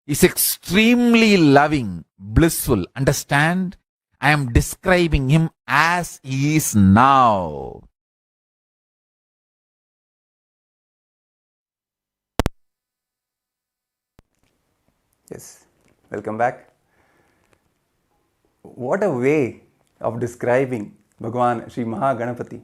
is extremely loving, blissful. Understand? I am describing him as he is now. Yes, welcome back. What a way of describing Bhagavan Sri Maha Ganapathi.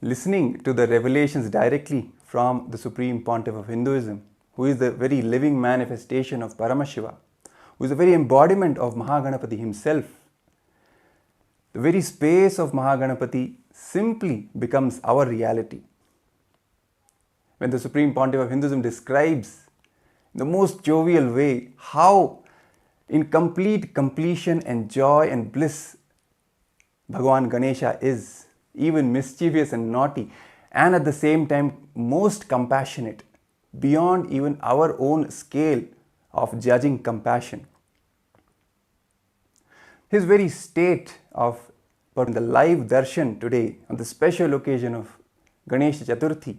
Listening to the revelations directly from the Supreme Pontiff of Hinduism, who is the very living manifestation of Paramashivam, who is the very embodiment of Maha Ganapathi himself. The very space of Maha Ganapathi simply becomes our reality. When the Supreme Pontiff of Hinduism describes in the most jovial way how in complete completion and joy and bliss Bhagavan Ganesha is, even mischievous and naughty, and at the same time most compassionate, beyond even our own scale of judging compassion. His very state of the live Darshan today on the special occasion of Ganesha Chathurthi.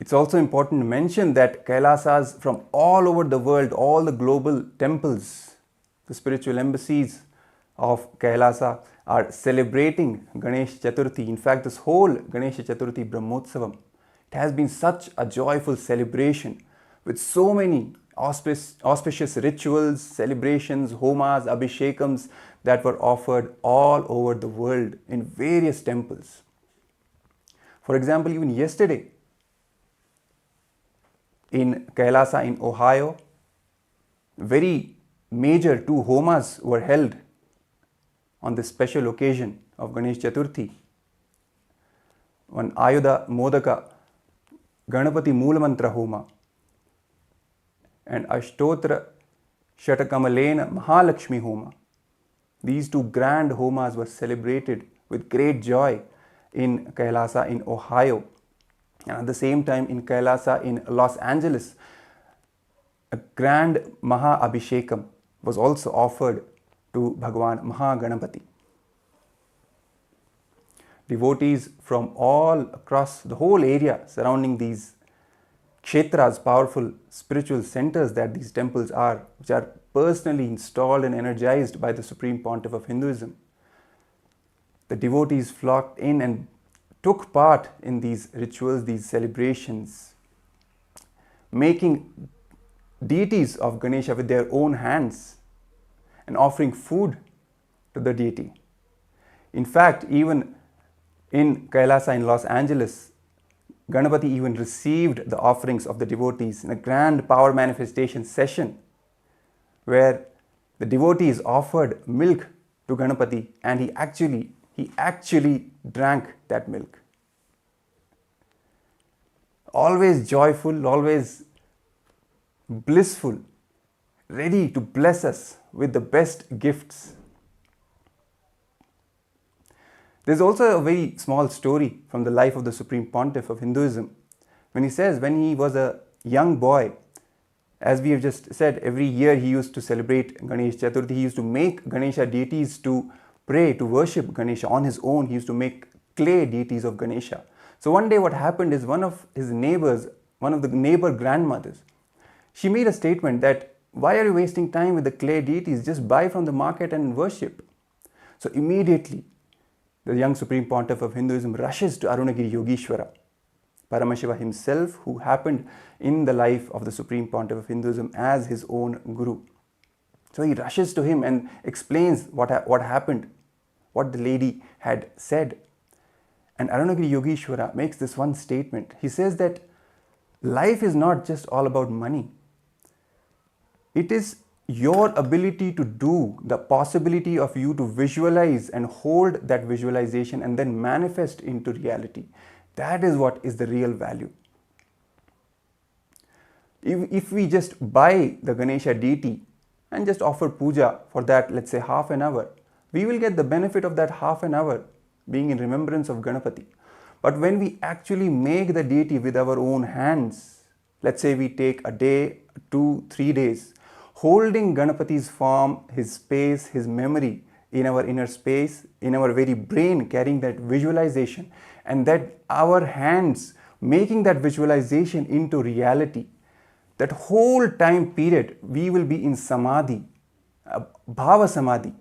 It's also important to mention that Kailasas from all over the world, all the global temples, the spiritual embassies of Kailasa are celebrating Ganesh Chathurthi. In fact, this whole Ganesha Chathurthi Brahmotsavam, it has been such a joyful celebration with so many auspicious rituals, celebrations, homas, abhishekams that were offered all over the world in various temples. For example, even yesterday in Kailasa in Ohio, very major 2 homas were held on this special occasion of Ganesh Chathurthi. One Ayudha Modaka Ganapati Moolamantra Homa and Ashtotra Shatakamalena Mahalakshmi Homa. These 2 grand homas were celebrated with great joy in Kailasa in Ohio. And at the same time in Kailasa in Los Angeles, a grand Maha Abhishekam was also offered to Bhagavan Maha Ganapathi. Devotees from all across the whole area surrounding these kshetras, powerful spiritual centers that these temples are, which are personally installed and energized by the Supreme Pontiff of Hinduism. The devotees flocked in and took part in these rituals, these celebrations, making deities of Ganesha with their own hands and offering food to the deity. In fact, even in Kailasa in Los Angeles, Ganapati even received the offerings of the devotees in a grand power manifestation session where the devotees offered milk to Ganapati and he actually drank that milk. Always joyful, always blissful, ready to bless us with the best gifts. There's also a very small story from the life of the Supreme Pontiff of Hinduism when he says when he was a young boy, as we have just said, every year he used to celebrate Ganesh Chaturthi. He used to make Ganesha deities to pray, to worship Ganesha on his own. He used to make clay deities of Ganesha. So one day what happened is one of his neighbors, one of the neighbor grandmothers, she made a statement that why are you wasting time with the clay deities? Just buy from the market and worship. So immediately the young Supreme Pontiff of Hinduism rushes to Arunagiri Yogeshwara, Paramashivam himself, who happened in the life of the Supreme Pontiff of Hinduism as his own guru. So he rushes to him and explains what happened, what the lady had said. And Arunagiri Yogeshwara makes this one statement. He says that life is not just all about money. It is your ability to do, the possibility of you to visualize and hold that visualization and then manifest into reality. That is what is the real value. If we just buy the Ganesha deity and just offer puja for that, let's say half an hour, we will get the benefit of that half an hour being in remembrance of Ganapati. But when we actually make the deity with our own hands, let's say we take a day, 2, 3 days, holding Ganapati's form, his space, his memory in our inner space, in our very brain, carrying that visualization, and that our hands making that visualization into reality, that whole time period we will be in samadhi, bhava samadhi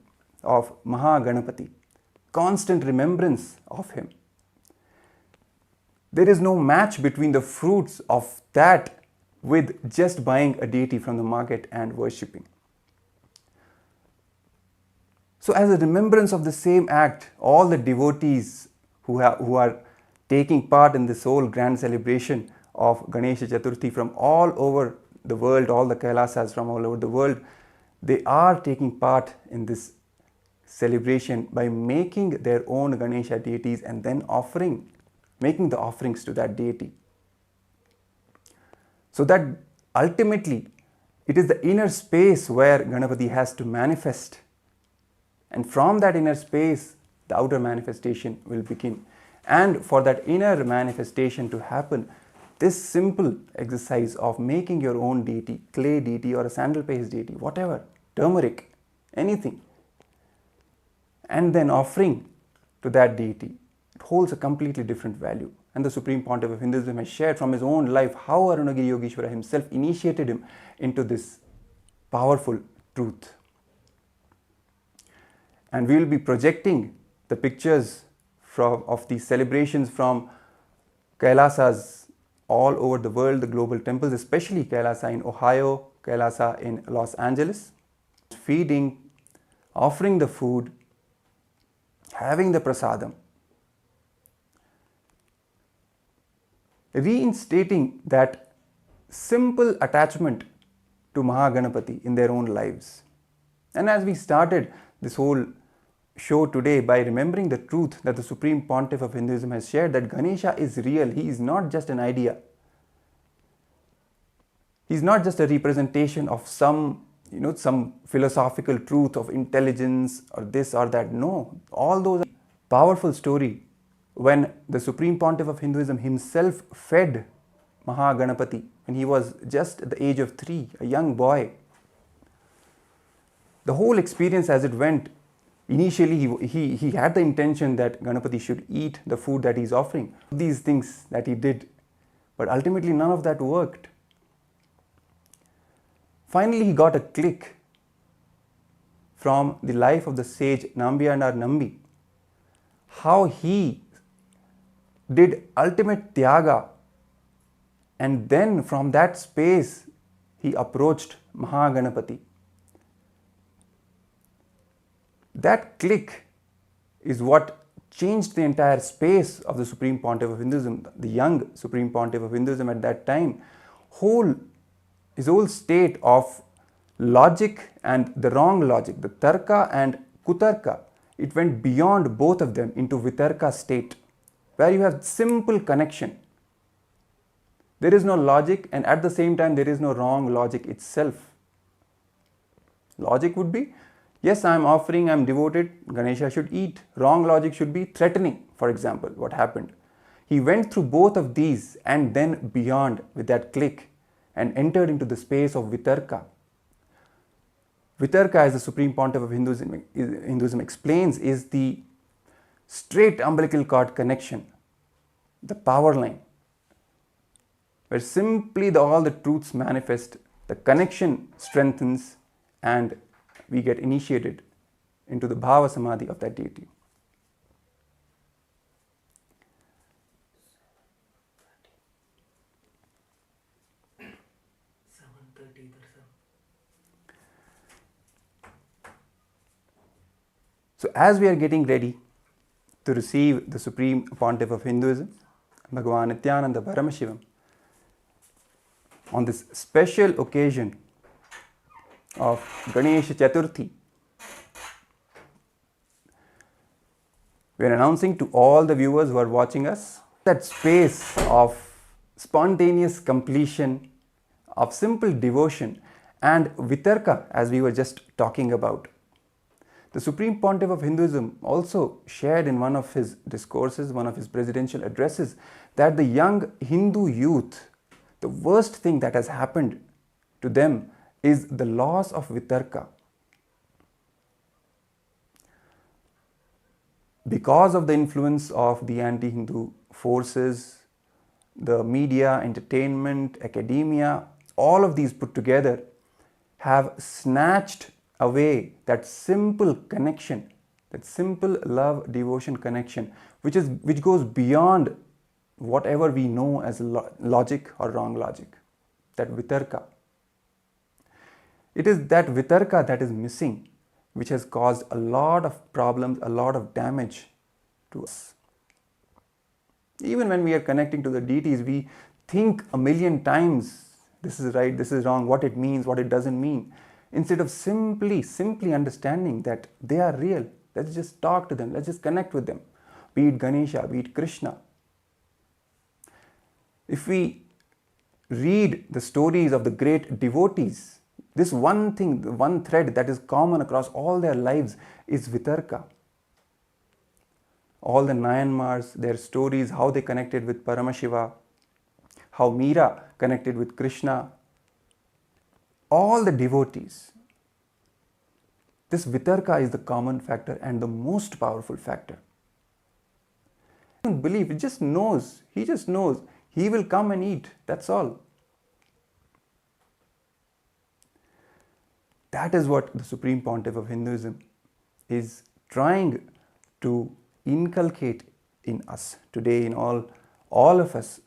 of Maha Ganapathi, constant remembrance of him. There is no match between the fruits of that with just buying a deity from the market and worshipping. So as a remembrance of the same act, all the devotees who are taking part in this whole grand celebration of Ganesha Chathurthi from all over the world, all the Kailasas from all over the world, they are taking part in this celebration by making their own Ganesha deities and then making the offerings to that deity. So that ultimately it is the inner space where Ganapati has to manifest, and from that inner space the outer manifestation will begin. And for that inner manifestation to happen, this simple exercise of making your own deity, clay deity or a sandal paste deity, whatever, turmeric, anything, and then offering to that deity, it holds a completely different value. And the Supreme Pontiff of Hinduism has shared from his own life how Arunagiri Yogeshwara himself initiated him into this powerful truth. And we will be projecting the pictures of these celebrations from Kailasas all over the world, the global temples, especially Kailasa in Ohio, Kailasa in Los Angeles. Feeding, offering the food, having the prasadam, reinstating that simple attachment to Maha Ganapathi in their own lives. And as we started this whole show today by remembering the truth that the Supreme Pontiff of Hinduism has shared, that Ganesha is real, he is not just an idea. He is not just a representation of some philosophical truth of intelligence or this or that. No, all those are powerful story when the Supreme Pontiff of Hinduism himself fed Maha Ganapathi when he was just at the age of 3, a young boy. The whole experience as it went, initially he had the intention that Ganapati should eat the food that he's offering, these things that he did, but ultimately none of that worked. Finally he got a click from the life of the sage Nambiyanar Nambi, how he did ultimate tyaga, and then from that space he approached Maha Ganapathi. That click is what changed the entire space of the Supreme Pontiff of Hinduism, the young Supreme Pontiff of Hinduism at that time. His whole state of logic and the wrong logic, the tarka and kutarka, it went beyond both of them into vitarka state, where you have simple connection. There is no logic, and at the same time there is no wrong logic itself. Logic would be, yes, I am offering, I am devoted, Ganesha should eat. Wrong logic should be threatening, for example, what happened. He went through both of these and then beyond with that click and entered into the space of vitarka. Vitarka, as the Supreme Pontiff of Hinduism explains, is the straight umbilical cord connection, the power line, where simply all the truths manifest, the connection strengthens, and we get initiated into the bhava samadhi of that deity. So as we are getting ready to receive the Supreme Pontiff of Hinduism, Bhagavan Nithyananda Paramashivam, on this special occasion of Ganesha Chathurthi, we are announcing to all the viewers who are watching us that space of spontaneous completion, of simple devotion and vitarka, as we were just talking about. The Supreme Pontiff of Hinduism also shared in one of his discourses, one of his presidential addresses, that the young Hindu youth, the worst thing that has happened to them is the loss of vitarka. Because of the influence of the anti-Hindu forces, the media, entertainment, academia, all of these put together have snatched away that simple connection, that simple love devotion connection, which goes beyond whatever we know as logic or wrong logic, that vitarka. It is that vitarka that is missing, which has caused a lot of problems, a lot of damage to us. Even when we are connecting to the deities, we think a million times, this is right, this is wrong, what it means, what it doesn't mean, instead of simply understanding that they are real. Let's just talk to them, let's just connect with them, be it Ganesha, be it Krishna. If we read the stories of the great devotees, this one thing, the one thread that is common across all their lives is vitarka. All the Nayanmars, their stories, how they connected with Paramashiva, how Meera connected with Krishna, all the devotees. This vitarka is the common factor and the most powerful factor. He doesn't believe, he just knows, he will come and eat, that's all. That is what the Supreme Pontiff of Hinduism is trying to inculcate in us today, in all of us,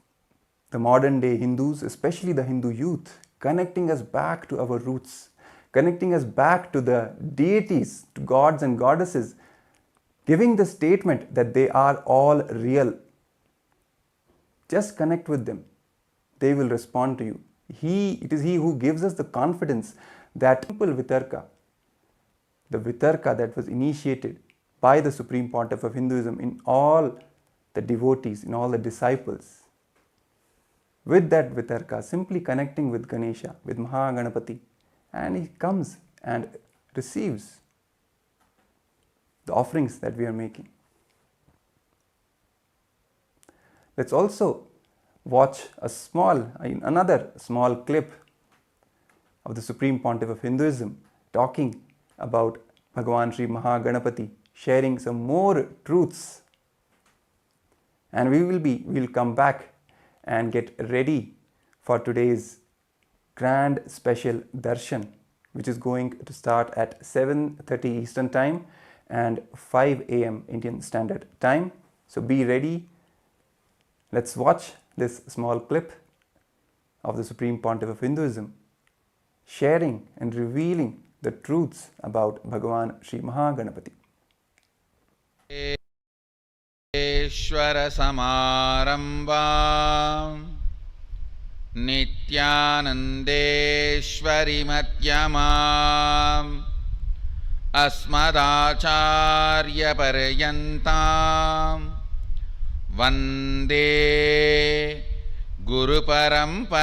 the modern day Hindus, especially the Hindu youth, connecting us back to our roots, connecting us back to the deities, to gods and goddesses, giving the statement that they are all real. Just connect with them. They will respond to you. It is He who gives us the confidence that simple vitarka, the vitarka that was initiated by the Supreme Pontiff of Hinduism in all the devotees, in all the disciples. With that vitarka, simply connecting with Ganesha, with Maha Ganapathi, and he comes and receives the offerings that we are making. Let's also watch another small clip of the Supreme Pontiff of Hinduism talking about Bhagavan Sri Maha Ganapathi, sharing some more truths. And we'll come back and get ready for today's grand special Darshan, which is going to start at 7:30 Eastern Time and 5 a.m. Indian Standard Time. So be ready. Let's watch this small clip of the Supreme Pontiff of Hinduism sharing and revealing the truths about Bhagavan Sri Maha Ganapathi. ईश्वर समारंभां नित्यानन्देश्वरि मध्यमाम् अस्मदाचार्यपर्यन्तां वन्दे गुरुपरम्पराम्.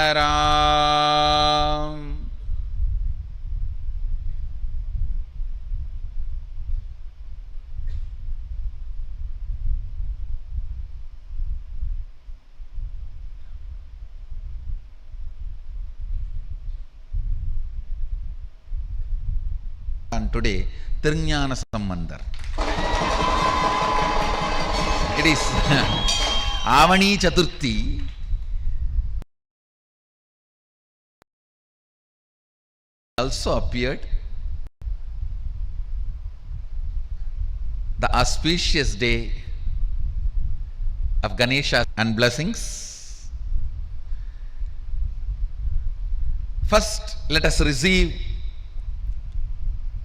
And today, Tirjnana Sambandar. It is Avani Chathurthi. Also appeared the auspicious day of Ganesha and blessings. First, let us receive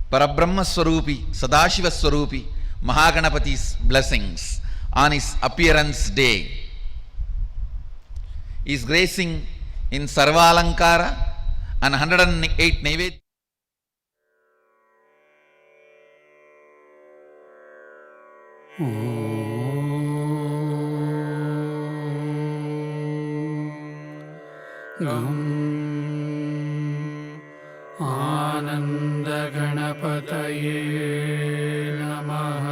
Parabrahma Swarupi, Sadashiva Swarupi, Maha Ganapathi's blessings on his appearance day. He is gracing in Sarvalankara and 108 Naivedya. आनंद गणपतये नमः.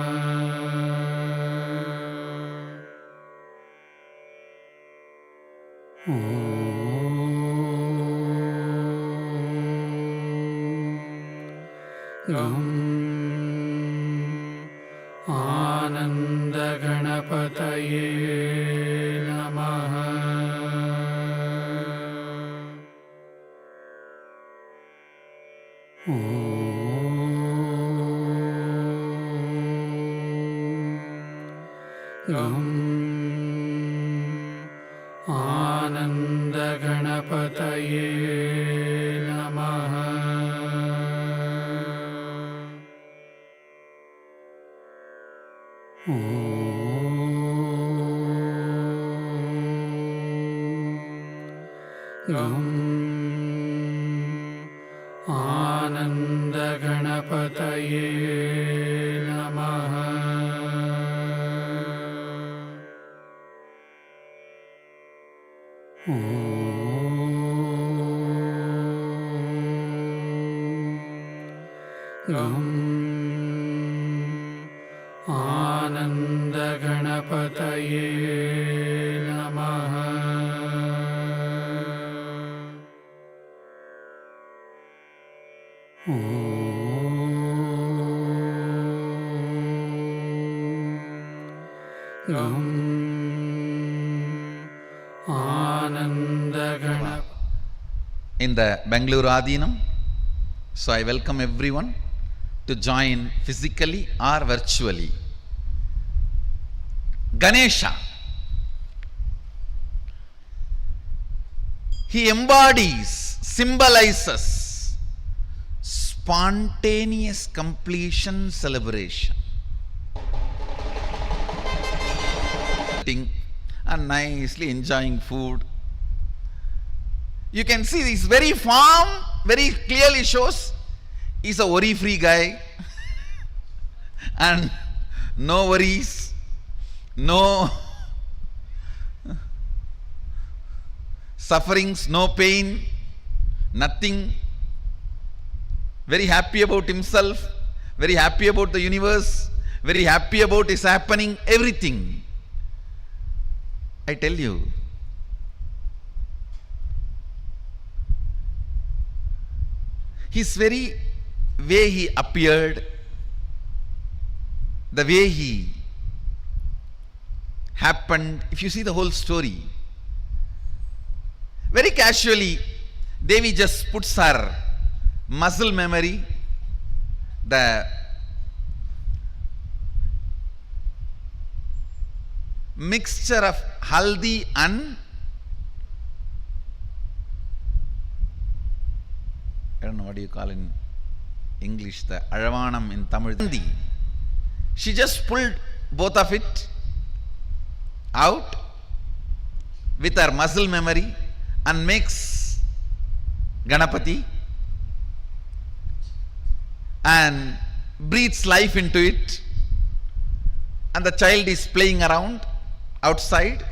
आनंद गणपतये नमः. गं आनन्दगणपतये नमः। गं आनन्दगणपतये नमः। गं आनन्दगणपतये नमः। गं आनन्दगणपतये in the Bangalore Adinam. So I welcome everyone to join physically or virtually. Ganesha. He embodies, symbolizes spontaneous completion celebration. And nicely enjoying food. You can see this very form very clearly shows he's a worry-free guy and no worries, no sufferings, no pain, nothing. Very happy about himself, very happy about the universe, very happy about his happening, everything. I tell you, his very way he appeared, the way he happened, if you see the whole story, very casually, Devi just puts her muscle memory, the mixture of haldi and I don't know what do you call in English, the Aravanam in Tamil. She just pulled both of it out with her muscle memory and makes Ganapathi and breathes life into it, and the child is playing around outside.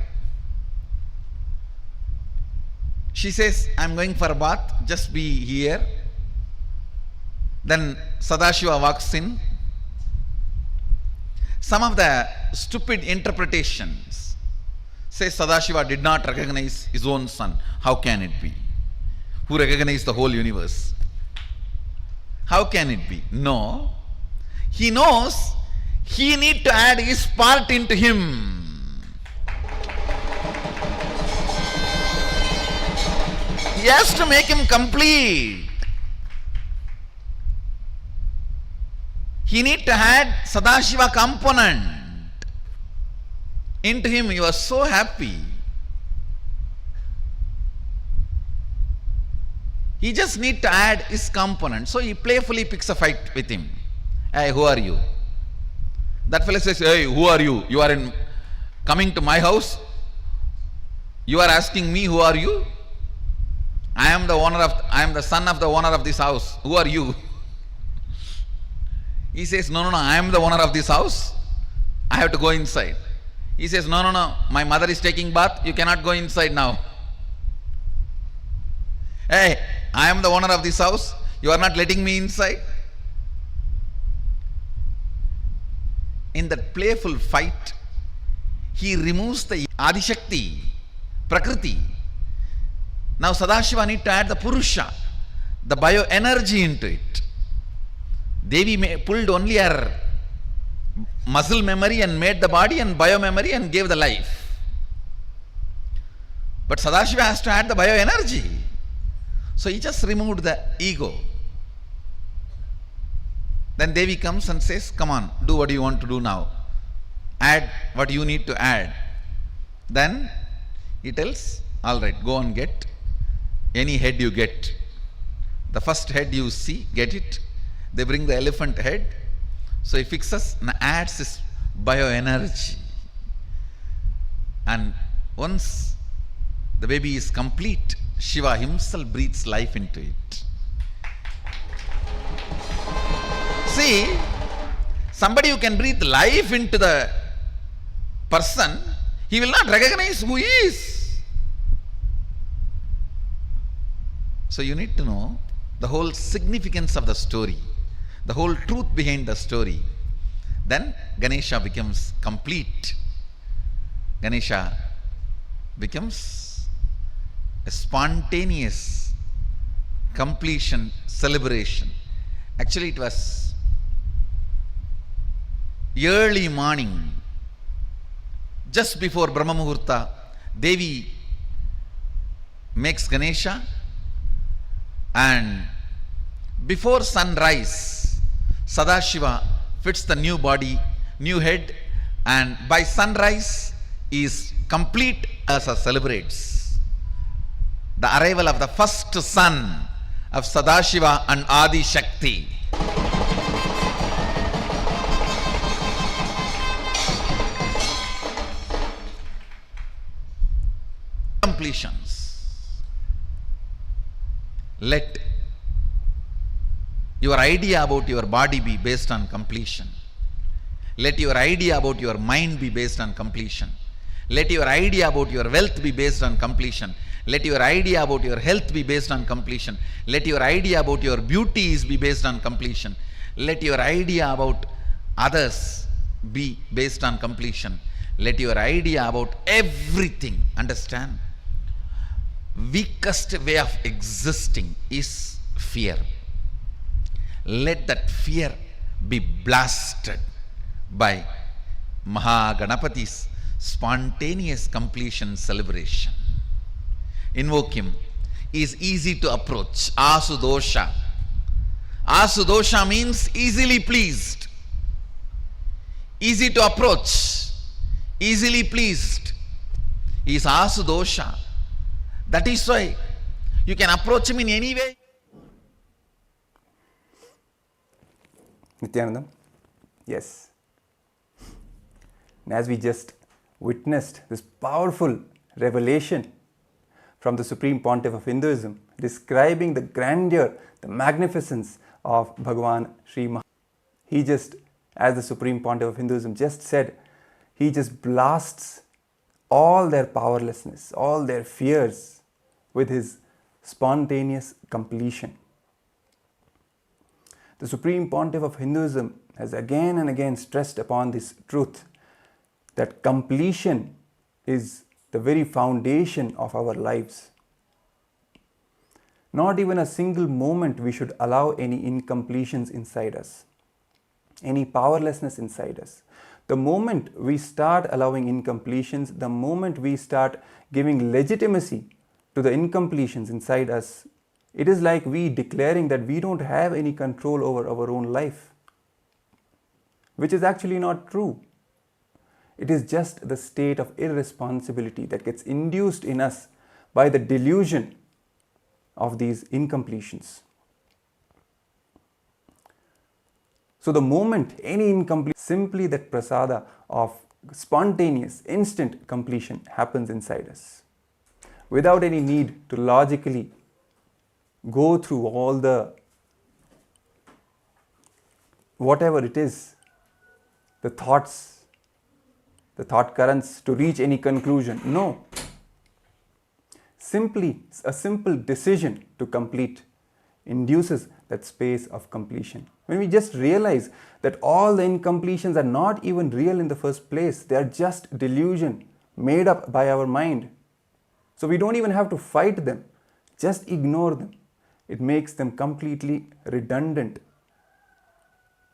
She says, I'm going for a bath, just be here. Then Sadashiva walks in. Some of the stupid interpretations say Sadashiva did not recognize his own son. How can it be? Who recognized the whole universe? How can it be? No. He knows he need to add his part into him. He has to make him complete. He need to add Sadashiva component into him. He was so happy. He just need to add his component. So he playfully picks a fight with him. Hey, who are you? That fellow says, hey, who are you? You are coming to my house. You are asking me, who are you? I am the son of the owner of this house. Who are you? He says, no, I am the owner of this house. I have to go inside. He says, no, my mother is taking bath. You cannot go inside now. Hey, I am the owner of this house. You are not letting me inside. In that playful fight, he removes the Adishakti, Prakriti. Now Sadashiva need to add the Purusha, the bioenergy into it. Devi pulled only her muscle memory and made the body and biomemory and gave the life. But Sadashiva has to add the bioenergy. So he just removed the ego. Then Devi comes and says, come on, do what you want to do now. Add what you need to add. Then he tells, all right, go and get any head you get. The first head you see, get it. They bring the elephant head. So he fixes and adds his bioenergy. And once the baby is complete, Shiva himself breathes life into it. See, somebody who can breathe life into the person, he will not recognize who he is. So you need to know the whole significance of the story, the whole truth behind the story. Then Ganesha becomes complete. Ganesha becomes a spontaneous completion celebration. Actually, it was early morning, just before Brahma Muhurta. Devi makes Ganesha, and before sunrise, Sadashiva fits the new body, new head, and by sunrise is complete. Kailasa celebrates the arrival of the first son of Sadashiva and Adi Shakti. Completions. Let your idea about your body be based on completion. Let your idea about your mind be based on completion. Let your idea about your wealth be based on completion. Let your idea about your health be based on completion. Let your idea about your beauties be based on completion. Let your idea about others be based on completion. Let your idea about everything, understand? Weakest way of existing is fear. Let that fear be blasted by Maha Ganapathi's spontaneous completion celebration. Invoke him. He is easy to approach. Asudosha. Asudosha means easily pleased. Easy to approach. Easily pleased. He is Asudosha. That is why you can approach him in any way. Nithyananda? Yes. And as we just witnessed this powerful revelation from the Supreme Pontiff of Hinduism, describing the grandeur, the magnificence of Bhagavan Sri Maha. He just, as the Supreme Pontiff of Hinduism just said, he just blasts all their powerlessness, all their fears with his spontaneous completion. The Supreme Pontiff of Hinduism has again and again stressed upon this truth that completion is the very foundation of our lives. Not even a single moment we should allow any incompletions inside us, any powerlessness inside us. The moment we start allowing incompletions, the moment we start giving legitimacy to the incompletions inside us, it is like we declaring that we don't have any control over our own life, which is actually not true. It is just the state of irresponsibility that gets induced in us by the delusion of these incompletions. So the moment any incomplete, simply that prasada of spontaneous, instant completion happens inside us, without any need to logically go through all the whatever it is, the thoughts, the thought currents to reach any conclusion. No. Simply a simple decision to complete induces that space of completion. When we just realize that all the incompletions are not even real in the first place, they are just delusion made up by our mind. So we don't even have to fight them, just ignore them. It makes them completely redundant.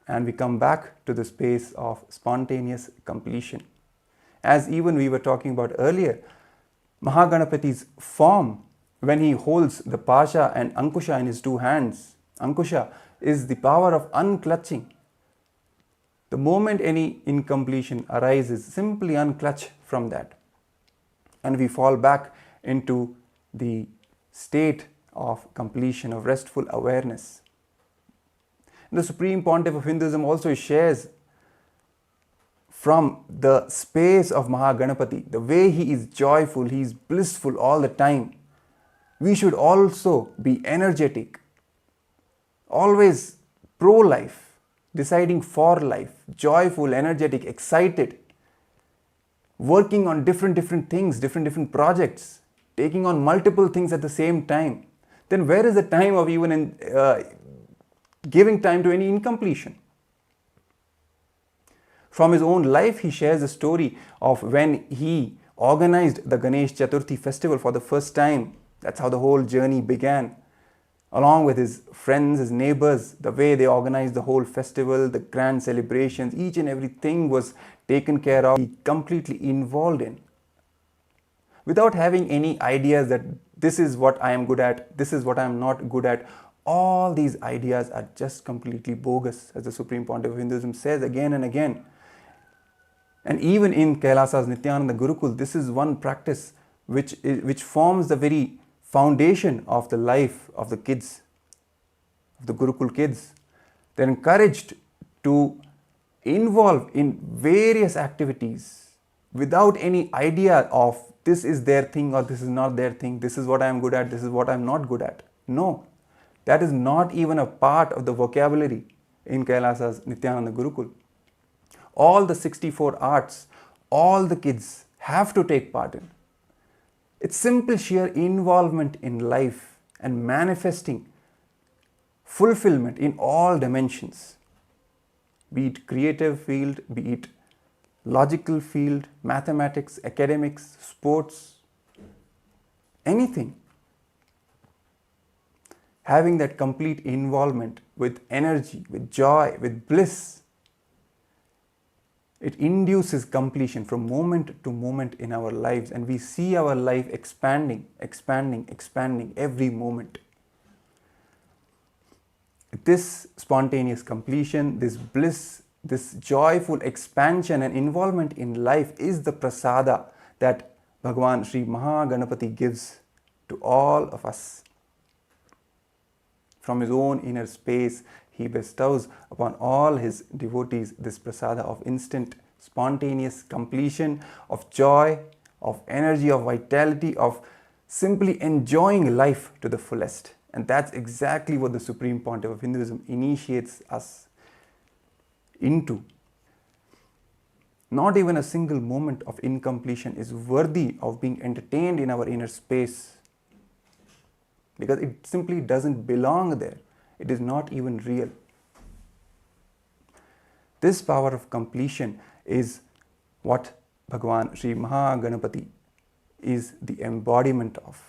And we come back to the space of spontaneous completion. As even we were talking about earlier, Maha Ganapathi's form, when he holds the Pasha and Ankusha in his two hands, Ankusha is the power of unclutching. The moment any incompletion arises, simply unclutch from that, and we fall back into the state of completion, of restful awareness. The Supreme Pontiff of Hinduism also shares from the space of Maha Ganapathi, the way he is joyful, he is blissful all the time. We should also be energetic, always pro-life, deciding for life, joyful, energetic, excited, working on different things, different projects, taking on multiple things at the same time. Then where is the time of even giving time to any incompletion? From his own life, he shares a story of when he organized the Ganesh Chathurthi festival for the first time. That's how the whole journey began. Along with his friends, his neighbors, the way they organized the whole festival, the grand celebrations, each and everything was taken care of, he completely involved in. Without having any ideas that this is what I am good at, this is what I am not good at. All these ideas are just completely bogus, as the Supreme Pontiff of Hinduism says again and again. And even in Kailasa's Nithyananda Gurukul, this is one practice which forms the very foundation of the life of the kids, of the Gurukul kids. They're encouraged to involve in various activities without any idea of this is their thing or this is not their thing, this is what I am good at, this is what I am not good at. No, that is not even a part of the vocabulary in Kailasa's Nithyananda Gurukul. All the 64 arts, all the kids have to take part in. It's simple sheer involvement in life and manifesting fulfillment in all dimensions, be it creative field, be it logical field, mathematics, academics, sports, anything. Having that complete involvement with energy, with joy, with bliss, it induces completion from moment to moment in our lives, and we see our life expanding every moment. This spontaneous completion, this bliss, this joyful expansion and involvement in life is the prasada that Bhagavan Sri Maha Ganapathi gives to all of us. From his own inner space, he bestows upon all his devotees this prasada of instant, spontaneous completion, of joy, of energy, of vitality, of simply enjoying life to the fullest. And that's exactly what the Supreme Pontiff of Hinduism initiates us into. Not even a single moment of incompletion is worthy of being entertained in our inner space, because it simply doesn't belong there. It is not even real. This power of completion is what Bhagavan Sri Maha Ganapathi is the embodiment of.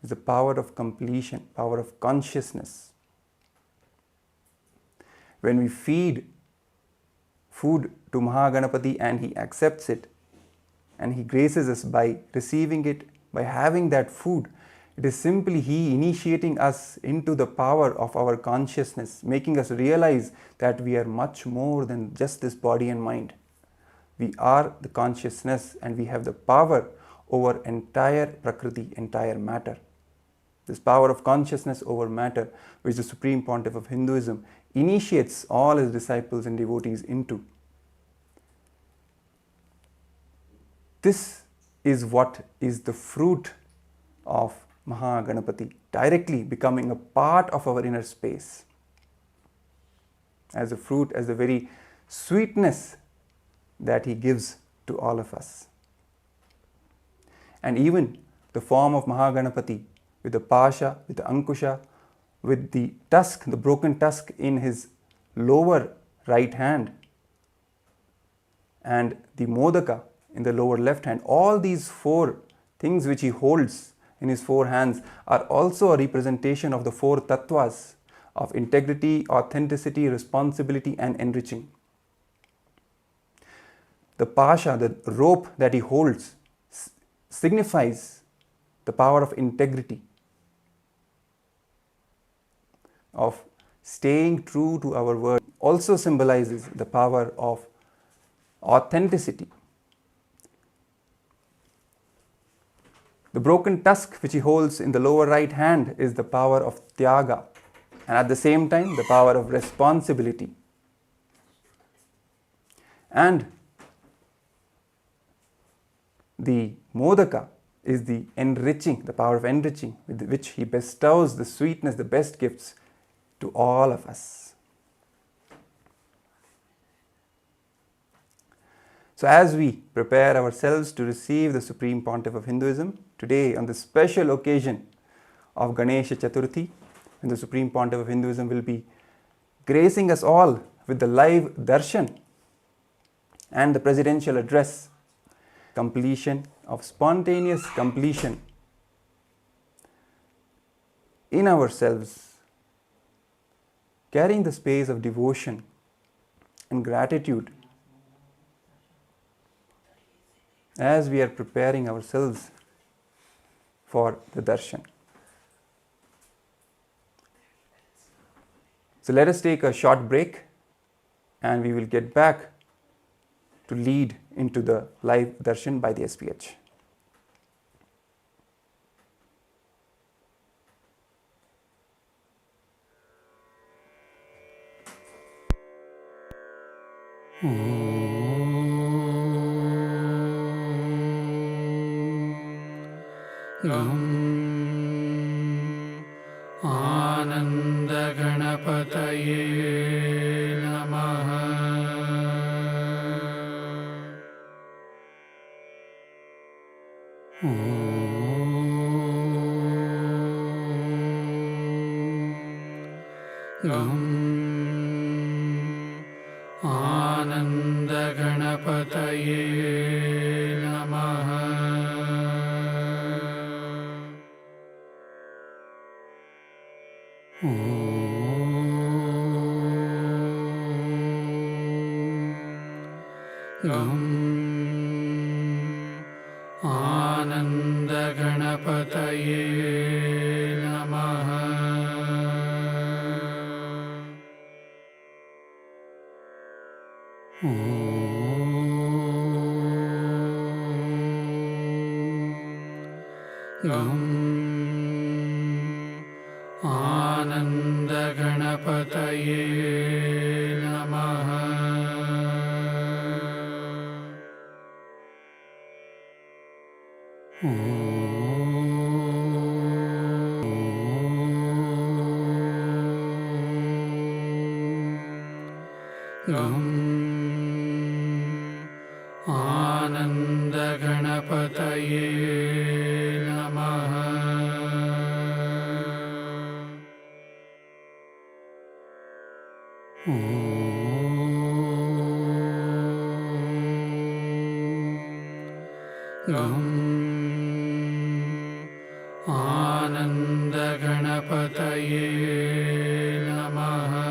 It's the power of completion, power of consciousness. When we feed food to Maha Ganapathi and he accepts it, and he graces us by receiving it, by having that food, it is simply he initiating us into the power of our consciousness, making us realize that we are much more than just this body and mind. We are the consciousness, and we have the power over entire Prakriti, entire matter. This power of consciousness over matter, which the Supreme Pontiff of Hinduism initiates all his disciples and devotees into. This is what is the fruit of Maha Ganapathi, directly becoming a part of our inner space. As a fruit, as the very sweetness that he gives to all of us. And even the form of Maha Ganapathi, with the pasha, with the ankusha, with the tusk, the broken tusk in his lower right hand, and the modaka in the lower left hand, all these four things which he holds in his four hands are also a representation of the four tattvas of integrity, authenticity, responsibility, and enriching. The pasha, the rope that he holds, signifies the power of integrity, of staying true to our word also symbolizes the power of authenticity. The broken tusk which he holds in the lower right hand is the power of tyaga, and at the same time the power of responsibility. And the modaka is the enriching, the power of enriching, with which he bestows the sweetness, the best gifts to all of us. So as we prepare ourselves to receive the Supreme Pontiff of Hinduism, today on the special occasion of Ganesha Chathurthi, when the Supreme Pontiff of Hinduism will be gracing us all with the live Darshan and the presidential address, completion of spontaneous completion in ourselves, carrying the space of devotion and gratitude as we are preparing ourselves for the darshan. So let us take a short break and we will get back to lead into the live darshan by the SPH. Ananda Ganapataye Namaha. Ananda Ganapataye Namaha. Ananda Ganapataye Namaha. Ananda Ganapataye Namaha. Ananda Ganapataye Namaha. Ananda Ganapataye Namaha.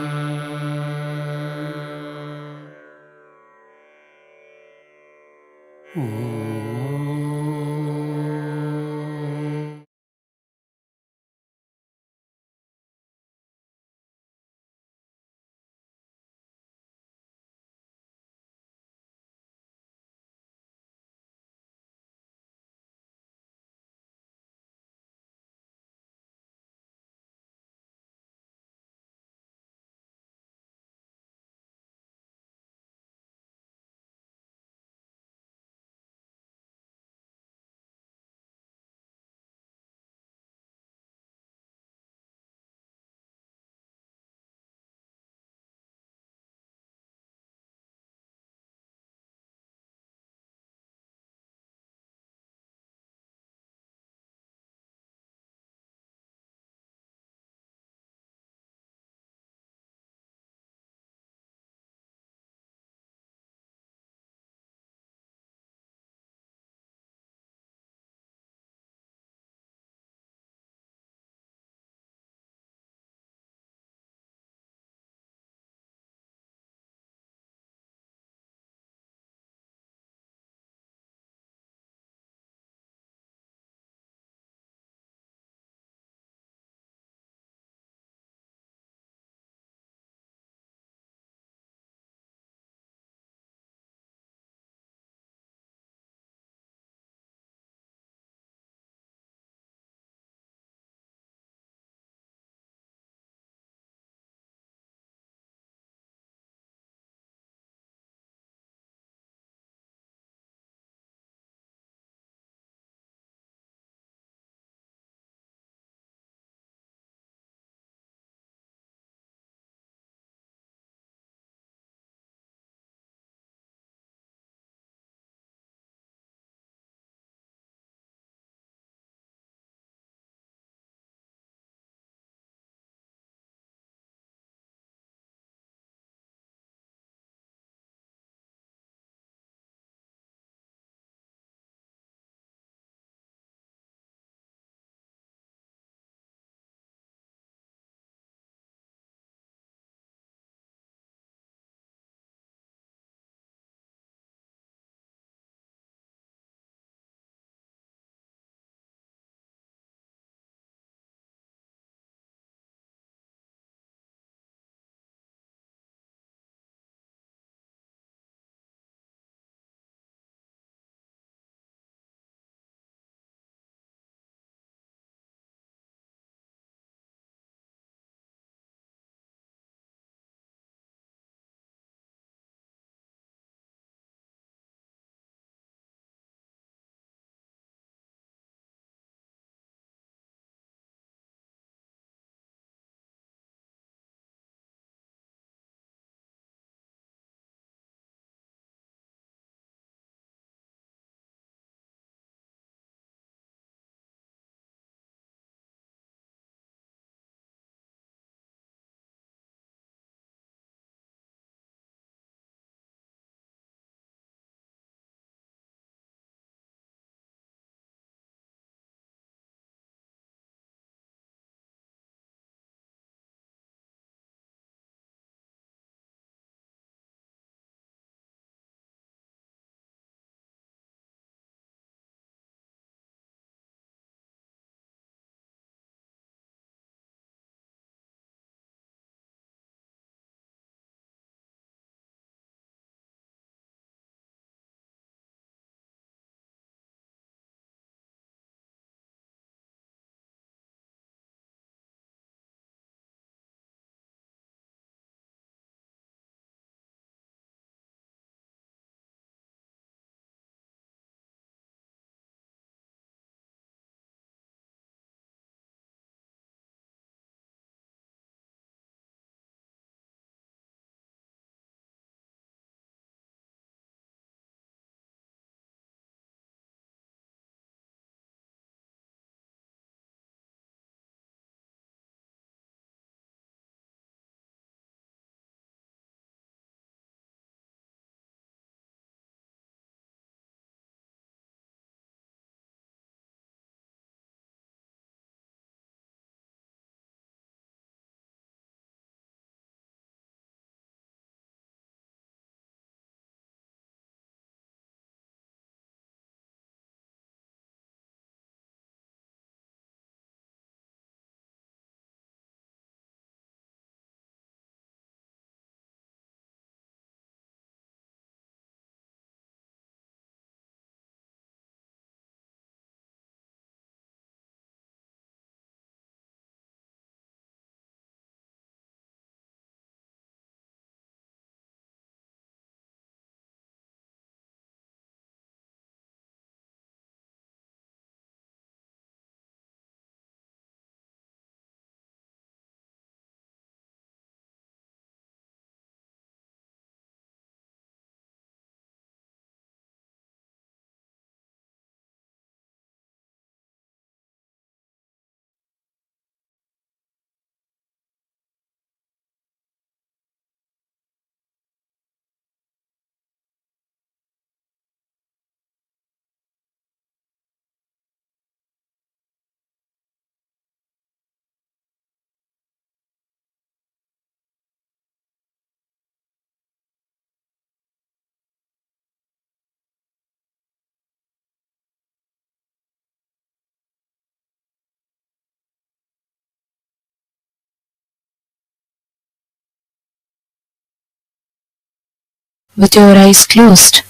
with your eyes closed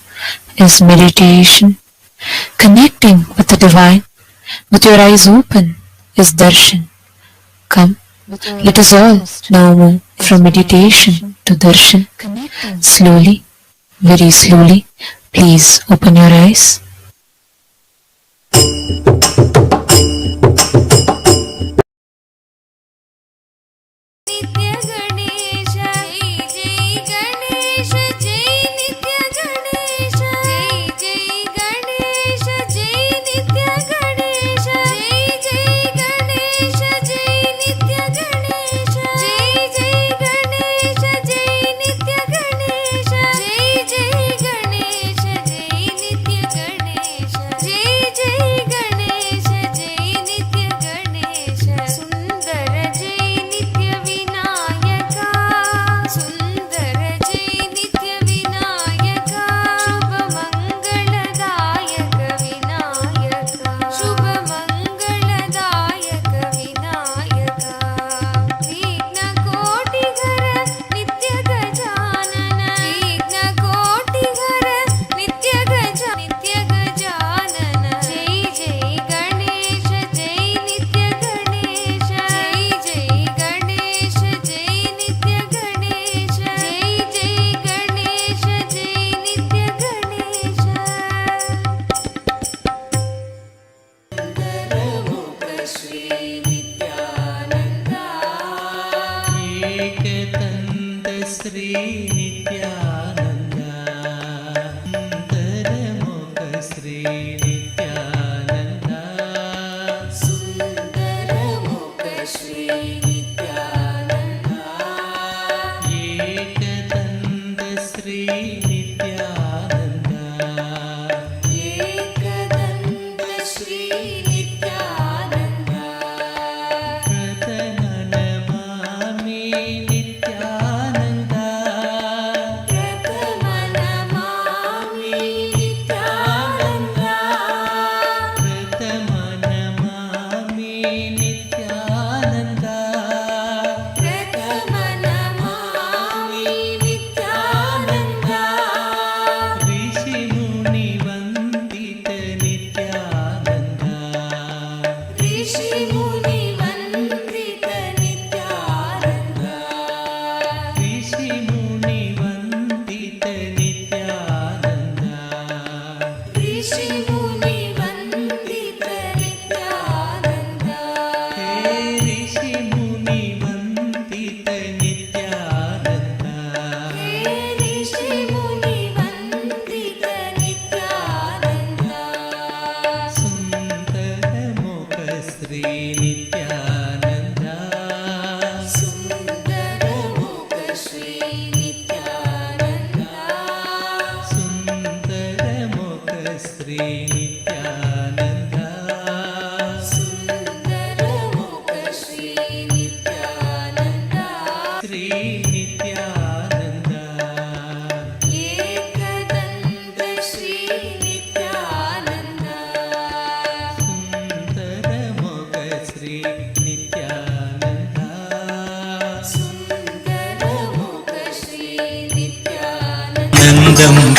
is meditation. Connecting with the divine with your eyes open is darshan. Come, let us all now move from meditation to darshan. Slowly, very slowly, please open your eyes.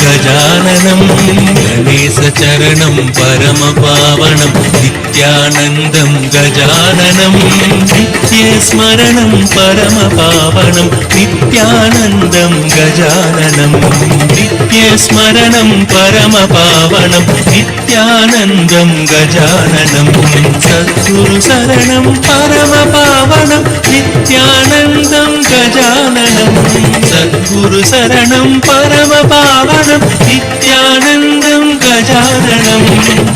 गजाननं गणेशचरणं परमपावनं नित्यानन्दं गजाननं नित्यस्मरणं परमपावनं नित्यानन्दं गजाननं नित्यस्मरणं परमपावनं नित्यानन्दं गजाननं सद्गुरुशरणं परमपावनं नित्यानन्दं गजाननं सद्गुरुशरणं परमपावनं नित्यानन्दं गजाननं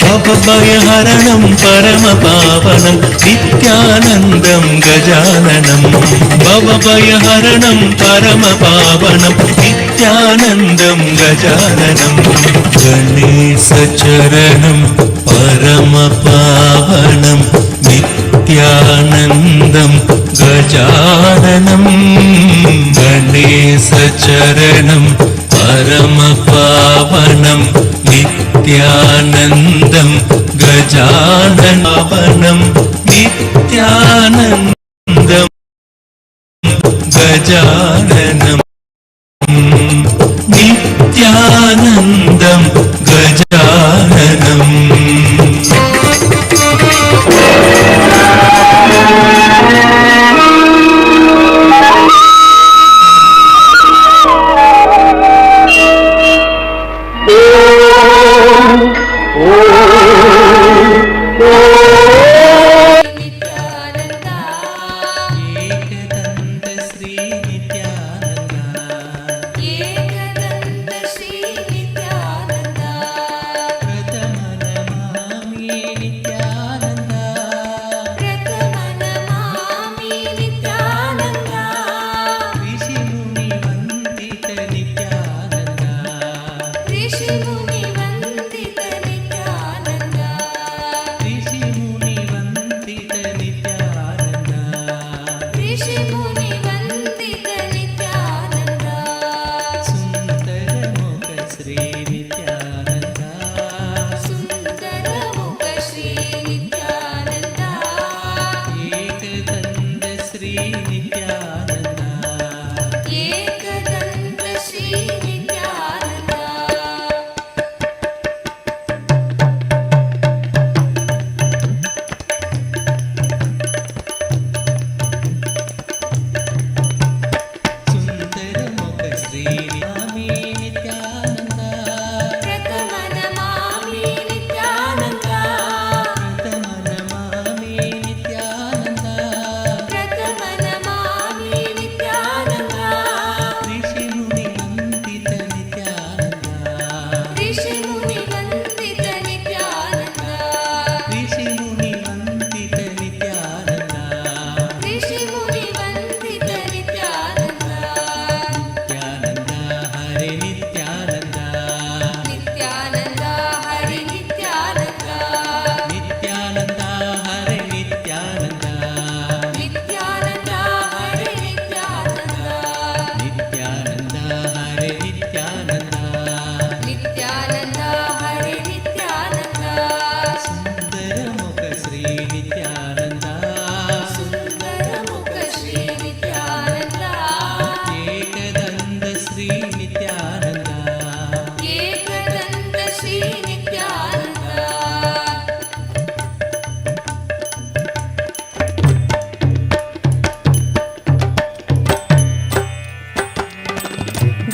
भवभयहरणं परमपावनं नित्यानन्दं गजाननं भवभयहरणं परमपावनं नित्यानन्दं गजाननं गणेशचरणं परमपावनं नित्यानन्दं गजाननं गणेशचरणं परमपावनं नित्यानन्दं गजाननं नित्यानन्दं गजाननं నిత్యానందం గజాననం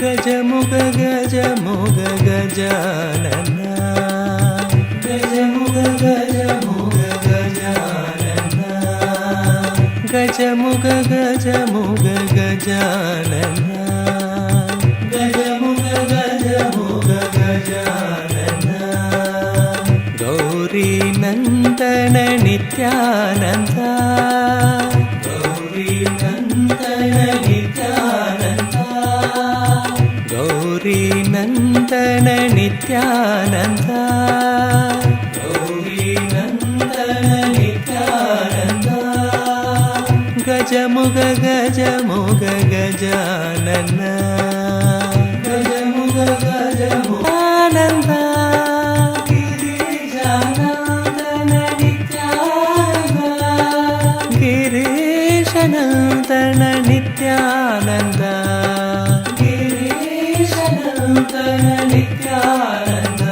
గజముగ గజముగ గజానన గజముగ గజముగ గజానన గజముగ గజముగ గజానన గజముగ గజముగ గజానన గౌరీ నందన నిత్యానంద గౌరీ నందన నిత్యానంద గౌరీ నందన నిత్యానంద గౌరీ నందన నిత్యానంద గజముగ గజముగ గజానన గజముగ గజముగ ఆనంద గిరిజానందన నిత్యానంద గిరీశనందన నిత్యానంద నిత్యానంద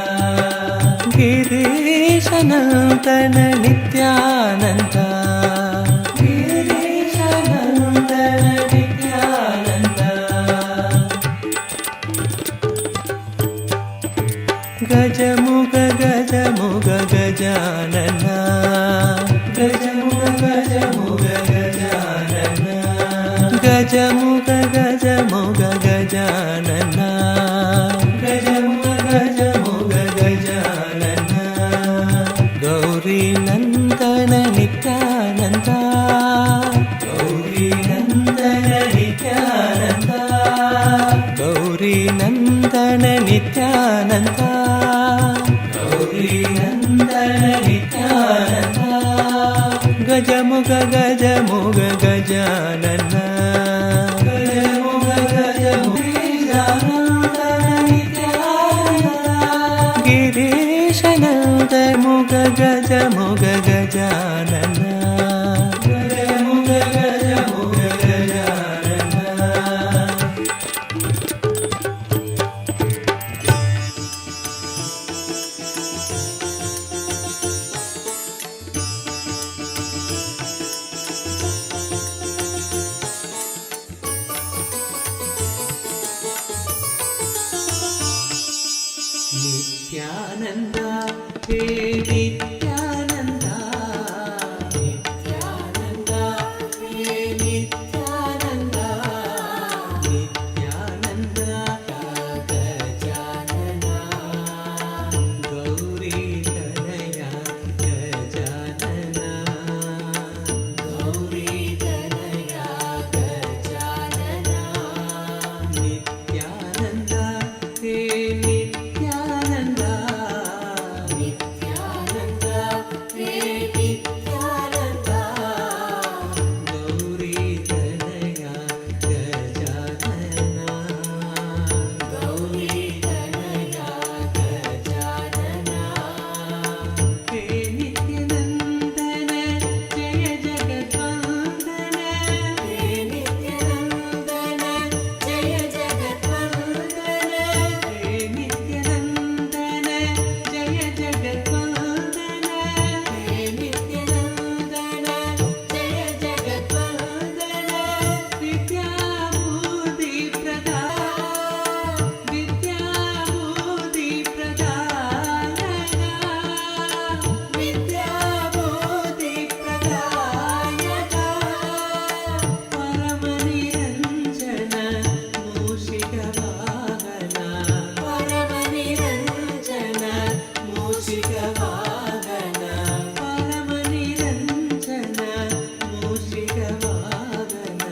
గిరీశనందన నిత్యానంద గిరీశనందన నిత్యానంద గజముగ గజముగ గజానన గజముగ గజముగ గజానన గజముగ గజముగ గజానన గజముగ గజముగ గజానన గౌరీ నందన నిత్యానంద గౌరీ నందన నిత్యానంద గౌరీ నందన నిత్యానంద గౌరీ నందన నిత్యానంద గజముగ గజముగ గజానన గజముగ గజముగ గిరీశనంద ముగ గజముగ గజానన గజముగ గజముగ గజానన हे नित्यानन्दा नित्यानन्दा हे नित्यानन्दा नित्यानन्दा गजानना गौरी तनया गजानना गौरी तनया गजानना नित्यानन्दा हे नित्यानन्दा नित्यानन्दा हे नित्यानन्दा गौरी तनया गजानना गौरी तनया गजानना हे नित्यानन्दन जय जगद्वन्दन हे नित्यानन्दन जय जगद्वन्दन हे नित्यानन्दन जय जगद्वन्दन हे नित्यानन्दन जय जगद्वन्दन विद्याबुद्धि प्रदायका विद्याबुद्धि प्रदायका विद्याबुद्धि प्रदायका परमनिरञ्जन मूषिकवाहना परमनिरञ्जन मूषिकवाहना परमनिरञ्जन मूषिकवाहना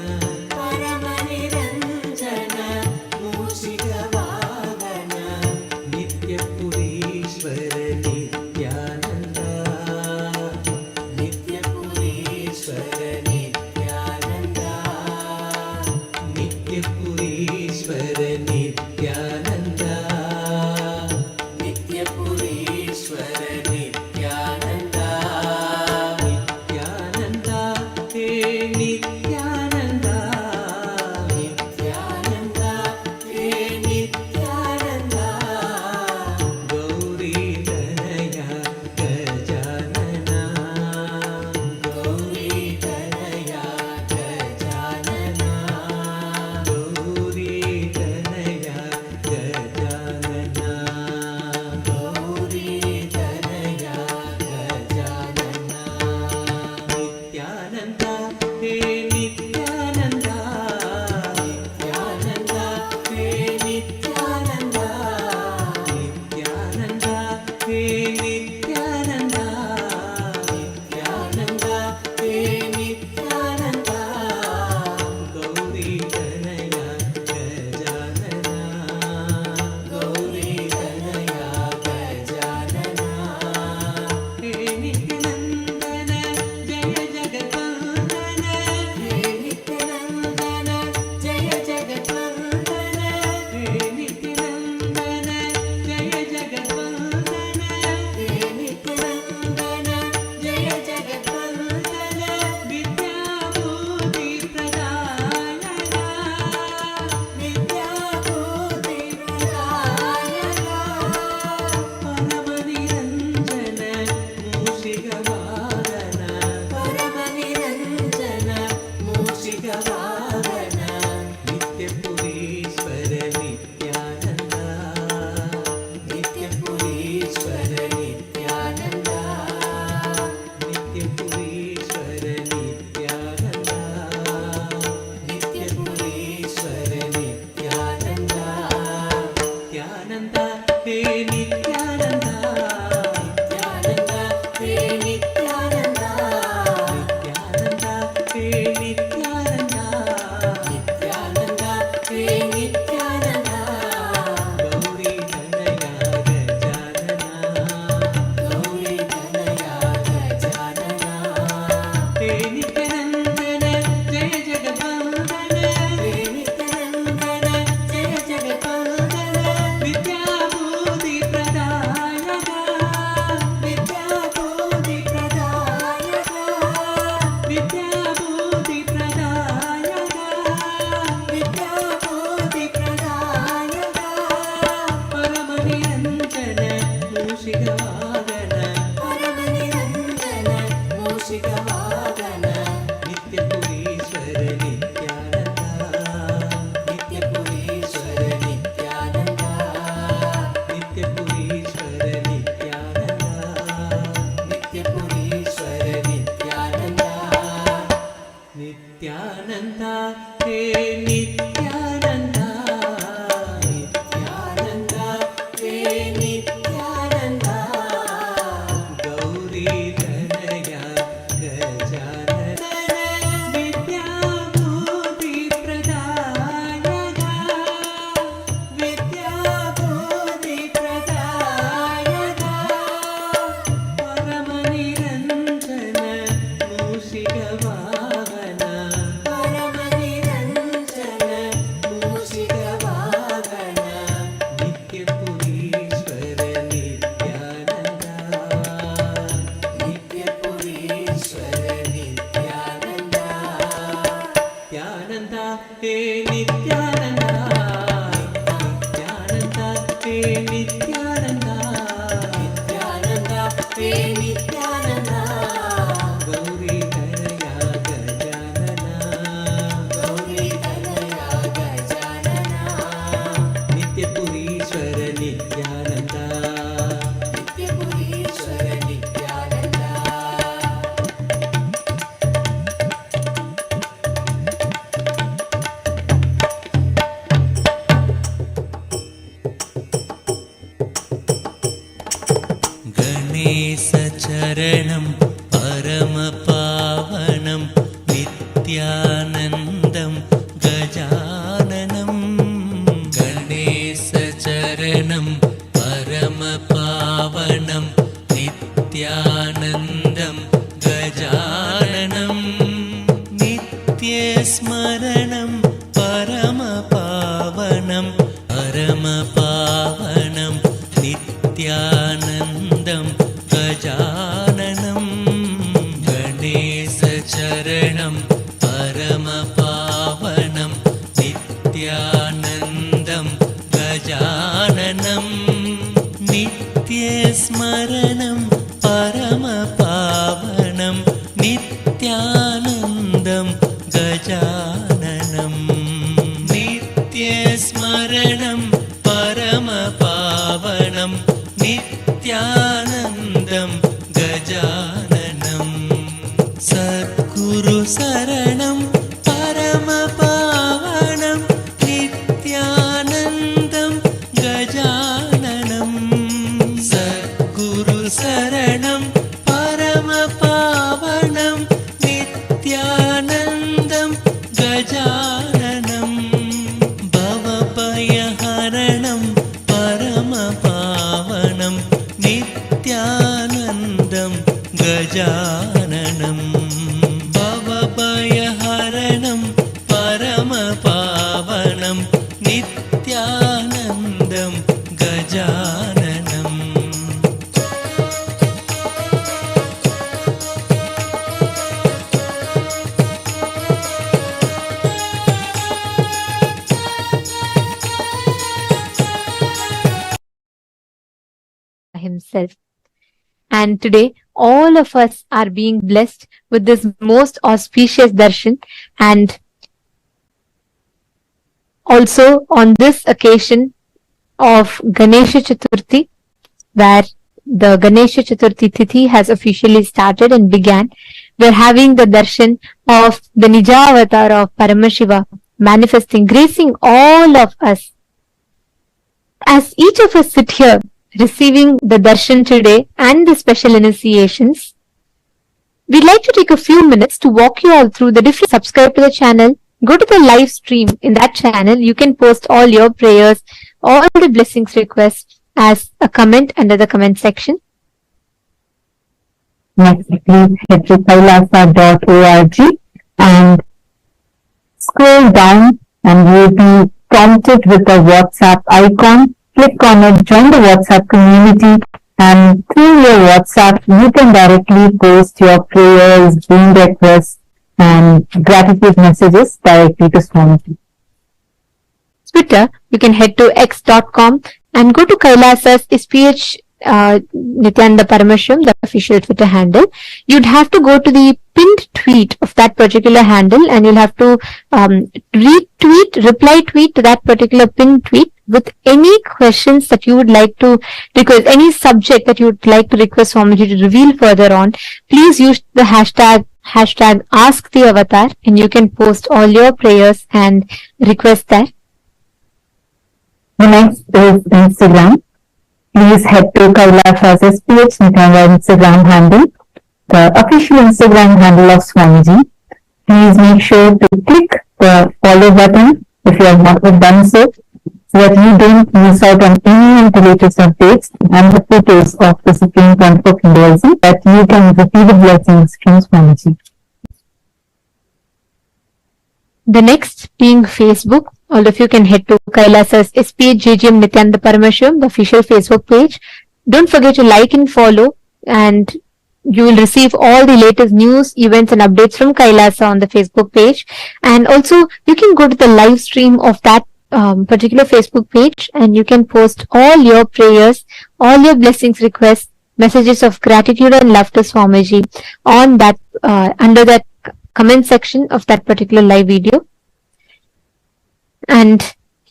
परमनिरञ्जन मूषिकवाहना नित्यपुरीश्वर नित्यानन्दा नित्यपुरीश्वर नित्यानन्दा नित्यपुरीश्वर नित्यानन्दा नित्यपुरीश्वर नित्यानन्दा नित्यानन्दा हे नित्यानन्दा नित्यानन्दा हे नित्यानन्दा गौरी तनया गजानना गौरी तनया गजानना गौरी तनया गजानना गौरी तनया गजानना नित्यानन्दा हे नित्यानन्दा नित्यानन्दा हे नित्यानन्दा नित्यानन्दा हे नित्यानन्दा नित्यानन्दा हे नित्यानन्दा गौरी तनया गजानना गौरी तनया गजानना हे नित्यानन्दन जय जगद्वन्दन हे नित्यानन्दन जय जगद्वन्दन हे नित्यानन्दन जय जगद्वन्दन हे नित्यानन्दन जय जगद्वन्दन विद्याबुद्धि प्रदायका विद्याबुद्धि प्रदायका परमनिरञ्जन मूषिकवाहना परमनिरञ्जन मूषिकवाहना नित्यपुरीश्वर नित्यानन्दा नित्यपुरीश्वर नित्यानन्दा नित्यपुरीश्वर नित्यानन्दा नित्यपुरीश्वर नित्यानन्दा नित्यानन्दा हे नित्यानन्दा नित्यानन्दा हे नित्यानन्दा नित्यानन्दा हे नित्यानन्दा ನಿತ್ಯಾನಂದ ಹೇ ನಿತ್ಯಾನಂದ ನಿತ್ಯಾನಂದ ಹೇ ನಿತ್ಯಾನಂದ ಗೌರಿ ತನಯ ಗಜಾನನ ವಿದ್ಯಾಭೂತಿ ಪ್ರದಾಯಕ ವಿದ್ಯಾಭೂತಿ ಪ್ರದಾಯಕ ಪರಮ ನಿರಂಜನ ಮೂಷಿಕ ವಾಹನ ಪರಮ ನಿರಂಜನ ಮೂಷಿಕ ವಾಹನ ನಿತ್ಯ ಪುರೀಶ್ವರ ನಿತ್ಯಾನಂದ ನಿತ್ಯ ಪುರೀಶ್ವರ ನಿತ್ಯಾನಂದ ನಿತ್ಯಾನಂದ ಹೇ ನಿತ್ಯಾನಂದ ನಿತ್ಯಾನಂದ ಹೇ ನಿತ್ಯಾನಂದ ನಿತ್ಯಾನಂದ ಹೇ ನಿತ್ಯಾನಂದ ಗೌರಿ ತನಯ ಗಜಾನನ ಗೌರಿ ತನಯ ಗಜಾನನ ನಿತ್ಯ ಪುರೀಶ್ವರ ನಿತ್ಯಾನಂದ ನಿತ್ಯ ಪುರೀಶ್ವರ ನಿತ್ಯಾನಂದ गणेशचरणं परमपावनं नित्यानन्दं गजाननं गणेशचरणं परमपावनं नित्यानन्दं गजाननं नित्यस्मरणं परमपावनं परमपावनं नित्यानन्दं गजाननं गणेशचरणं परमपावनं नित्यानन्दं गजाननं नित्यस्मरणं परमपावनं नित्यानन्दं गजाननं नित्यस्मरणं परमपावनं नित्यानन्दं गजाननं सद्गुरु शरणं परमपावनं नित्यानन्दं गजाननं सद्गुरु शरणं परमपावनं नित्यानन्दं गजाननं भवभयहरणं परमपावनं नित्यानन्दं गजाननं भवभयहरणं परमपावनं नित्यानन्दं गजाननम् himself. And today, all of us are being blessed with this most auspicious darshan. And also on this occasion of Ganesha Chathurthi, where the Ganesha Chathurthi Tithi has officially started and began, we're having the darshan of the Nija avatar of Paramashivam manifesting, gracing all of us. As each of us sit here receiving the darshan today and the special initiations, we'd like to take a few minutes to walk you all through the different. Subscribe to the channel, go to the live stream. In that channel, you can post all your prayers, all the blessings requests as a comment under the comment section. Next, please head to kailasa.org and scroll down and you'll be prompted with a WhatsApp icon. Click on it, join the WhatsApp community, and through your WhatsApp, you can directly post your prayers, dream requests, and gratitude messages directly to Swamiji. Twitter, you can head to x.com and go to Kailasa's SPH Nithyananda Paramashivam, the official Twitter handle. You'd have to go to the pinned tweet of that particular handle and you'll have to reply tweet to that particular pinned tweet with any questions that you would like to request, any subject that you would like to request Swamiji to reveal further on. Please use the hashtag hashtag Ask the Avatar, and you can post all your prayers and requests there. The next is Instagram. Please head to Kailasa's SPH Nithyananda Instagram handle, the official Instagram handle of Swamiji. Please make sure to click the follow button if you have not done so that you don't miss out on any of the latest updates and the photos of the Supreme Pontiff of Hinduism, that you can receive the blessings from Swamiji. The next being Facebook. All of you can head to Kailasa's SPH JGM Nithyananda Paramashivam, the official Facebook page. Don't forget to like and follow, and you will receive all the latest news, events and updates from Kailasa on the Facebook page. And also you can go to the live stream of that particular Facebook page, and you can post all your prayers, all your blessings, requests, messages of gratitude and love to Swamiji on that under that comment section of that particular live video. And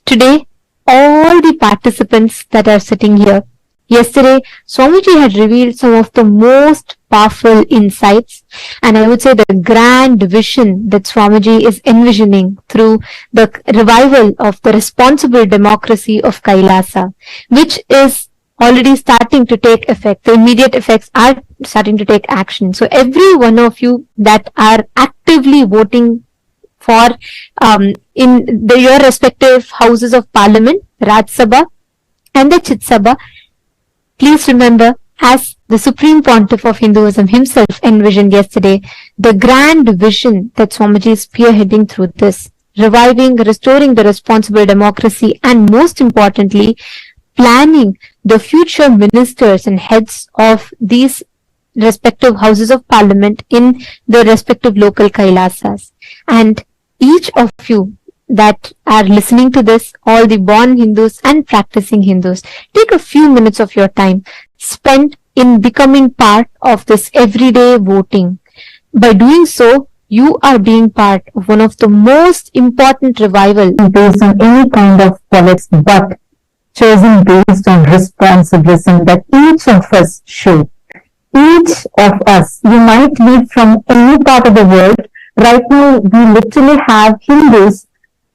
today, all the participants that are sitting here, yesterday, Swamiji had revealed some of the most powerful insights, and I would say the grand vision that Swamiji is envisioning through the revival of the responsible democracy of Kailasa, which is already starting to take effect. The immediate effects are starting to take action. So every one of you that are actively voting for in your respective houses of parliament, Raj Sabha and the Chit Sabha, please remember, as the Supreme Pontiff of Hinduism himself envisioned yesterday, the grand vision that Swamiji is spearheading through this, reviving, restoring the responsible democracy, and most importantly, planning the future ministers and heads of these respective houses of parliament in the respective local Kailasas. And each of you that are listening to this, all the born Hindus and practicing Hindus, take a few minutes of your time spent in becoming part of this everyday voting. By doing so, you are being part of one of the most important revival Based on any kind of politics, but chosen based on responsibility that each of us show. Each of us, you might be from any part of the world. Right now, we literally have Hindus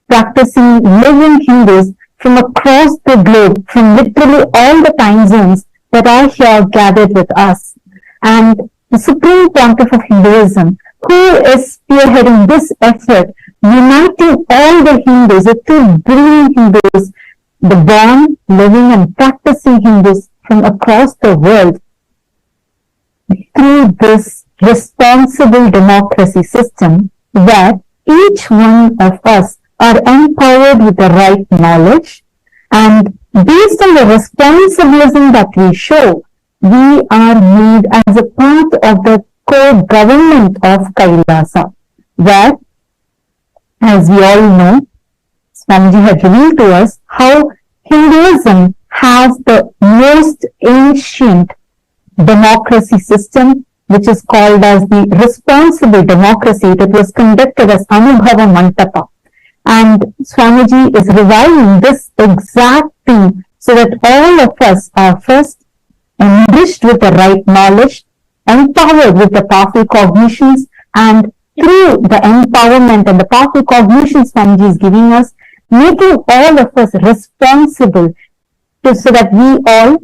practicing, living Hindus from across the globe, from literally all the time zones that are here gathered with us. And the Supreme Pontiff of Hinduism, who is spearheading this effort, uniting all the Hindus, the 2 billion Hindus, the born, living and practicing Hindus from across the world, through this responsible democracy system where each one of us are empowered with the right knowledge, and based on the responsibility that we show, we are made as a part of the co-government of Kailasa, where, as we all know, Swamiji had revealed to us how Hinduism has the most ancient democracy system, which is called as the responsible democracy that was conducted as Anubhava Mantapa. And Swamiji is reviving this exact thing so that all of us are first enriched with the right knowledge, empowered with the powerful cognitions, and through the empowerment and the powerful cognitions Swamiji is giving us, making all of us responsible so that we all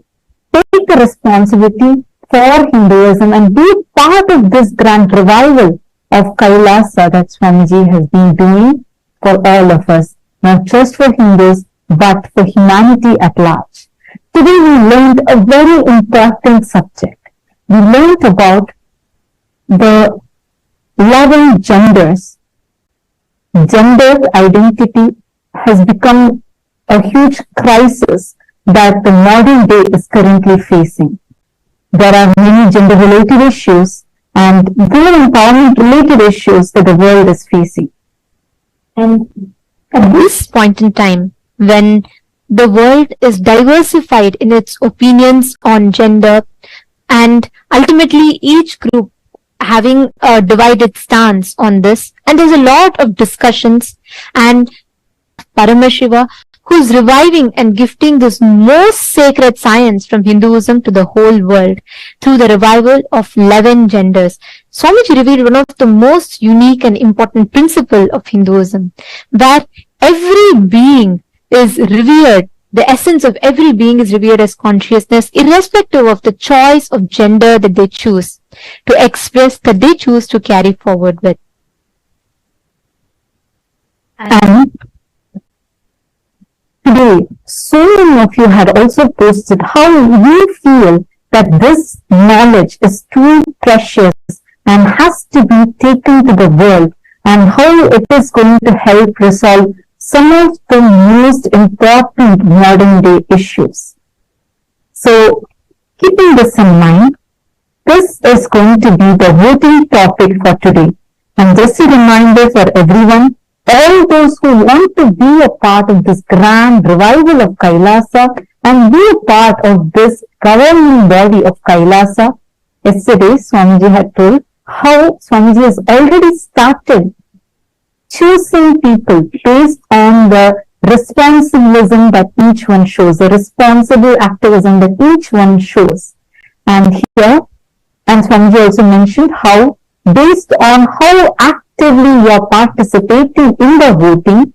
take the responsibility for Hinduism and be part of this grand revival of Kailasa that Swamiji has been doing for all of us, not just for Hindus, but for humanity at large. Today we learned a very important subject. We learned about the 11 genders. Gender identity has become a huge crisis that the modern day is currently facing. There are many gender-related issues and women empowerment-related issues that the world is facing. And at this point in time, when the world is diversified in its opinions on gender, and ultimately each group having a divided stance on this, and there's a lot of discussions, and Paramashiva, who's reviving and gifting this most sacred science from Hinduism to the whole world through the revival of 11 genders. Swamiji revealed one of the most unique and important principles of Hinduism, where every being is revered. The essence of every being is revered as consciousness, irrespective of the choice of gender that they choose to express, that they choose to carry forward with. And today, so many of you had also posted how you feel that this knowledge is too precious and has to be taken to the world, and how it is going to help resolve some of the most important modern day issues. So, keeping this in mind, this is going to be the voting topic for today. And just a reminder for everyone, all those who want to be a part of this grand revival of Kailasa and be a part of this governing body of Kailasa, yesterday Swamiji had told how Swamiji has already started choosing people based on the responsibilism that each one shows, the responsible activism that each one shows. And here, and Swamiji also mentioned how based on how actively you are participating in the voting,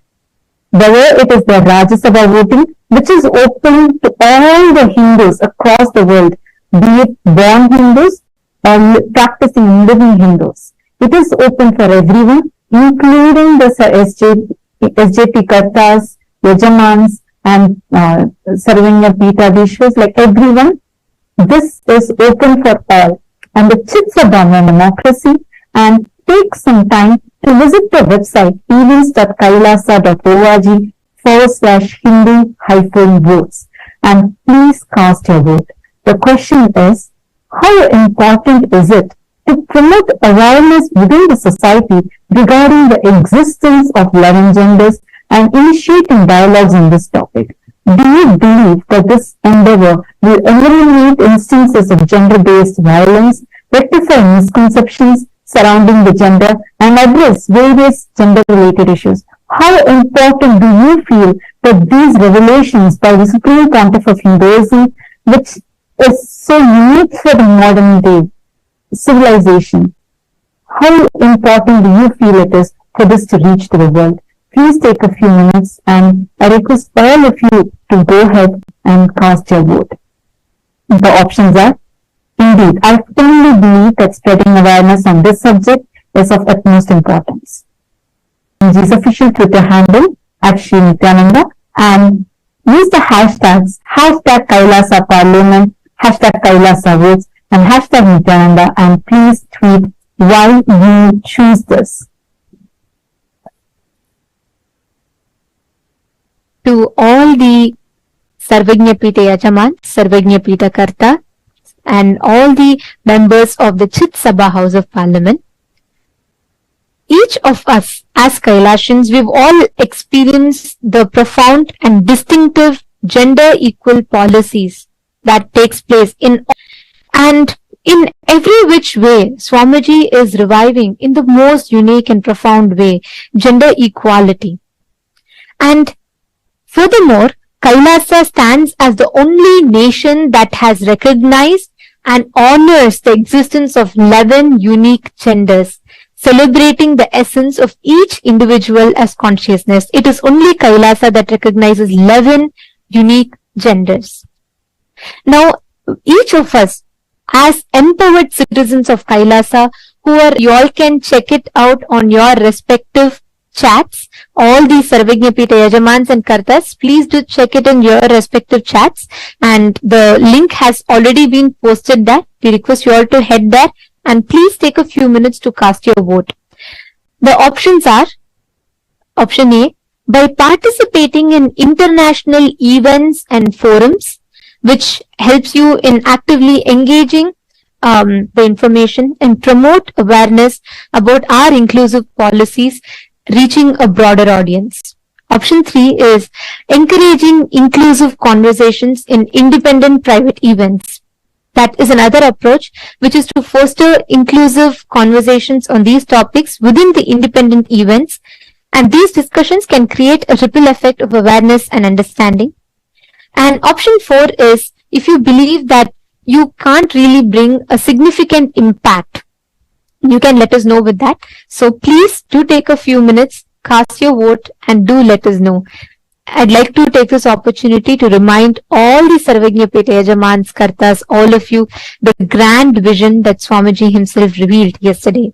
whether it is the Rajya Sabha voting, which is open to all the Hindus across the world, be it born Hindus or practicing living Hindus. It is open for everyone, including the SJP Kartas, Yajamans, and Sarvanya Pitadishwas, like everyone. This is open for all. And the Chits of Brahman Democracy, and take some time to visit the website events.kailasa.org/Hindu-votes, and please cast your vote. The question is, how important is it to promote awareness within the society regarding the existence of 11 genders and initiating dialogues on this topic? Do you believe that this endeavor will eliminate instances of gender-based violence, rectify misconceptions surrounding the gender, and address various gender-related issues? How important do you feel that these revelations by the Supreme Pontiff of Hinduism, which is so unique for the modern day civilization, how important do you feel it is for this to reach to the world? Please take a few minutes, and I request all of you to go ahead and cast your vote. The options are, indeed, I firmly believe that spreading awareness on this subject is of utmost importance. His official Twitter handle at Sri Nithyananda, and use the hashtags #Kailasa Parliament, #Kailasa Votes, and #Nithyananda, and please tweet why you choose this. To all the Sarvajñapita Yajaman, Sarvajñapita Karta, and all the members of the Chit Sabha House of Parliament, each of us as Kailashans, we've all experienced the profound and distinctive gender equal policies that takes place in every which way. Swamiji is reviving in the most unique and profound way gender equality. And furthermore, Kailasa stands as the only nation that has recognized and honors the existence of 11 unique genders, celebrating the essence of each individual as consciousness. It is only Kailasa that recognizes 11 unique genders. Now, each of us as empowered citizens of Kailasa, you all can check it out on your respective chats. All the Sarvajñapita Yajamans and Kartas, please do check it in your respective chats, and the link has already been posted there. We request you all to head there and please take a few minutes to cast your vote. The options are, option A, by participating in international events and forums, which helps you in actively engaging the information and promote awareness about our inclusive policies, reaching a broader audience. Option 3 is encouraging inclusive conversations in independent private events. That is another approach, which is to foster inclusive conversations on these topics within the independent events And these discussions can create a ripple effect of awareness and understanding. And option 4 is if you believe that you can't really bring a significant impact, you can let us know with that. So please do take a few minutes, cast your vote, and do let us know. I'd like to take this opportunity to remind all the Sarvajñapeta Yajamans, Kartas, all of you, the grand vision that Swamiji himself revealed yesterday.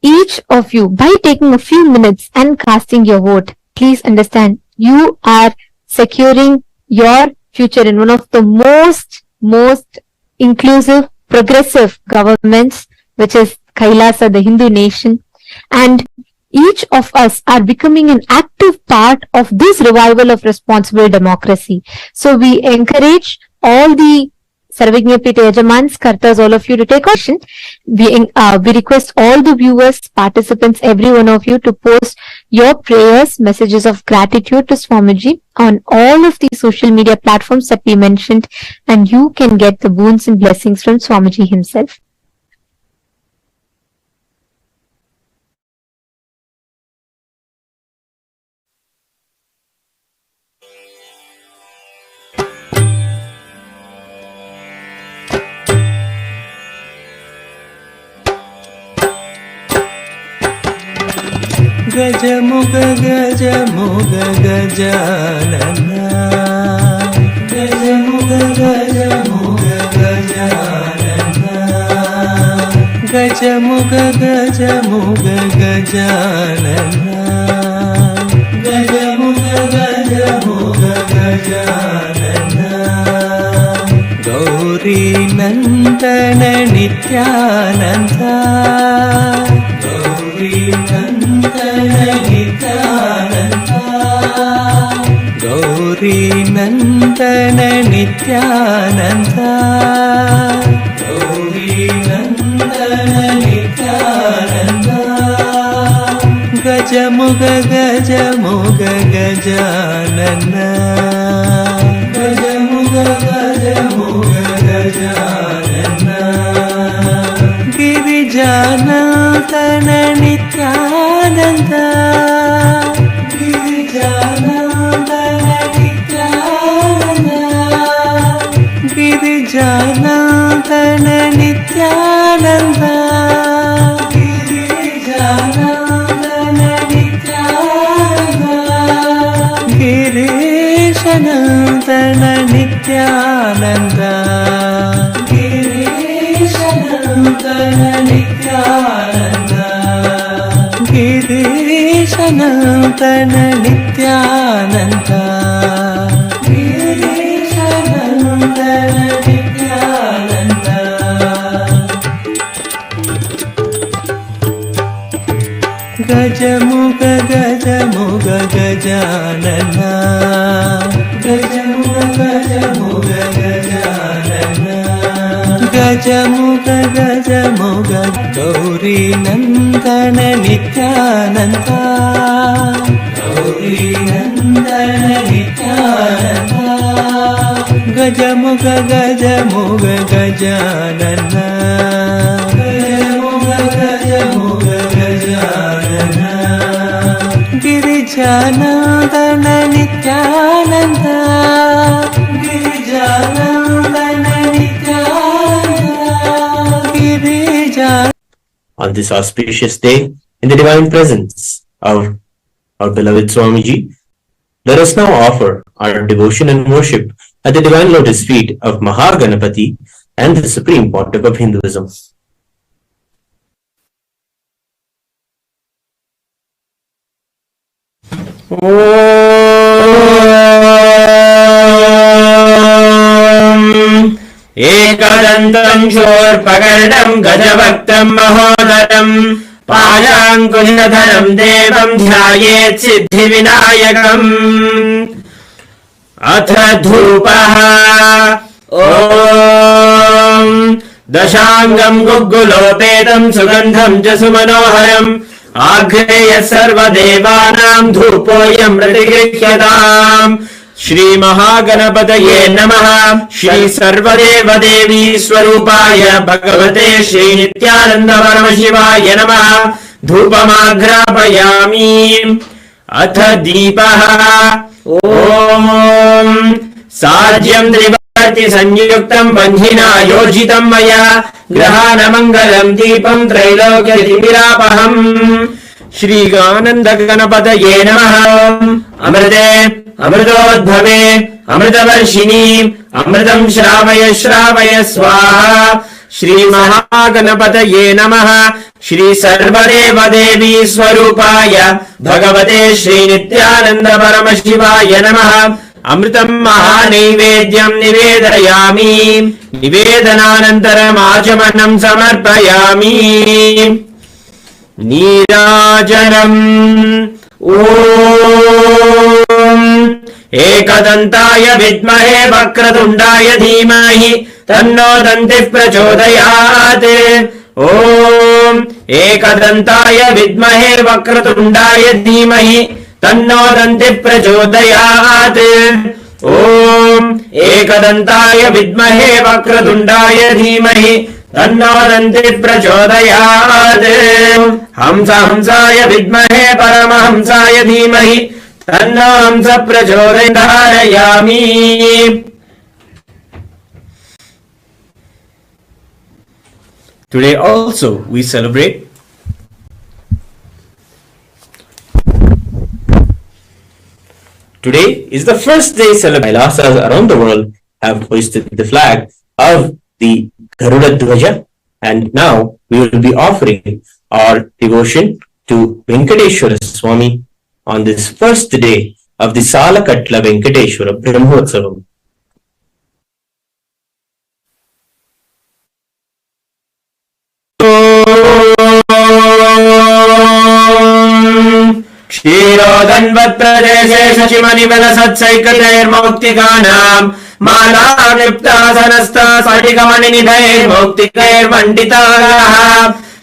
Each of you, by taking a few minutes and casting your vote, please understand you are securing your future in one of the most inclusive, progressive governments, which is Kailasa, the Hindu nation. And each of us are becoming an active part of this revival of responsible democracy. So we encourage all the Sarvajñapeta Yajamans, Kartas, all of you to take action. We request all the viewers, participants, every one of you to post your prayers, messages of gratitude to Swamiji on all of these social media platforms that we mentioned, and you can get the boons and blessings from Swamiji himself. Gajamuga Gajamuga Gajanana, Gajamuga Gajamuga Gajanana, Gajamuga Gajamuga Gajanana, Gajamuga Gajamuga Gajanana, Gauri Nandana Nithyananda, Gauri Gauri Nandana Nithyananda, Gauri Nandana Nithyananda, Gajamuga Gajamuga Gajanana, Gajamuga Gajamuga Gajanana, Girijanandana Nithyananda, Girijanandana Nithyananda, Girijanandana Nithyananda, Girijanandana Nithyananda, Girishanandana Nithyananda, Girishanandana Nithyananda, Girishanandana Nithyananda, Girishanandana Nithyananda, Gajamuga Gajamuga Gajanana, Gajamuga Gajamuga Gajanana, Gajamuga Gajamuga Gauri Nandana Nithyananda, Gauri Nandana Nithyananda, Gajamuga Gajamuga Gajanana, Gajamuga Gajamuga Gajanana, Girijanandana Nithyananda, Girijanandana Nithyananda. On this auspicious day, in the divine presence of our beloved Swamiji, let us now offer our devotion and worship at the divine lotus feet of Maha Ganapathi and the Supreme Pontiff of Hinduism. एकदन्तं शूर्पकर्णं गजभक्तं महोदरं पाशाङ्कुशधरं देवं ध्यायेत् सिद्धिविनायकम् अथ धूपः ॐ दशाङ्गं गुग्गुलोपेतं सुगन्धं च सुमनोहरम् आघ्रेय सर्वदेवानां धूपोऽयं प्रतिगृह्यताम् श्री महागणपतये नमः। श्री सर्वदेव देवी स्वरूपाय भगवते श्री नित्यानंद परमशिवाय नमः। धूपमाघ्रापयामि अथ दीपः ॐ साज्यं त्रिवर्ति संयुक्तं बन्धिना योजितं मया ग्रहाणमङ्गलं दीपं त्रैलोक्यतिमिरापहम् श्रीगानन्द गणपतये नमः अमृते अमृतोद्भवे अमृतवर्षिणी अमृतं श्रावय श्रावय स्वाहा श्री महागणपतये नमः श्री सर्वदेव देवी स्वरूपाय भगवते श्री नित्यानंद परमशिवाय नमः अमृतं महानैवेद्यं निवेदयामि निवेदनानन्तरम् आचमनं समर्पयामि नीराजनम् ॐ एकदन्ताय विद्महे वक्रतुण्डाय धीमहि तन्नो दन्तिः प्रचोदयात् ॐ एकदन्ताय विद्महे वक्रतुण्डाय धीमहि तन्नो दन्तिः प्रचोदयात् ॐ एकदन्ताय विद्महे वक्रतुण्डाय धीमहि तन्नो दन्तिः प्रचोदयात् हंसाय विद्महे परमहंसाय धीमहि तन्नो हंस प्रचोदयामि Today also we celebrate Today is the first day Kailasas around the world have hoisted the flag of the Garuda Dhwaja, and now we will be offering our devotion to Venkateshwara Swami on this first day of the Salakatla Venkateshwara Brahmotsavam. क्षीरोदन्वत्प्रदेशे शचिमनिबलसत्सैकतैर्मौक्तिकानाम् मालालिप्तासनस्ता स्फटिकमणिनिधैर्मौक्तिकैर्मण्डिताः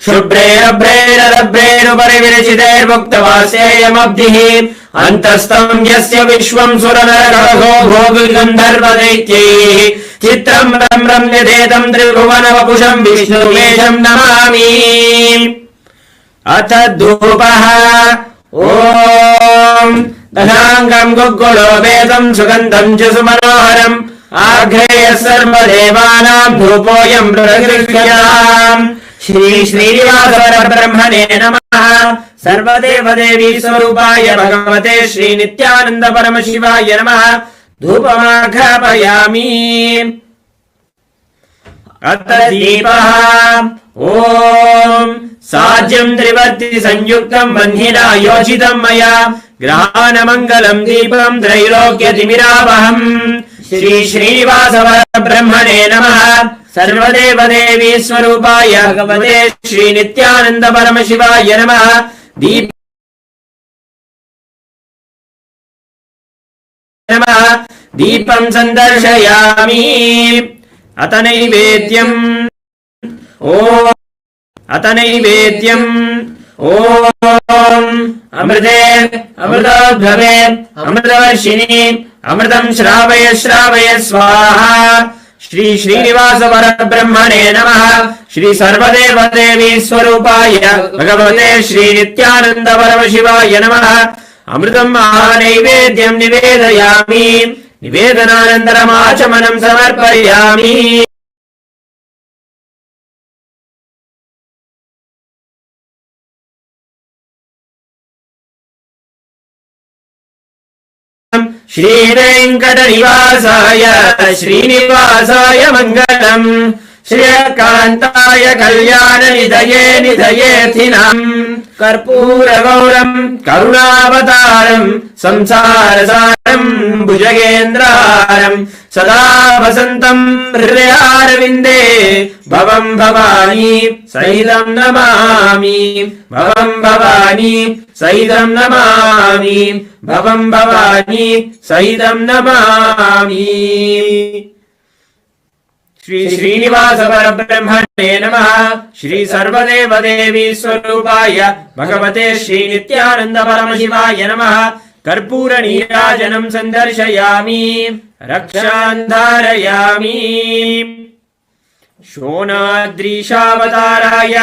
शुभ्रैरभ्रैरभ्रैरुपरि विरचितैर्मुक्तवासेयमब्धिः अन्तस्तम् यस्य विश्वम् सुरनरकहो भोगगन्धर्वदैत्यैः चित्रम् रम्यधेदम् त्रिभुवनवपुषम् विष्णुवेशम् नमामि अथ धूपः ॐ दशाङ्गम् गुग्गुलोपेतम् सुगन्धम् च सुमनोहरम् आघ्रेयः सर्वदेवानाम् धूपोऽयम् प्रगृह्यताम् श्री श्रीनिवासपरब्रह्मणे नमः सर्वदेवदेवी स्वरूपाय भगवते श्री नित्यानंद परमशिवाय नमः धूपमाघ्रापयामि अथ दीपः ॐ साज्यं त्रिवर्ति संयुक्तं बन्धिना योजितं मया ग्रहाणमङ्गलं दीपं त्रैलोक्यतिमिरापहम् श्री श्रीनिवासपरब्रह्मणे नमः सर्वदेवदेवी स्वरूपाय भगवते श्री नित्यानंद परमशिवाय नमः दीपं सन्दर्शयामि अथ नैवेद्यम् ॐ अमृते अमृतोद्भवे अमृतवर्षिणी अमृतं श्रावय श्रावय स्वाहा श्री श्रीनिवास परब्रह्मणे नमः श्री सर्वदेवदेवी स्वरूपाय भगवते श्री नित्यानंद परमशिवाय नमः अमृतं महानैवेद्यं निवेदयामि निवेदनानन्तरम् आचमनं समर्पयामि श्रीवेङ्कटनिवासाय श्रीनिवासाय मङ्गलम् श्रियकान्ताय कल्याणनिधये निधयेऽर्थिनाम् कर्पूरगौरम् करुणावतारम् संसारसारम् भुजगेन्द्रहारम् सदा वसन्तम् हृदयारविन्दे भवम् भवानी सहितम् नमामि भवम् भवानी सहितम् नमामि भवम् भवानी सहितम् नमामि श्री श्रीनिवास परब्रह्मणे नमः श्री सर्वदेवदेवी स्वरूपाय भगवते श्री नित्यानंद परमशिवाय नमः कर्पूर नीराजनं सन्दर्शयामि रक्षान् धारयामि शोणाद्रीशावताराय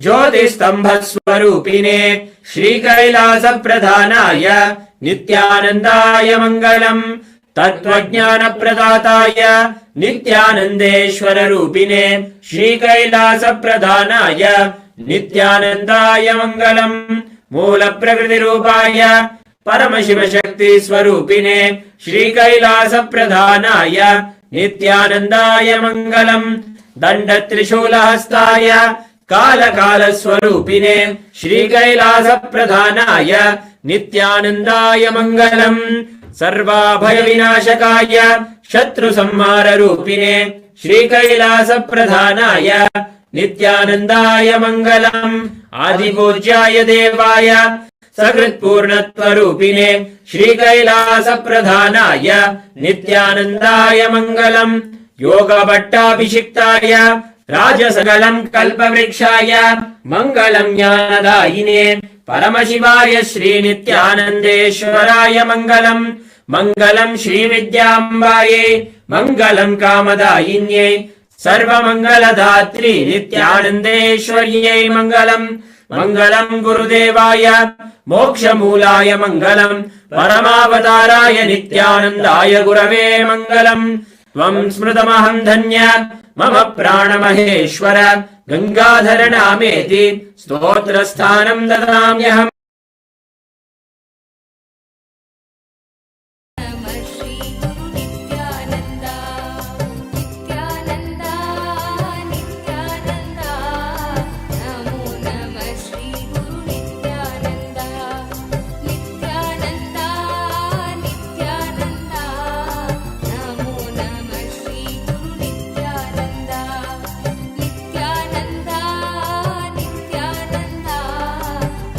ज्योतिस्तम्भस्वरूपिणे श्रीकैलासप्रधानाय नित्यानन्दाय मङ्गलम् तत्त्वज्ञानप्रदाताय नित्यानन्देश्वररूपिणे श्रीकैलासप्रधानाय नित्यानन्दाय मङ्गलम् मूलप्रकृतिरूपाय परमशिवशक्तिस्वरूपिणे श्रीकैलासप्रधानाय नित्यानन्दाय मङ्गलम् दण्डत्रिशूलहस्ताय कालकालस्वरूपिणे श्रीकैलासप्रधानाय नित्यानन्दाय मङ्गलम् सर्वाभयविनाशकाय शत्रुसंहाररूपिणे श्रीकैलासप्रधानाय नित्यानन्दाय मङ्गलम् आदिपूज्याय देवाय सकृत्पूर्णत्वरूपिणे श्रीकैलासप्रधानाय नित्यानन्दाय मङ्गलम् योगभट्टाभिषिक्ताय राजसकलम् कल्पवृक्षाय मङ्गलम् ज्ञानदायिने परमशिवाय श्रीनित्यानन्देश्वराय मङ्गलम् मङ्गलम् श्रीविद्याम्बायै मङ्गलम् कामदायिन्यै सर्वमङ्गलदात्री नित्यानन्देश्वर्यै मङ्गलम् मङ्गलम् गुरुदेवाय मोक्षमूलाय मङ्गलम् परमावताराय नित्यानन्दाय गुरवे मङ्गलम् त्वम् स्मृतमहम् धन्य मम प्राणमहेश्वर गङ्गाधर नामेति स्तोत्रस्थानम् ददाम्यहम्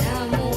Namo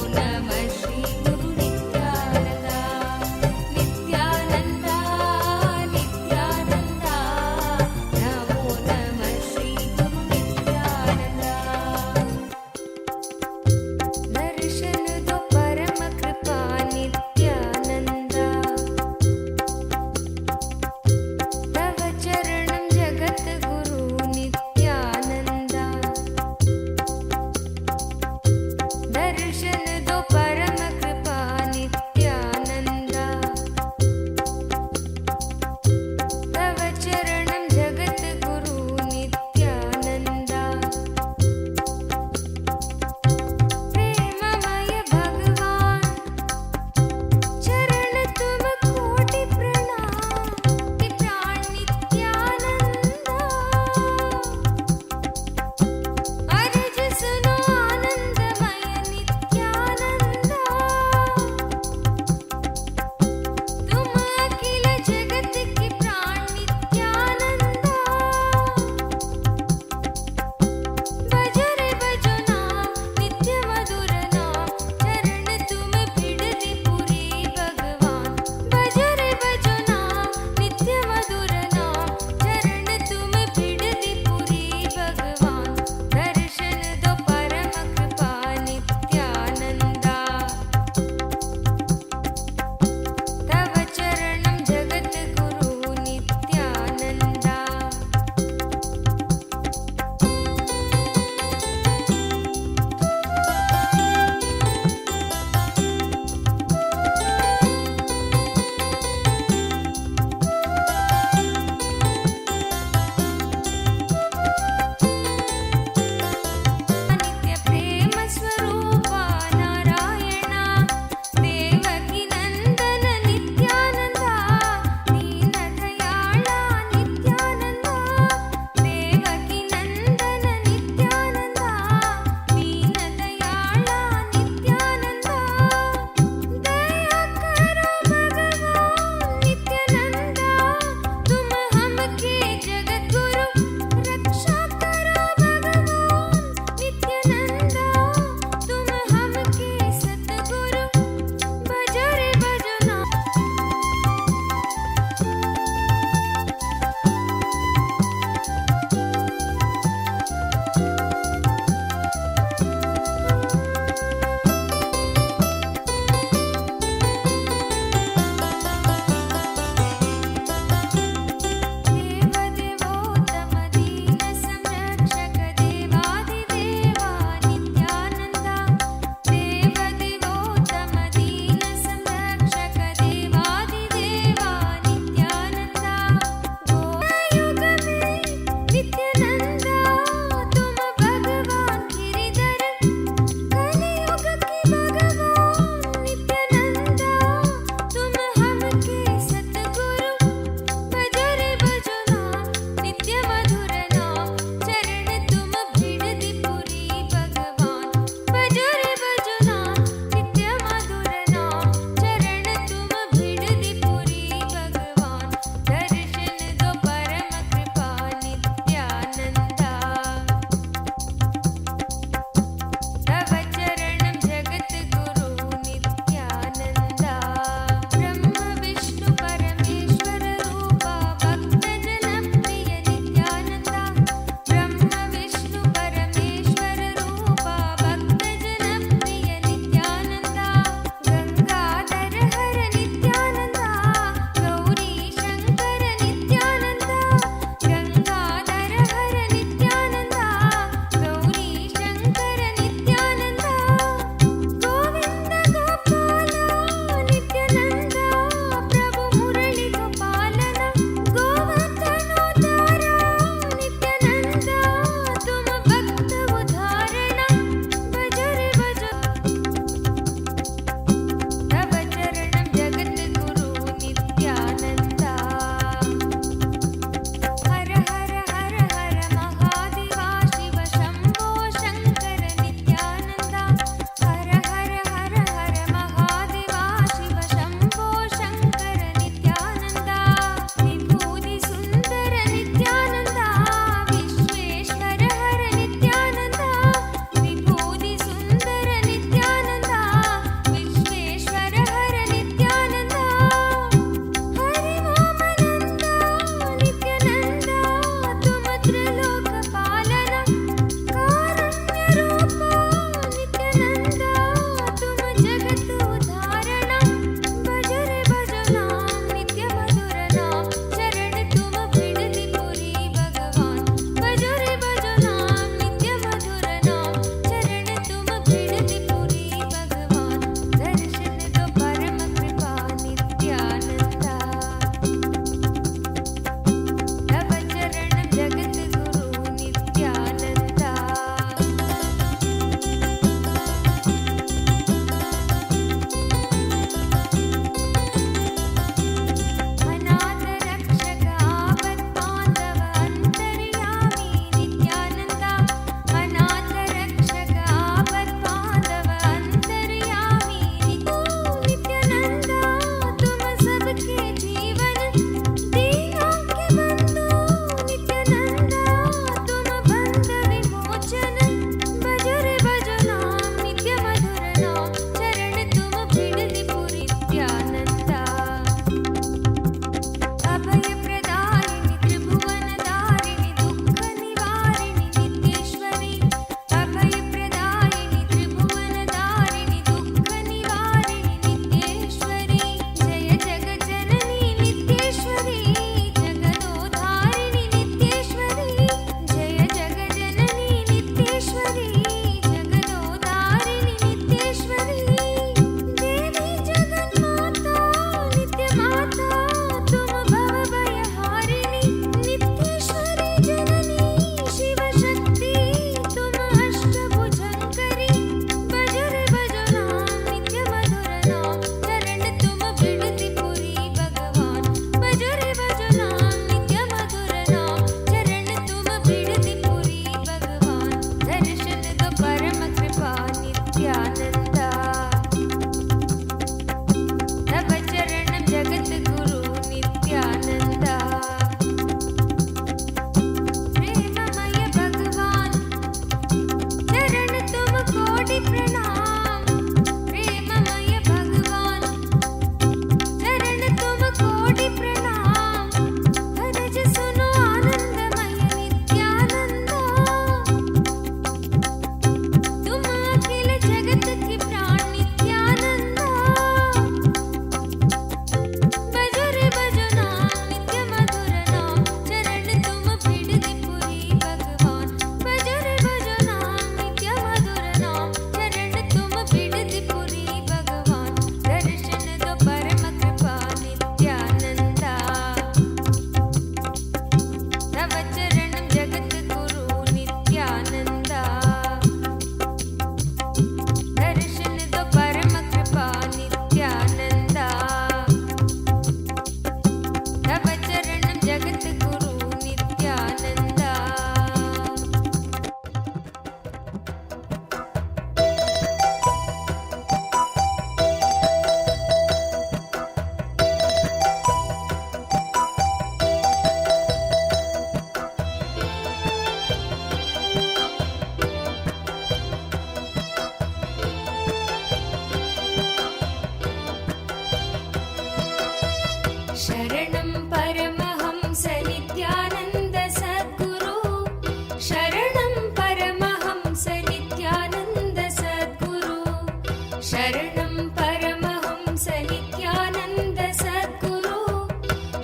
शरणं परमहंस नित्यानन्द सद्गुरु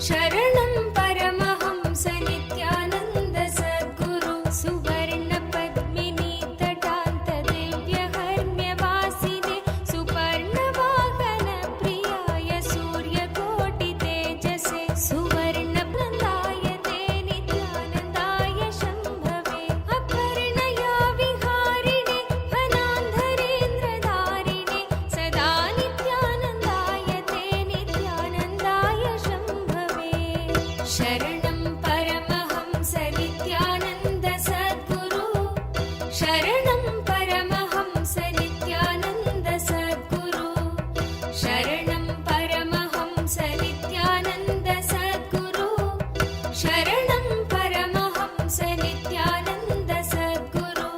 शरणं परमहंस नित्यानन्द सद्गुरु सुवर्ण पद्मिनी तटान्त दिव्य हर्म्यवासिने सुपर्ण वाहन प्रियाय सूर्यकोटि तेजसे सुवर्ण नन्दाय ते नित्यानन्दाय शम्भवे अपर्णया विहारिणे वनान्धरेन्द्रधारिणे सदा नित्यानन्दाय ते नित्यानन्दाय शम्भवे शरणं परमहंस नित्यानन्द सद्गुरु शरणं परमहंस नित्यानन्द सद्गुरु शरणं परमहंस नित्यानन्द सद्गुरु शरणं परमहंस नित्यानन्द सद्गुरु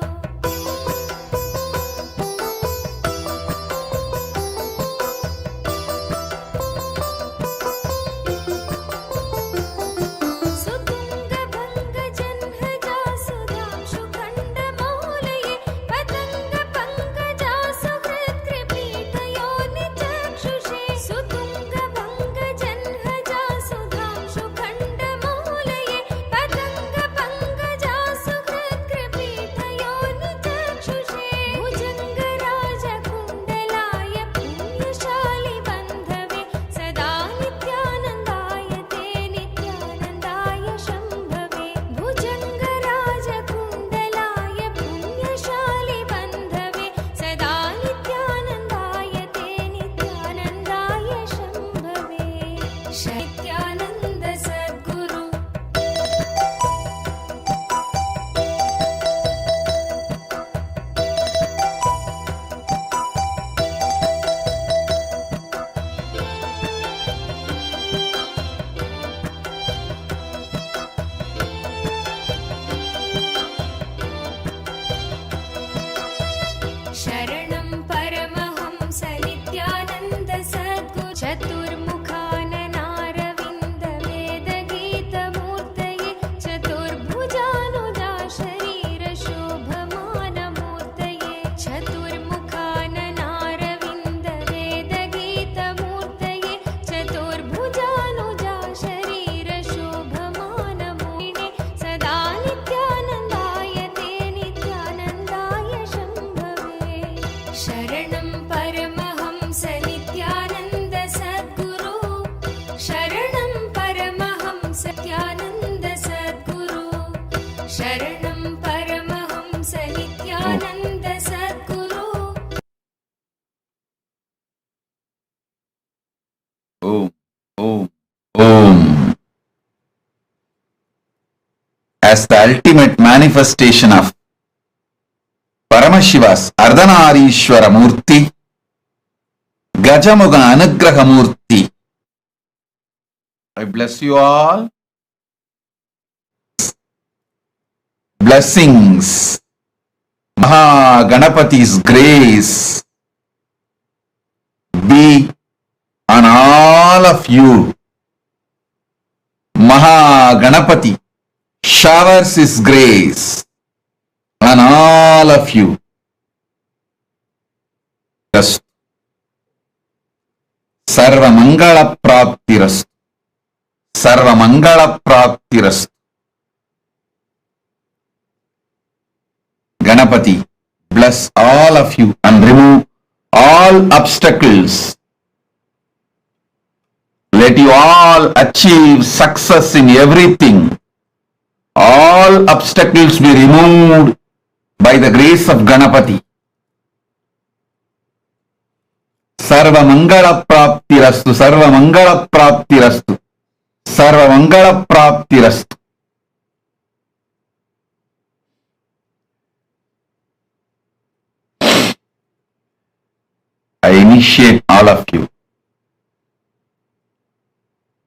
सुतुङ्गभङ्गजह्नजा सुधांशुखण्डमौलये पतङ्गपङ्कजा सुहृत्कृपीठयोनिचक्षुषे सुतुङ्गभङ्गजह्नजा सुधांशुखण्डमौलये पतङ्गपङ्कजा सुहृत्कृपीठयोनिचक्षुषे भुजङ्गराजकुण्डलाय पुण्यशालि बन्धवे सदा नित्यानन्दाय ते नित्यानन्दाय शम्भवे भुजङ्गराजकुण्डलाय पुण्यशालि बन्धवे सदा नित्यानन्दाय ते नित्यानन्दाय शम्भवे नित्यानन्द सद्गुरु शरणं परमहंस नित्यानन्द सद्गुरु चतुर्मुखाननारविन्द वेदगीतमूर्तये चतुर्भुजानुजा शरीर शोभमानमूर्तये चतुर्मुखाननारविन्द वेदगीतमूर्तये चतुर्भुजानुजा शरीर शोभमानमूर्तिने सदा नित्यानन्दाय ते नित्यानन्दाय शम्भवे शरणं परमहंस नित्यानन्द सद्गुरु शरणं परमहंस नित्यानन्द सद्गुरु शरणं परमहंस नित्यानन्द सद्गुरु Om, Om, Om. As the ultimate manifestation of Paramashiva's Ardhanarishwara Murti, Gajamuga Anugraha Murti. I bless you all. Blessings. Maha Ganapathi's grace be on all of you. Maha Ganapathi showers his grace on all of you. Just Sarva Mangala Praptirastu. Sarva Mangala Praptirastu. Ganapati, bless all of you and remove all obstacles. Let you all achieve success in everything. All obstacles be removed by the grace of Ganapati. Sarva Mangala Praptirastu, Sarva Mangala Praptirastu, Sarva Mangala Praptirastu. I initiate all of you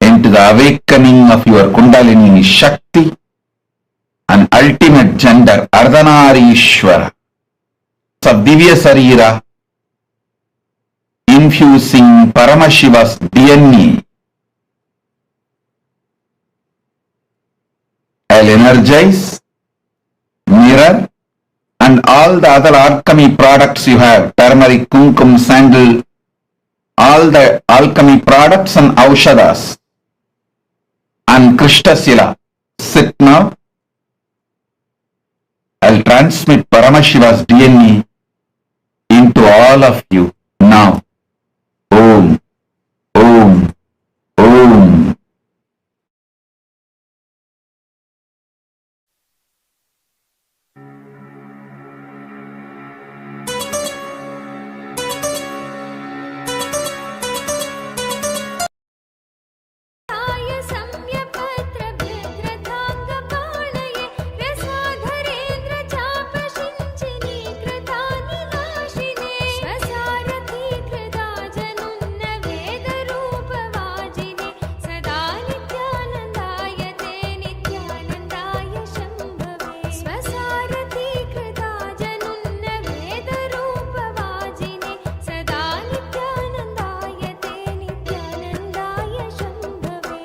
into the awakening of your Kundalini Shakti and ultimate gender Ardhanarishwara of Divya Sarira, infusing Paramashiva's DNA. I'll energize, mirror and all the other alchemy products you have, turmeric, kumkum, sandal, all the alchemy products and aushadas and Krishnasila. Sit now. I'll transmit Paramashiva's DNA into all of you now. Om, Om, Om. आय सम्यपत्रभृद्रथाङ्गपाणये रसाधरेन्द्र चापशिञ्चिनी कृतानिनाशिने स्वसारथीकृता जनुन्न वेदरूपवाजिने सदा नित्यानन्दाय ते नित्यानन्दाय शम्भवे स्वसारथीकृता जनुन्न वेदरूपवाजिने सदा नित्यानन्दाय ते नित्यानन्दाय शम्भवे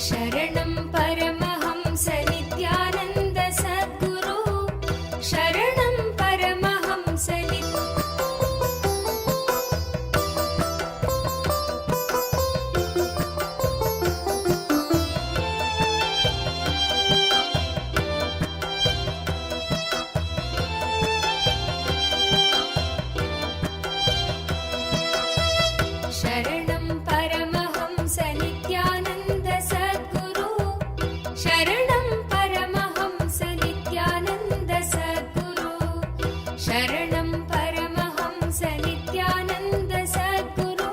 शरणं परमहंस नित्यानन्द सद्गुरु शरणं परमहंस शरणं परमहंस नित्यानन्द सद्गुरु शरणं परमहंस नित्यानन्द सद्गुरु शरणं परमहंस नित्यानन्द सद्गुरु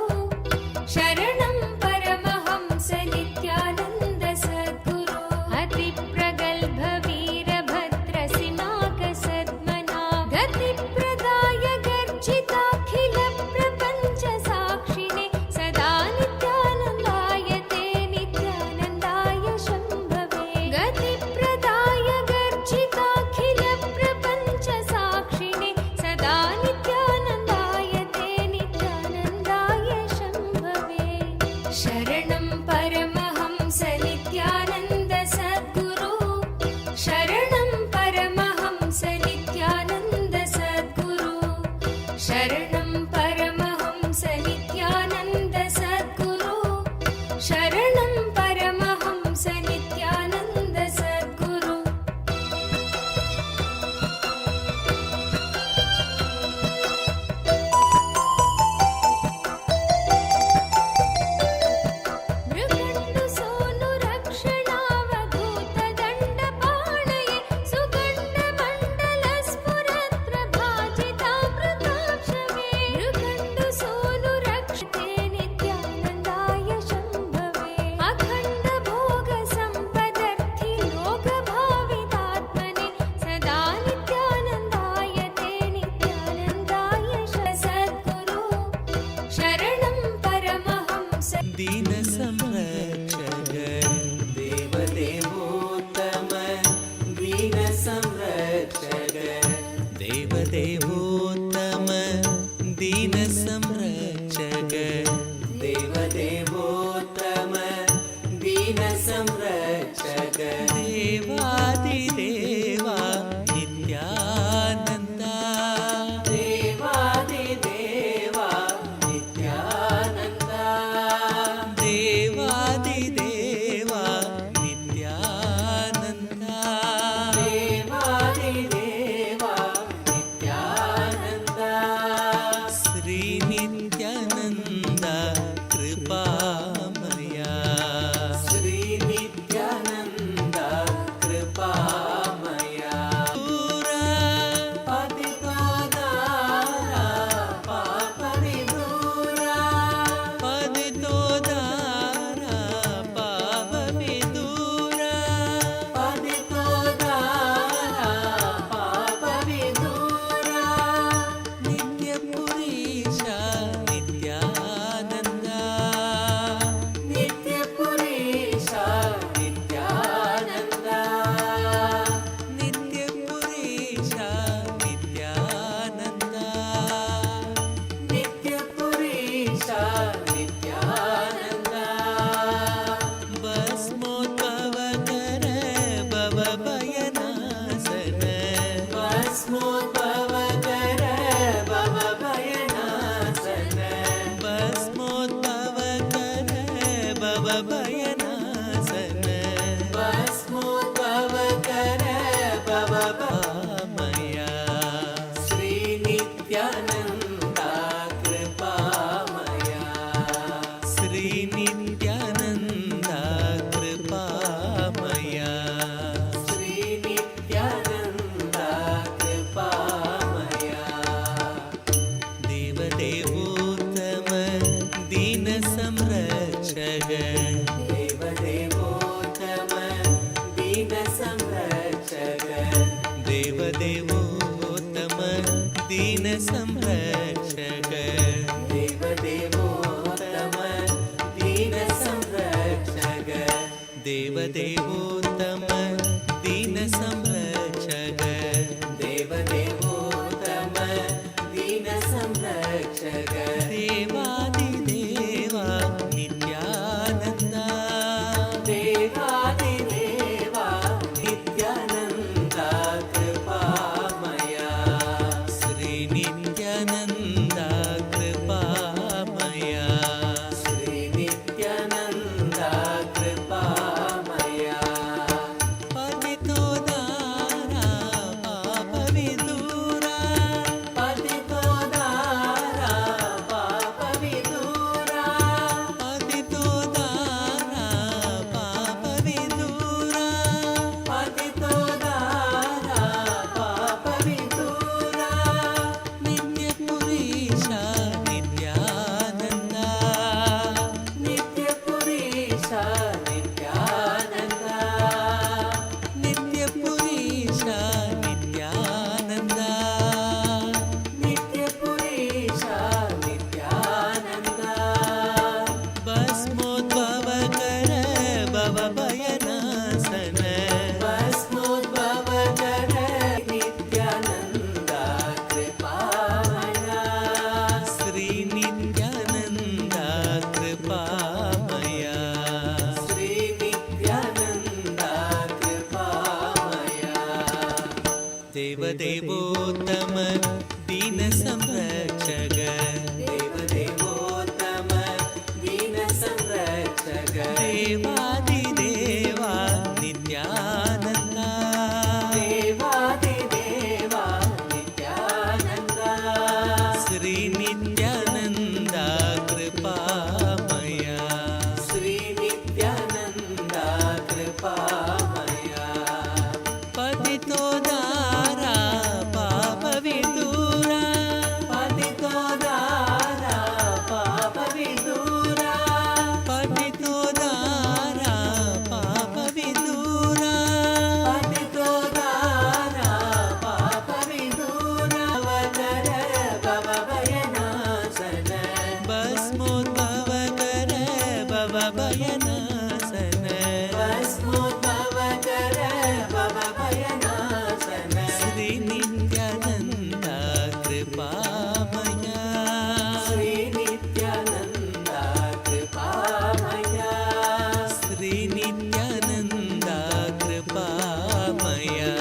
शरणं परमहंस नित्यानन्द सद्गुरु अतिप्रगल्भ वीरभद्रसिनाक सद्मना गतिप्रदाय गर्जिताखिल प्रपञ्च साक्षिणे सदा नित्यानन्दाय ते नित्यानन्दाय शम्भवे गतिप्रदाय गर्जिताखिल प्रपञ्च साक्षिणे सदा नित्यानन्दाय ते नित्यानन्दाय शम्भवे शरणं परमहंस नित्यानन्द सद्गुरु शरणं परमहंस नित्यानन्द सद्गुरु शरणं परमहंस नित्यानन्द सद्गुरु शरणं परमहंस नित्यानन्द सद्गुरु मृगण्डु सोनु रक्षणावधूत दण्डपाणये सुगण्डमण्डलस्फुरत्र भाजितामृताक्षवे मृगण्डु सोनु रक्षते नित्यानन्दाय शम्भवे अखण्ड भोग सम्पदर्थि लोकभावितात्मने सदा नित्यानन्दाय ते नित्यानन्दाय सद्गुरु शरणं परमहंस दीन संरक्षक देवदेवोत्तम दीन संरक्षक देवदेवोत्तम दीन संरक्षक देवदेवोत्तम दीन संरक्षक देवादिदेवा नित्यानन्दा देवादिदेवा नित्यानन्दा देवादिदेवा नित्यानन्दा देवादिदेवा नित्यानन्दा श्री नित्यानन्द कृपामया श्री नित्यानन्द कृपामया पतितोदारा पापविदूरा पतितोदारा पापविदूरा पतितोदारा पापविदूरा नित्यपुरीशा नित्यानन्दा नित्यपुरीशा नित्यानन्दा नित्यपुरीशा नित्यानन्दा नित्यपुरीशा नित्यानन्दा भस्मोद्भवकर भवभयनाशन भस्मोद्भवकर भवभयनाशन भस्मोद्भवकर भवमया श्री नित्यानन्दा कृपामया श्री नित्यानन्दा कृपामया श्री नित्यानन्दा कृपामया देवदेवोत्तम दीन संरक्षक देवदेवोत्तम दीन संरक्षक देवदेवोत्तम दीन संरक्षक देवदेवोत्तम दीन संरक्षक देवदेवोत्तम दीन संरक्षक देवदेवोत्तम दीन संरक्षक देवादिदेवा नित्यानन्दा देवादिदेवा नित्यानन्दा कृपामया श्री नित्यानन्दा कृपामया श्री नित्यानन्दा कृपामया पतितो दारा पापविदूरा पतितो दारा पापविदूरा पतितो दारा पापविदूरा पतितो दारा पापविदूरा नित्यपुरीशा नित्यानन्दा नित्यपुरीशा नित्यानन्दा नित्यपुरीशा नित्यानन्दा नित्यपुरीशा नित्यानन्दा भस्मोद्भवकर भवभयनाशन भस्मोद्भवकर नित्यानन्दा कृपामया श्री नित्यानन्दा कृपामया श्री नित्यानन्दा कृपामया देवदेवोत्तम दीन संरक्षक देवदेवोत्तम दीन संरक्षक देवादिदेवा नित्यानन्दा देवादिदेवा नित्यानन्दा श्री नित्यानन्दा कृपामया श्री नित्यानन्दा कृपामया पतितो दारा पापविदूरा पतितो दारा पापविदूरा पतितो दारा पापविदूरा पतितो दारा पापविदूरा वकर भवभयनाशन भस्मोद्भवकर भवभयनाशन भस्मोद्भवकर भवभयनाशन श्री नित्यानन्दा कृपामया श्री नित्यानन्दा कृपामया श्री नित्यानन्दा कृपामया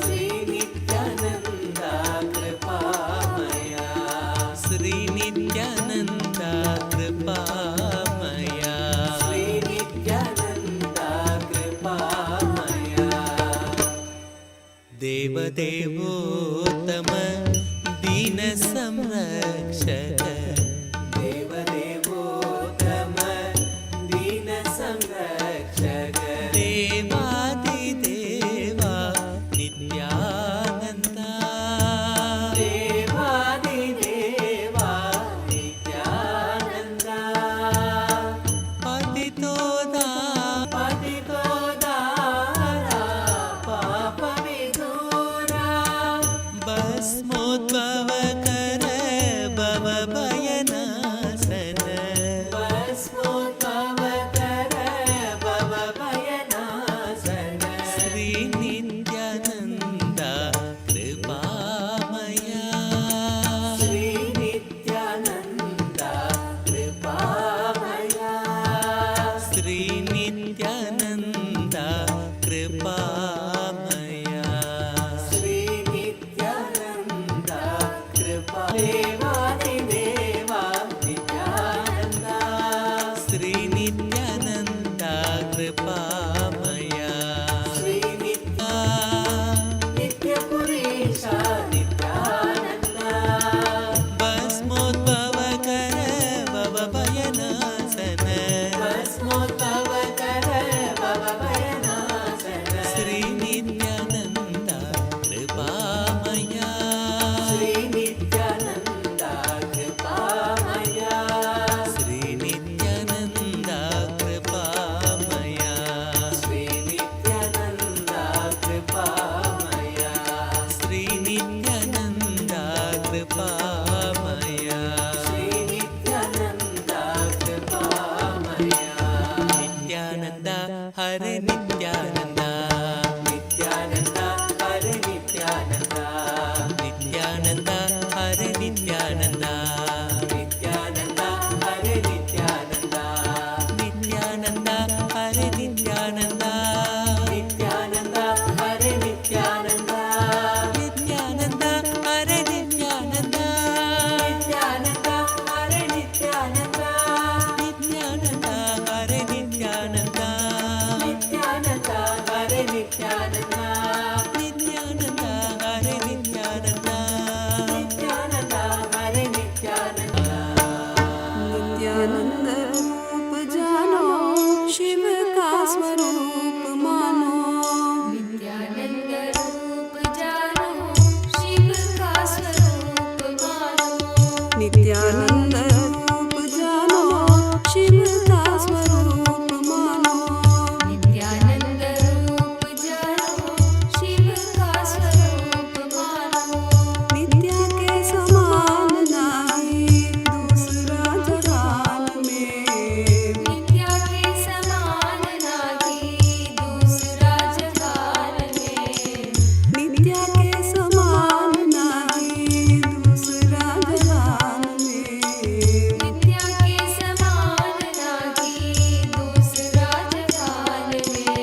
श्री नित्यानन्दा कृपामया श्री नित्यानन्दा कृपामया श्री नित्यानन्दा कृपामया देवदेवोत्तम दीन संरक्षक देवदेवोत्तम दीन संरक्षक देवादिदेवा Nityananda देवादिदेवा Nityananda पतितो Dara पापविदूरा भस्मोद्भवकर भवभयनाशन Nithyananda, Nithyananda, Hare Nithyananda, Nithyananda, Hare Nithyananda, Nithyananda, Hare Nithyananda, Nithyananda, Hare Nithyananda. Nityanand रूप जानो शिव का स्वरूप मानो नित्यानंद रूप जानो शिव का स्वरूप मानो नित्यानंद रूप जानो शिव का स्वरूप मानो नित्यानंद रूप जानो शिव का स्वरूप मानो नित्या के समान नाही दूसरा जहान में नित्या के समान नाही दूसरा जहान में नित्या के समान नाही दूसरा जहान में नित्या के समान नाही दूसरा जहान में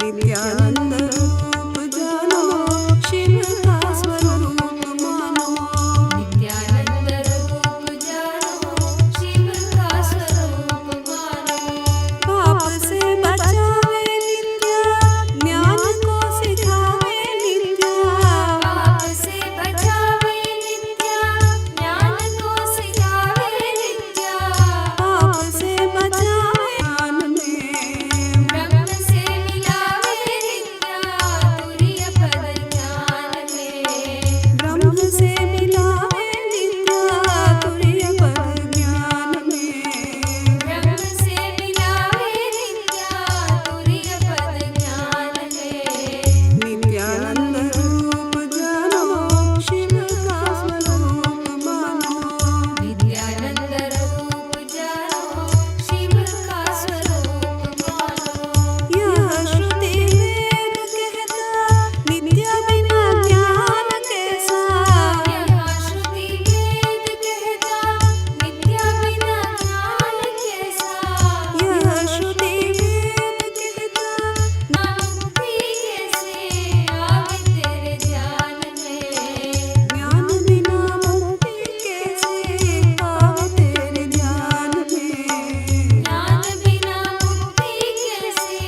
नित्यानंद रूप जानो शिव का स्वरूप मानो नित्यानंद रूप जानो शिव का स्वरूप मानो पाप से बचावे नित्या ज्ञान को सिखावे नित्या पाप से बचावे नित्या ज्ञान को सिखावे नित्या पाप से बचावे ज्ञान में ब्रह्म से मिलावे नित्या तुरीय पद ज्ञान में ब्रह्म से मिलावे नित्या तुरीय पद ज्ञान में ब्रह्म से मिलावे नित्या तुरीय पद ज्ञान में नित्यानंद रूप जानो शिव का स्वरूप मानो नित्यानंद रूप जानो शिव का स्वरूप मानो यह श्रुति वेद कहता नित्या बिना ज्ञान कैसा यह श्रुति वेद कहता नित्या बिना ज्ञान कैसा यह श्रुति वेद कहता ना मुक्ति कैसे आवे तेरे ध्यान में ज्ञान बिना मुक्ति कैसे आवे तेरे ध्यान में ज्ञान बिना मुक्ति कैसे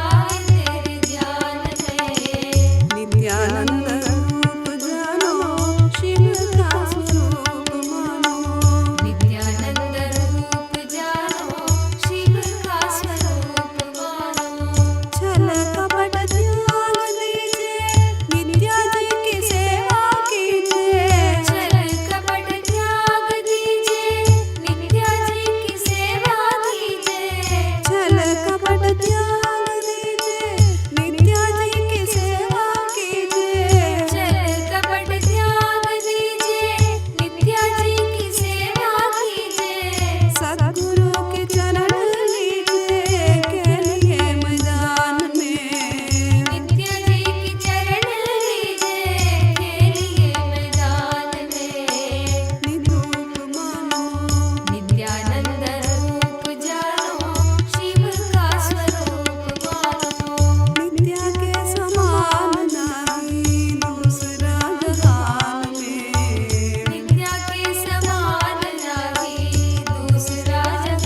आवे तेरे ध्यान में नित्यानंद रूप जानो शिव का स्वरूप मानो नित्यानंद रूप जानो शिव का स्वरूप मानो छल कपट त्याग दीजिए नित्या जी की सेवा कीजिए छल कपट त्याग दीजिए नित्या जी की सेवा कीजिए छल कपट त्याग दीजिए नित्या जी की सेवा कीजिए छल कपट त्याग दीजिए नित्या जी की सेवा कीजिए सद्गुरु के चरण लीजिए के लिए मैदान में नित्या जी की चरण लीजिए के लिए मैदान में निरूप मानो नित्यानंद रूप जानो शिव का स्वरूप मानो नित्या के समान नाही दूसरा जहान में नित्या के समान नाही दूसरा जहान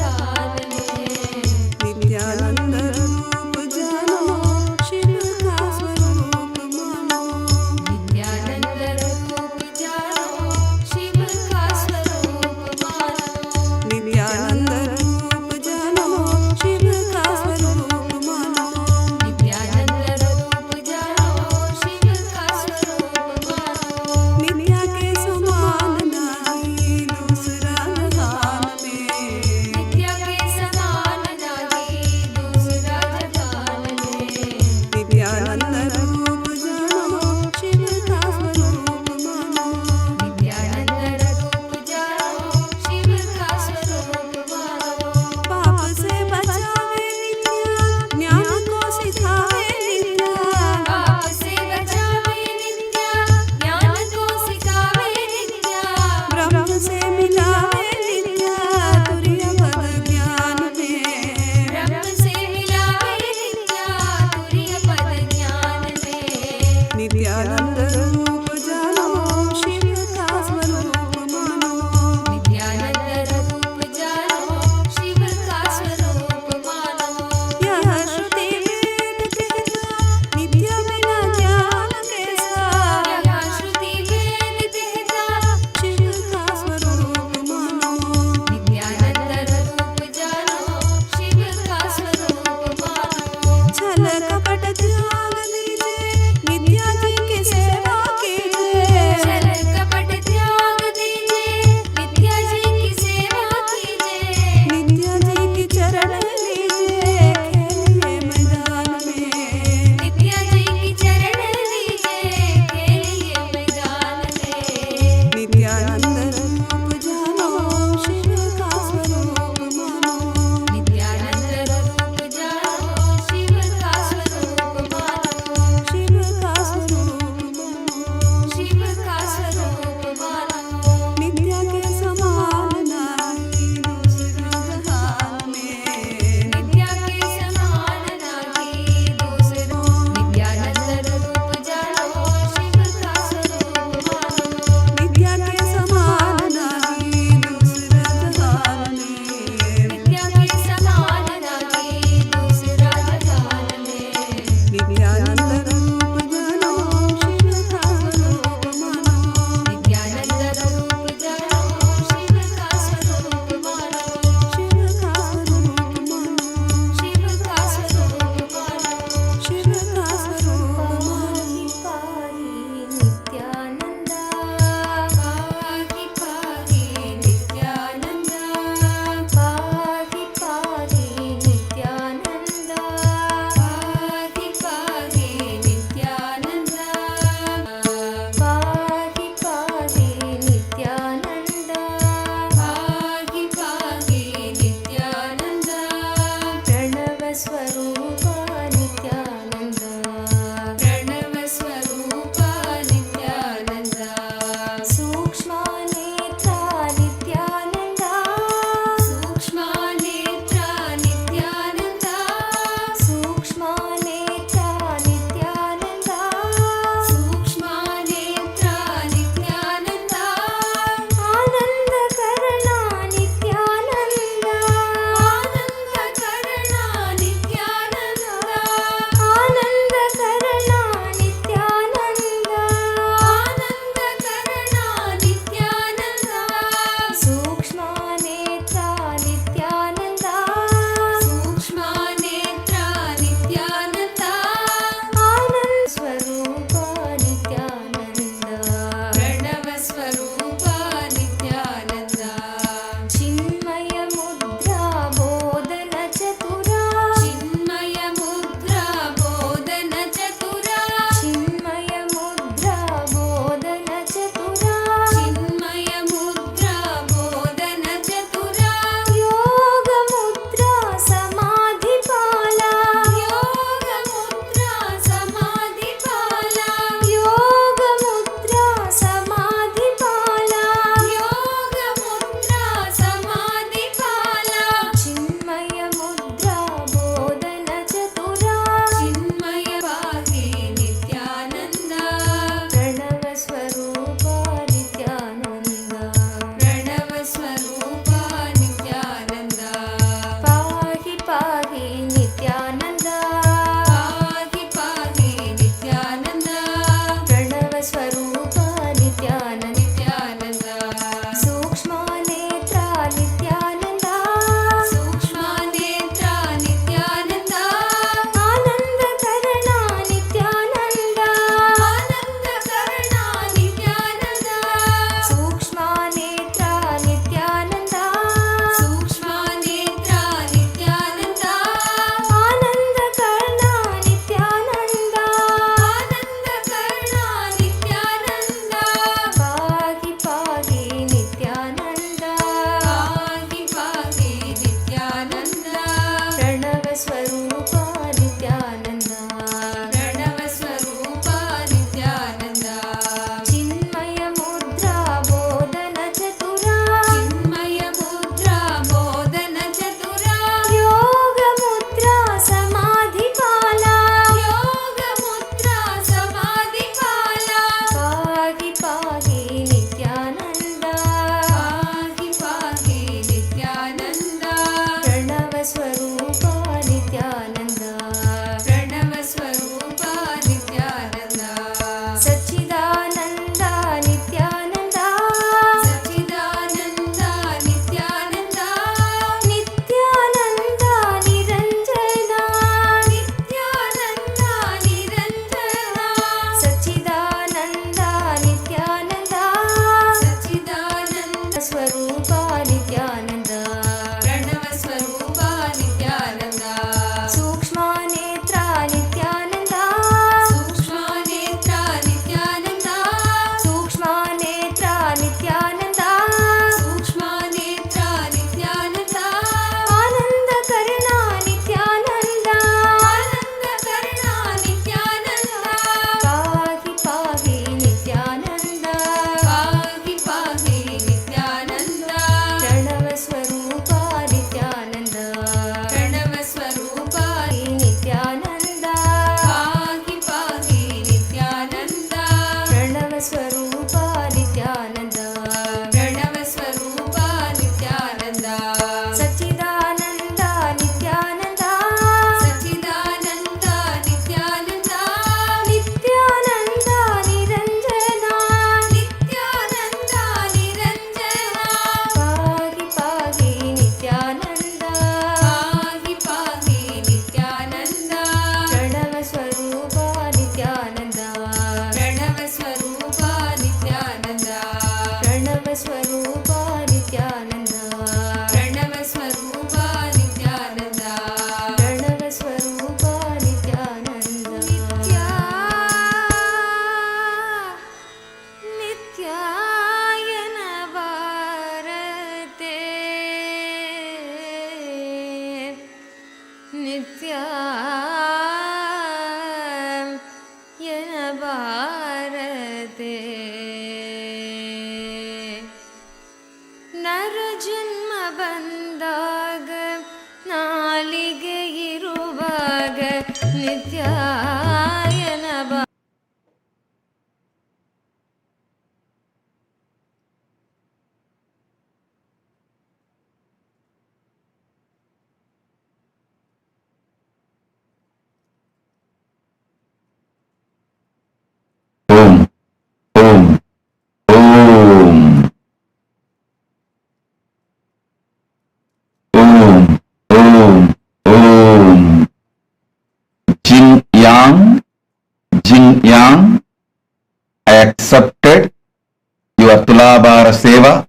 Tulabara Seva.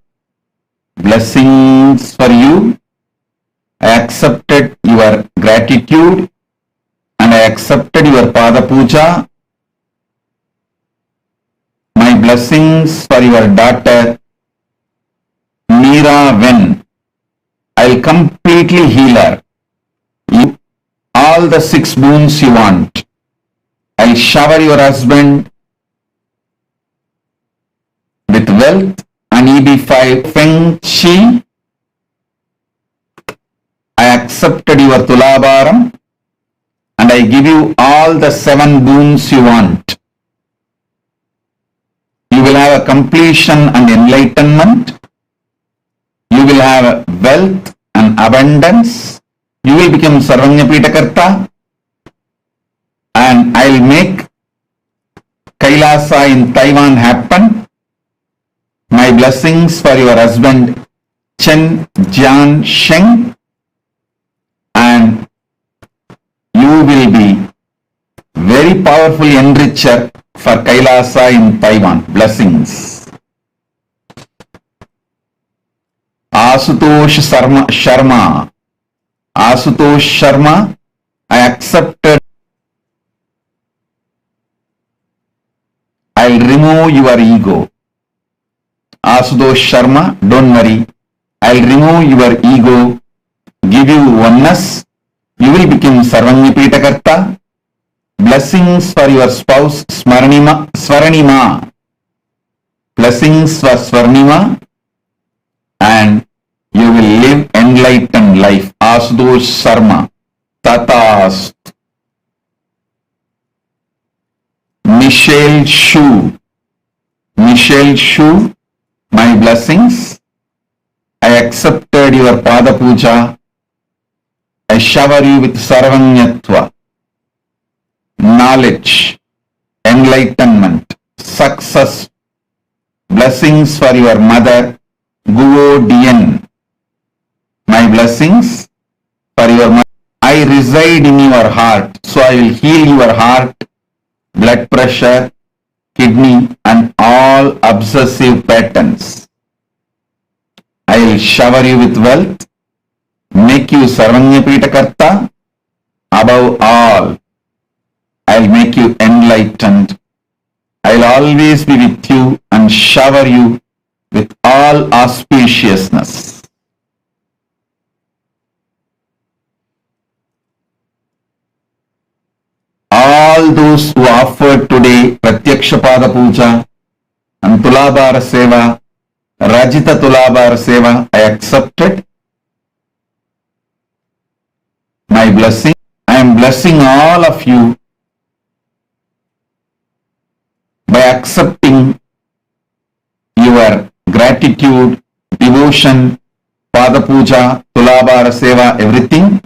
Blessings for you. I accepted your gratitude and I accepted your Pada Puja. My blessings for your daughter Meera Ven. I'll completely heal her. You, all the 6 boons you want. I'll shower your husband with wealth and EB5 Feng Shi. I accepted your Tulabaram and I give you all the 7 boons you want. You will have a completion and enlightenment. You will have wealth and abundance. You will become Sarvanyapitakarta. And I'll make Kailasa in Taiwan happen. My blessings for your husband Chen Jian Sheng. And you will be very powerful enricher for Kailasa in Taiwan. Blessings. Asutosh Sharma. Asutosh Sharma, I accepted. I'll remove your ego. Asutosh Sharma, don't worry. I'll remove your ego, give you oneness. You will become Sarvanyapitakarta. Blessings for your spouse Swaranima. Blessings for Swaranima. And you will live enlightened life. Asutosh Sharma. Tatas. Michelle Shu. Michelle Shu, my blessings. I accepted your Pada Puja. I shower you with Sarvanyatva, knowledge, enlightenment, success, blessings for your mother, Guo Dien. My blessings for your mother. I reside in your heart, so I will heal your heart, blood pressure, kidney and all obsessive patterns. I will shower you with wealth, make you Sarvanyapitakarta. Above all, I'll make you enlightened. I'll always be with you and shower you with all auspiciousness. All those who offered today Pratyaksha Pada Puja and Tulabara Seva, Rajita Tulabara Seva, I accepted. My blessing. I am blessing all of you by accepting your gratitude, devotion, Pada Puja, Tulabara Seva, everything.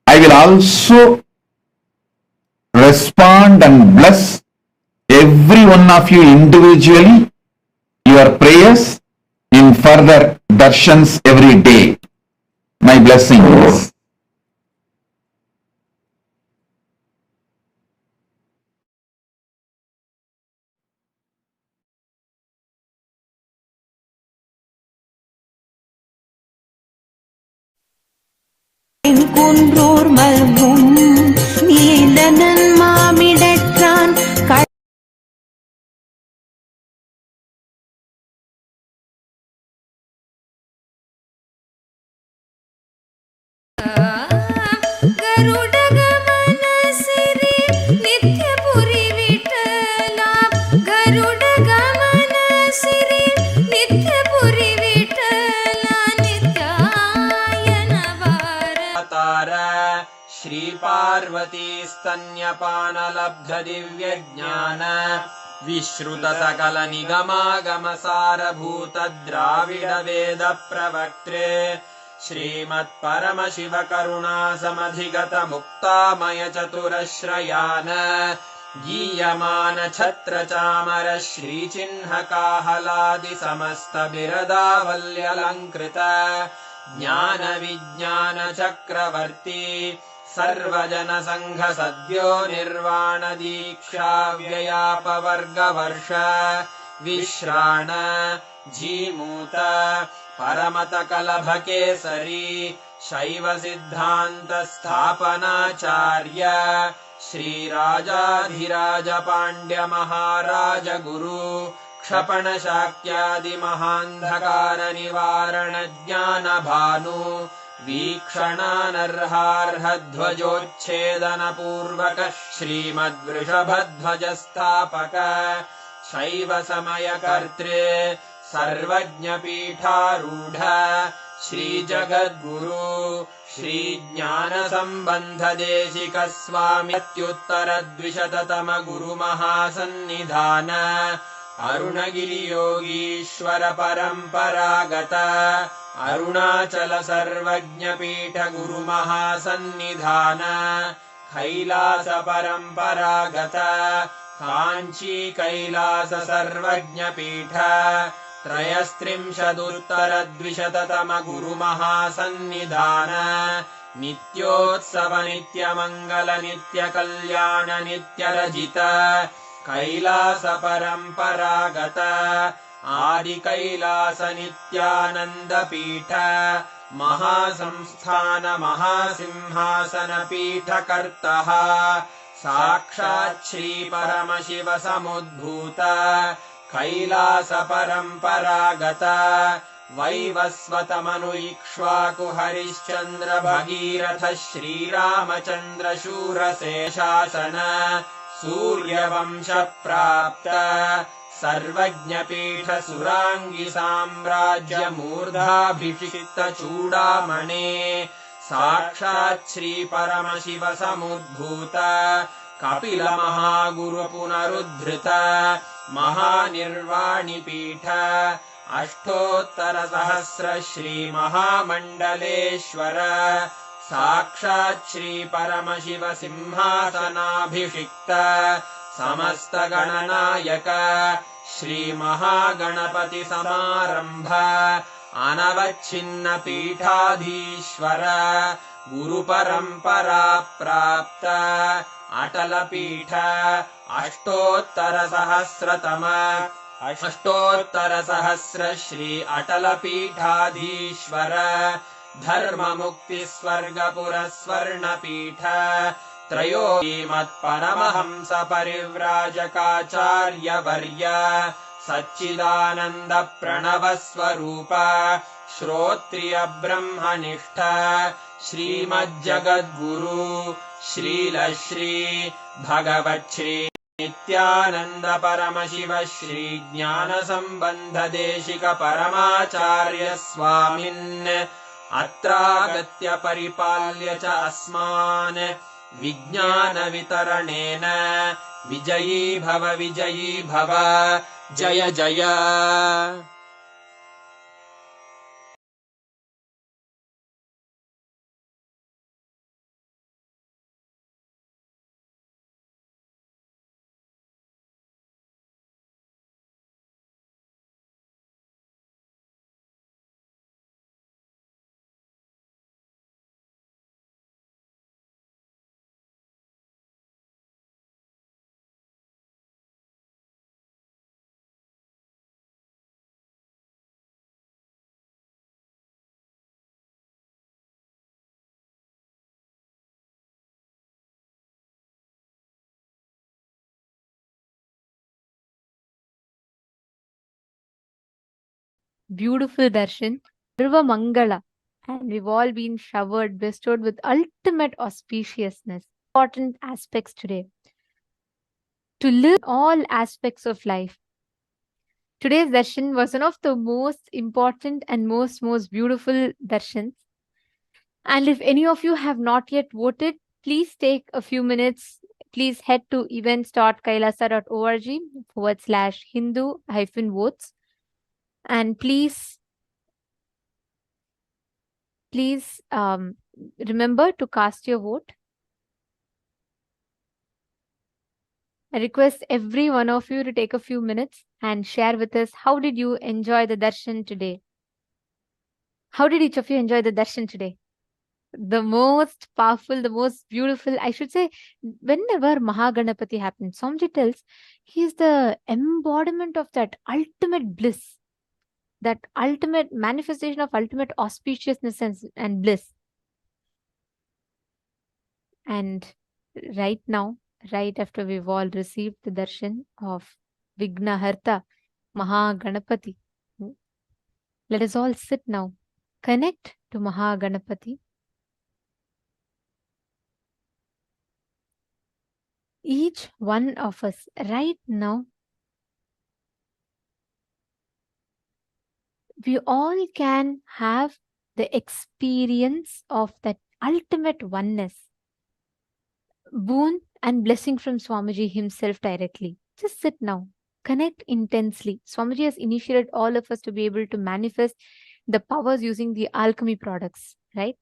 I will also respond and bless every one of you individually, your prayers in further darshans every day. My blessings. Kunrur மல்கும் நீலனன் மாமிடற்றான் गरुडगमन सिरि नित्यपुरी विठला गरुडगमन सिरि नित्यपुरी विठला नित्यायन वार श्री पार्वती स्तन्यपानलब्ध दिव्य ज्ञान विश्रुत सकल निगमागम सारभूत द्राविड वेद प्रवक्त्रे श्रीमत् परमशिव करुणा समधिगत मुक्तामय चतुरश्रयान गीयमान छत्र चामर श्रीचिह्न काहलादि समस्त बिरदावल्यलङ्कृत ज्ञान विज्ञान चक्रवर्ती सर्वजन संघ सद्यो निर्वाण दीक्षा व्ययापवर्ग वर्ष विश्राण जीमूत परमतकलभकेसरी शैवसिद्धान्तस्थापनाचार्य श्रीराजाधिराजपाण्ड्यमहाराजगुरु क्षपणशाक्यादिमहान्धकारनिवारणज्ञानभानु वीक्षणानर्हार्हध्वजोच्छेदनपूर्वक श्रीमद्वृषभध्वजस्थापक शैवसमयकर्तृ सर्वज्ञपीठारूढ श्रीजगद्गुरु श्रीज्ञानसम्बन्धदेशिकस्वामित्युत्तरद्विशततमगुरुमहासन्निधान अरुणगिरियोगीश्वर परम्परागत अरुणाचल सर्वज्ञपीठ गुरुमहासन्निधान कैलास परम्परागत काञ्ची कैलास सर्वज्ञपीठ त्रयस्त्रिंशदुत्तरद्विशततम गुरुमहासन्निधान नित्योत्सव नित्यमङ्गल नित्यकल्याण नित्यरजित कैलास परम्परागत आदिकैलास नित्यानन्दपीठ महासंस्थान महासिंहासन पीठकर्तः साक्षात् श्री परमशिव समुद्भूत कैलास परम्परागत वैवस्वतमनु इक्ष्वाकु हरिश्चन्द्र भगीरथ श्रीरामचन्द्र शूरशेषासन सूर्यवंश प्राप्त सर्वज्ञपीठ सुराङ्गि साम्राज्य मूर्धाभिषिक्त चूडामणे साक्षात् श्री परमशिव समुद्भूत कपिल महागुरु पुनरुद्धृत महानिर्वाणिपीठ अष्टोत्तर सहस्र श्री महामण्डलेश्वर साक्षात् श्री परमशिव सिंहासनाभिषिक्त समस्त गणनायक श्री महागणपति समारंभ अनवच्छिन्न पीठाधीश्वर गुरु परंपरा प्राप्त अटल पीठ अष्टोत्तर सहस्र श्री अटल पीठाधीश्वर धर्म मुक्ति स्वर्गपुर स्वर्ण पीठ त्रयोमत्परमहंस परिव्राजकाचार्य वर्य सच्चिदानंद प्रणव स्वरूप श्रोत्रिय ब्रह्मनिष्ठ श्रीमज्जगद्गुरु श्रीलश्री भगवच्छ्री नित्यानंद परमशिव श्री ज्ञान संबंध देशिक परमाचार्य स्वामिन् अत्रागत्य परिपाल्य च अस्मान् विज्ञान वितरणेन विजयी भव जय जय। Beautiful darshan, Sarva Mangala, and we've all been bestowed with ultimate auspiciousness. Important aspects today to live all aspects of life. Today's darshan was one of the most important and most beautiful darshans. And if any of you have not yet voted, please take a few minutes. Please head to events.kailasa.org/Hindu-votes. And please remember to cast your vote. I request every one of you to take a few minutes and share with us how did you enjoy the darshan today? How did each of you enjoy the darshan today? the most powerful, the most beautiful, I should say, whenever Maha Ganapathi happens, Swamiji tells he is the embodiment of that ultimate bliss, that ultimate manifestation of ultimate auspiciousness and bliss. And right now, right after we've all received the darshan of Vignaharta, Maha Ganapathi, let us all sit now, connect to Maha Ganapathi. Each one of us right now, we all can have the experience of that ultimate oneness, boon and blessing from Swamiji himself directly. Just sit now, connect intensely. Swamiji has initiated all of us to be able to manifest the powers using the alchemy products, right?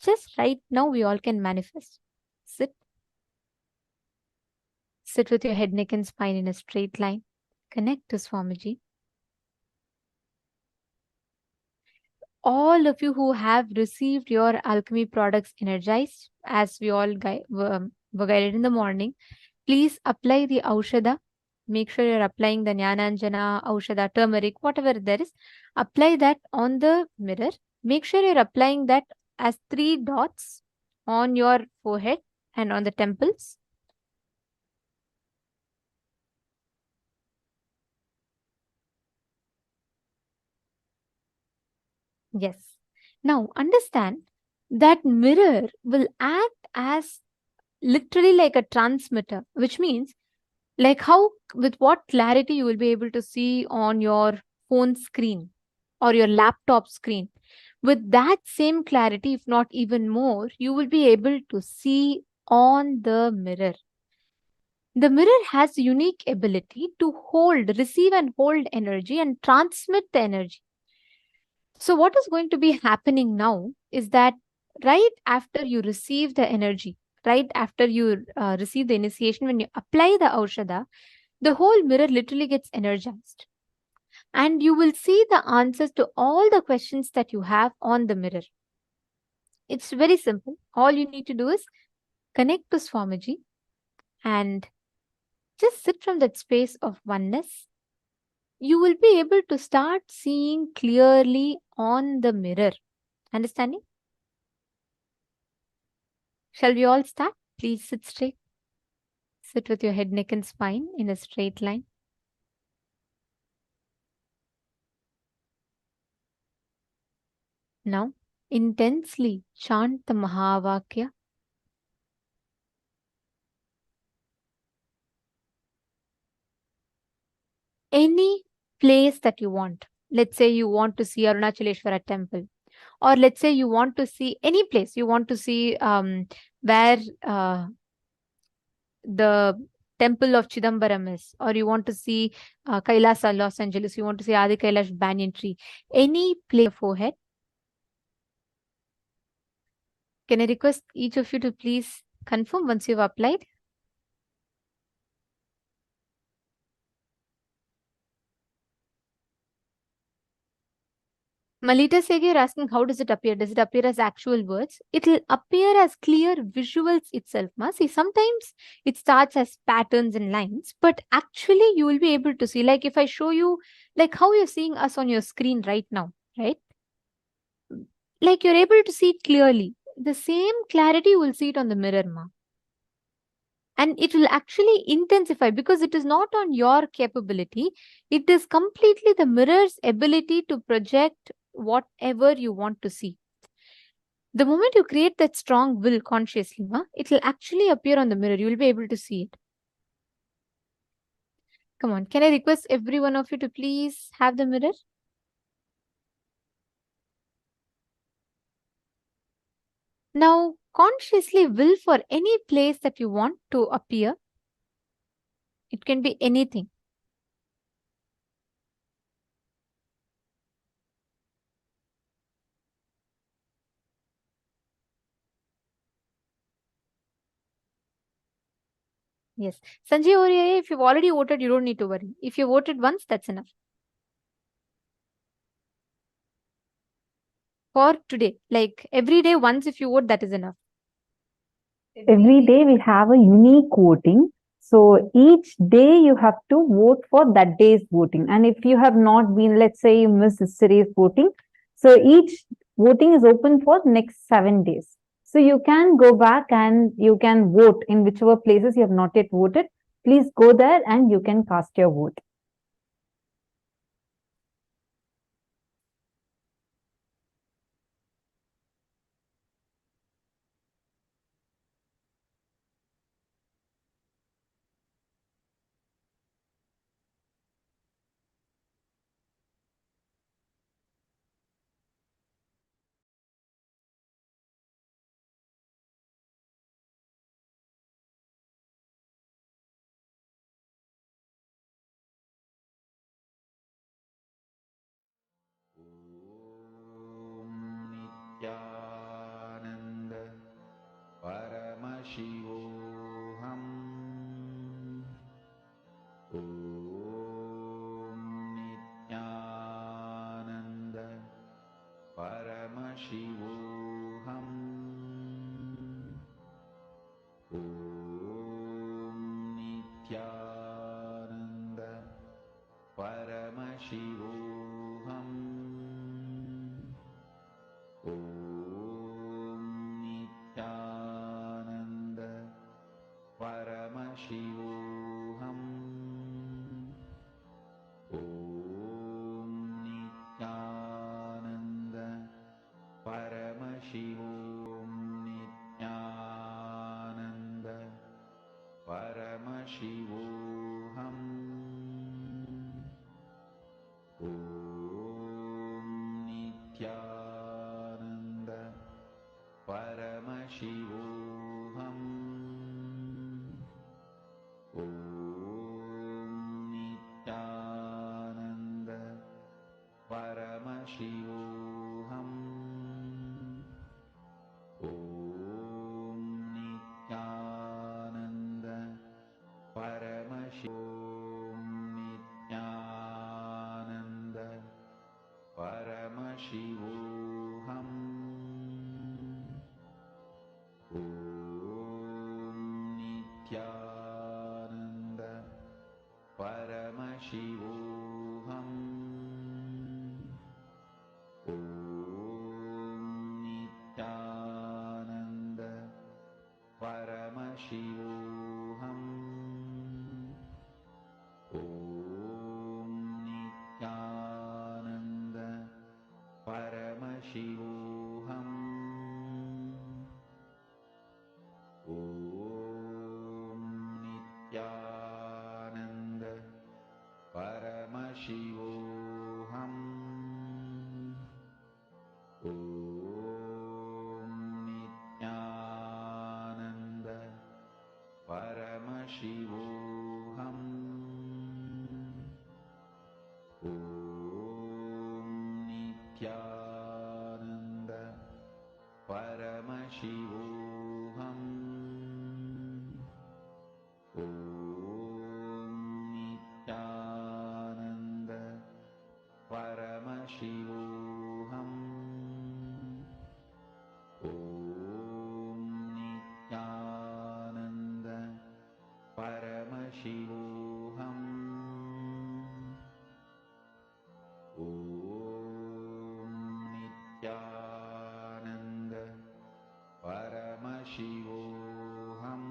Just right now, we all can manifest. Sit. Sit with your head, neck, and spine in a straight line. Connect to Swamiji. All of you who have received your alchemy products energized, as we all were guided in the morning, please apply the Aushada. Make sure you're applying the Jnananjana, Aushada, turmeric, whatever there is. Apply that on the mirror. Make sure you're applying that as 3 dots on your forehead and on the temples. Yes. Now understand that mirror will act as literally like a transmitter, which means like how, with what clarity you will be able to see on your phone screen or your laptop screen. With that same clarity, if not even more, you will be able to see on the mirror. The mirror has unique ability to receive and hold energy and transmit the energy. So what is going to be happening now is that right after you receive the energy, right after you receive the initiation, when you apply the Aushada, the whole mirror literally gets energized. And you will see the answers to all the questions that you have on the mirror. It's very simple. All you need to do is connect to Swamiji and just sit from that space of oneness. You will be able to start seeing clearly on the mirror. Understanding? Shall we all start? Please sit straight. Sit with your head, neck, and spine in a straight line. Now, intensely chant the Mahavakya. Any place that you want. Let's say you want to see Arunachaleshwara temple, or let's say you want to see any place. You want to see where the temple of Chidambaram is, or you want to see Kailasa, Los Angeles. You want to see Adi Kailash banyan tree. Any place, forehead. Can I request each of you to please confirm once you've applied? Malita Segi are asking, how does it appear? Does it appear as actual words? It will appear as clear visuals itself. See, sometimes it starts as patterns and lines, but actually you will be able to see, like if I show you, like how you're seeing us on your screen right now, right? Like you're able to see it clearly. The same clarity you will see it on the mirror, ma. And it will actually intensify because it is not on your capability. It is completely the mirror's ability to project whatever you want to see. The moment you create that strong will consciously, it will actually appear on the mirror. You will be able to see it. Come on, can I request every one of you to please have the mirror? Now, consciously will for any place that you want to appear. It can be anything. Yes. Sanjay Oriya, if you've already voted, you don't need to worry. If you voted once, that's enough. for today? Like every day, once if you vote, that is enough. Every day we have a unique voting. So each day you have to vote for that day's voting. And if you have not been, let's say you missed yesterday's voting, so each voting is open for next 7 days. So you can go back and you can vote in whichever places you have not yet voted. Please go there and you can cast your vote. Nithyananda Paramashivam Om Nithyananda Paramashivam Om Nithyananda Paramashivam Om Nithyananda Paramashivam Om Nithyananda Paramashivam Nithyananda Paramashivam Om Nithyananda Paramashivam Om Nithyananda Paramashivam Om Nithyananda Paramashivam Nithyananda Paramashivam Om Nithyananda Paramashivam Om Nithyananda Paramashivam Om Nithyananda Paramashivam Om Nithyananda Paramashivam Om Nithyananda Paramashivam Om Nithyananda Paramashivam Om Nithyananda Paramashivam Om Nithyananda Paramashivam Om Nithyananda Paramashivam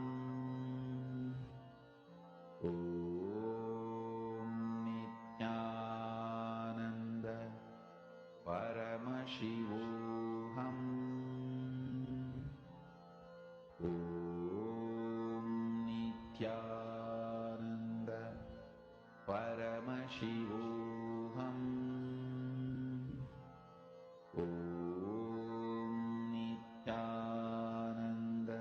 Om Nithyananda Paramashivam Om Nithyananda Paramashivam Om Nithyananda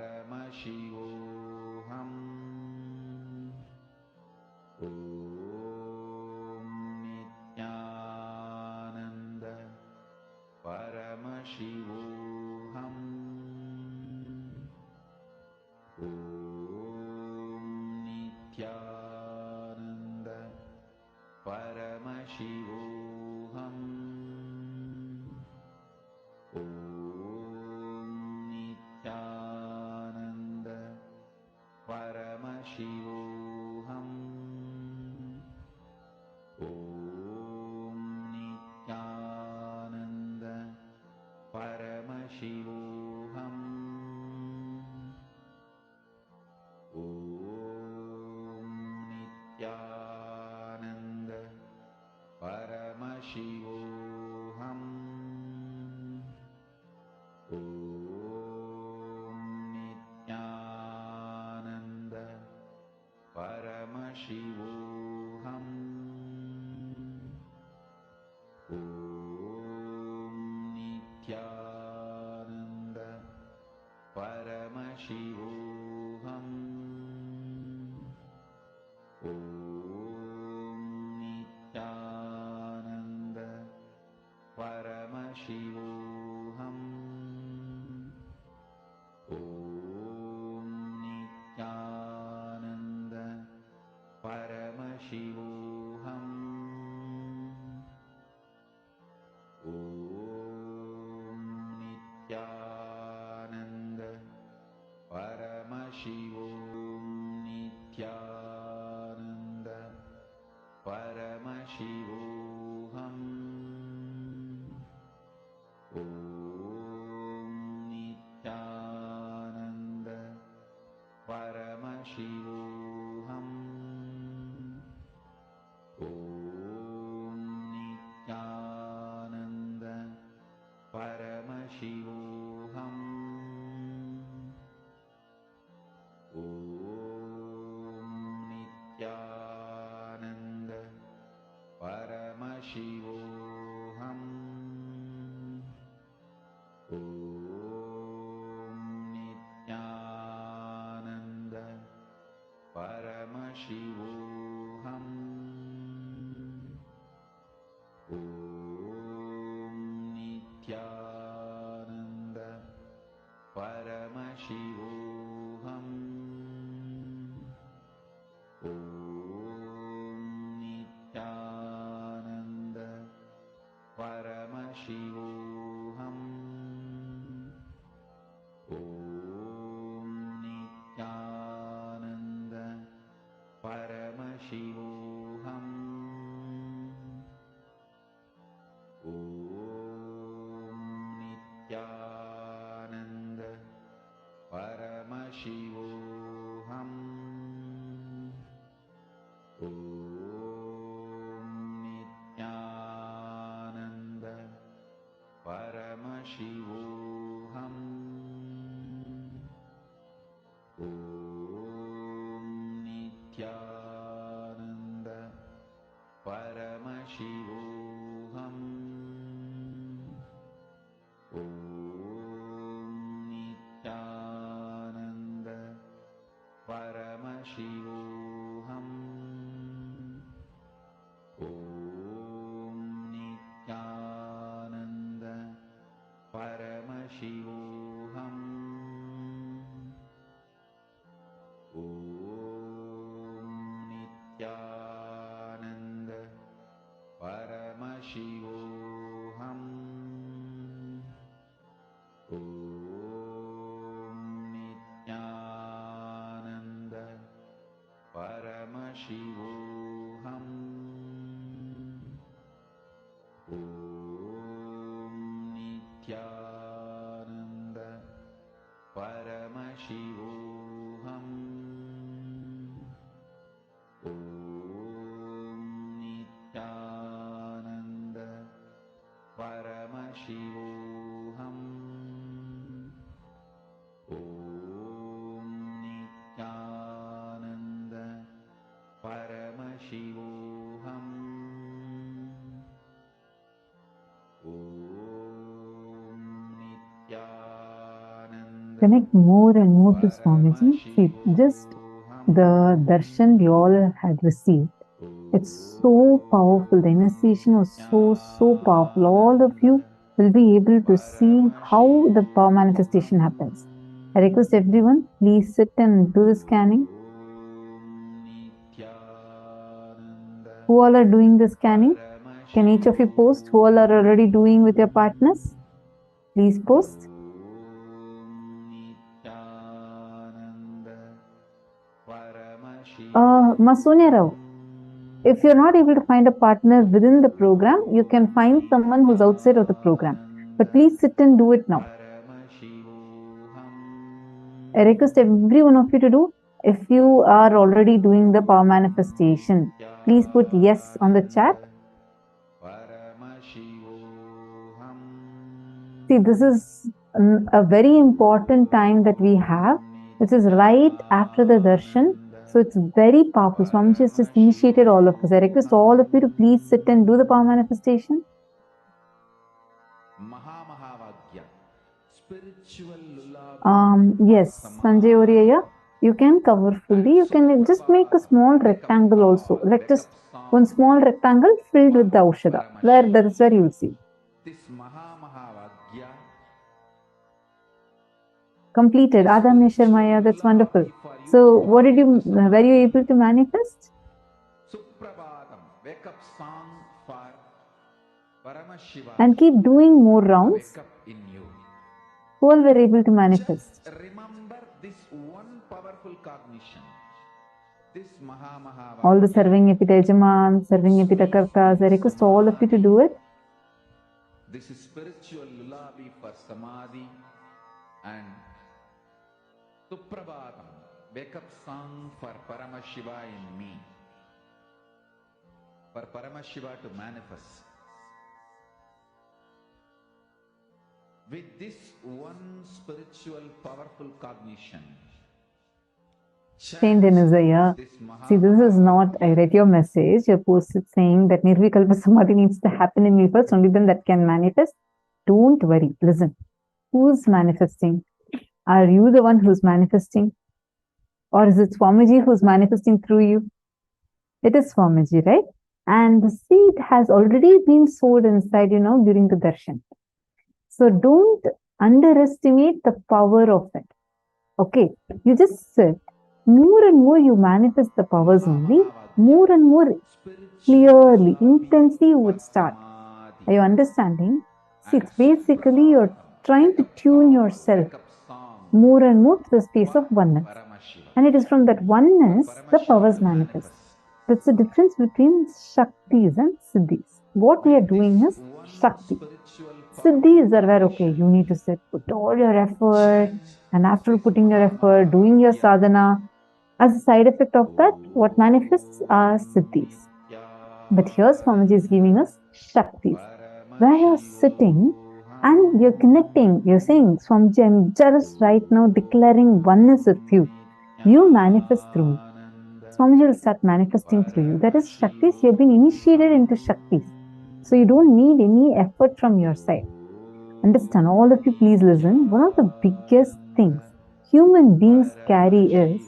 Nithyananda Paramashivoham. Om Nithyananda Paramashivoham. Om Nithyananda Paramashivoham. Om Nithyananda Paramashivoham. Om Nithyananda Paramashivoham. Om Nithyananda Paramashivoham. Om Nithyananda Paramashivoham. Om Nithyananda Paramashivoham. Om Nithyananda Paramashivom. Nithyananda Paramashivoham. Om Nithyananda Paramashivoham. Om Nithyananda Paramashivoham. Om Nithyananda Paramashivoham. Om Nithyananda Paramashivoham. Om Nithyananda Paramashivoham. Om Nithyananda Paramashivoham. Om Nithyananda Paramashivoham. Om Nithyananda Paramashivoham. Om Nithyananda Paramashivoham. Om Nithyananda Paramashivoham. Om Nithyananda Paramashivoham. Om Nithyananda Paramashivoham. Om Nithyananda Paramashivoham. Om Nithyananda Paramashivoham. Om Nithyananda Paramashivoham. Om Nithyananda Paramashivoham. Om Nithyananda Paramashivoham. Om Nithyananda Connect more and more to Swamiji. See, just the darshan we all had received. It's so powerful. The initiation was so powerful. All of you will be able to see how the power manifestation happens. I request everyone, please sit and do the scanning. Who all are doing the scanning? Can each of you post who all are already doing with your partners? Please post. Masunya Rao, if you're not able to find a partner within the program, you can find someone who's outside of the program. But please sit and do it now. I request every one of you to do. If you are already doing the power manifestation, please put yes on the chat. See, this is a very important time that we have. This is right after the darshan. So it's very powerful. Swamiji has just initiated all of us. I request all of you to please sit and do the power manifestation. Yes, Sanjay Oriya, you can cover fully. You can just make a small rectangle also. Like just one small rectangle filled with the Aushada. That is where you will see. Completed. Adam Sharmaya, that's wonderful. So, were you able to manifest? Wake up song for Paramashivam. And keep doing more rounds. Wake up in you. Who all were able to manifest? Just remember this one powerful cognition. This Maha. All the serving epitajaman, serving epitakartas, I request all of you to do it. This is spiritual lullaby for Samadhi and Suprabhatam. Wake up song for Paramashiva in me. For Paramashiva to manifest. With this one spiritual powerful cognition. Saint Denizaya. See, this is not, I read your message, you posted saying that Nirvikalpa Samadhi needs to happen in me first, only then that can manifest. Don't worry, listen. Who's manifesting? Are you the one who's manifesting? Or is it Swamiji who's manifesting through you? It is Swamiji, right? And the seed has already been sowed inside, during the darshan. So don't underestimate the power of it. Okay, you just sit. More and more you manifest the powers only, more and more clearly, intensely you would start. Are you understanding? See, it's basically you're trying to tune yourself more and more to the space of oneness. And it is from that oneness the powers manifest. That's the difference between Shaktis and Siddhis. What we are doing is Shakti. Siddhis are where, okay, you need to sit, put all your effort, and after putting your effort, doing your sadhana, as a side effect of that, what manifests are Siddhis. But here Swamiji is giving us Shaktis, where you're sitting and you're connecting, you're saying, Swamiji, I'm just right now declaring oneness with you. You manifest through me. Swamiji will start manifesting through you. That is Shaktis. You've been initiated into Shaktis. So you don't need any effort from your side. Understand, all of you please listen. One of the biggest things human beings carry is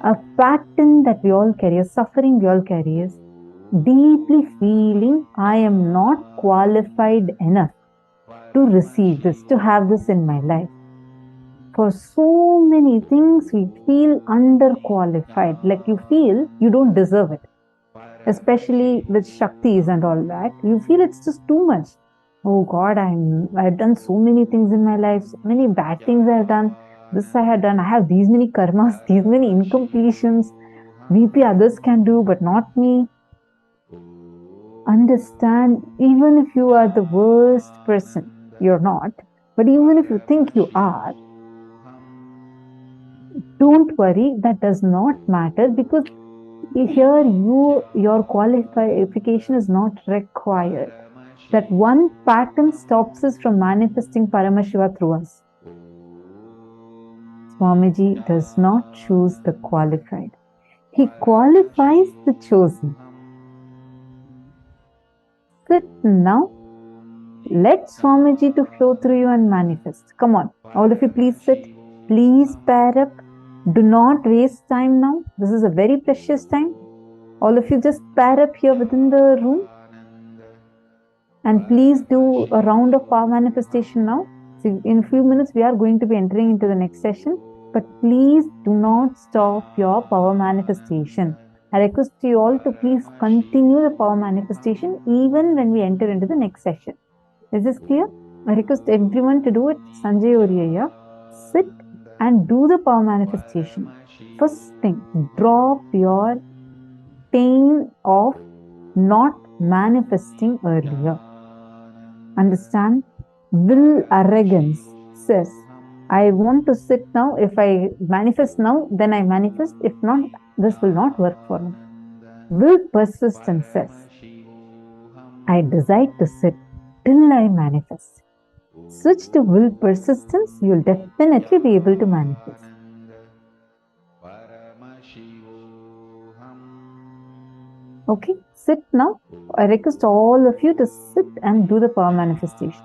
a pattern that we all carry, a suffering we all carry is deeply feeling I am not qualified enough to receive this, to have this in my life. For so many things we feel underqualified, like you feel you don't deserve it. Especially with Shaktis and all that, you feel it's just too much. Oh God, I've done so many things in my life, so many bad things I've done, this I have done, I have these many karmas, these many incompletions, maybe others can do but not me. Understand, even if you are the worst person, you're not, but even if you think you are, don't worry, that does not matter, because here your qualification is not required. That one pattern stops us from manifesting Paramashiva through us. Swamiji does not choose the qualified. He qualifies the chosen. Sit now. Let Swamiji to flow through you and manifest. Come on, all of you please sit. Please pair up. Do not waste time now. This is a very precious time. All of you just pair up here within the room. And please do a round of power manifestation now. See, in a few minutes we are going to be entering into the next session. But please do not stop your power manifestation. I request you all to please continue the power manifestation even when we enter into the next session. Is this clear? I request everyone to do it. Sanjay Oriya, sit and do the power manifestation. First thing, drop your pain of not manifesting earlier. Understand? Will arrogance says, I want to sit now. If I manifest now, then I manifest. If not, this will not work for me. Will persistence says, I decide to sit till I manifest. Switch to will persistence, you'll definitely be able to manifest. Okay, sit now. I request all of you to sit and do the power manifestation.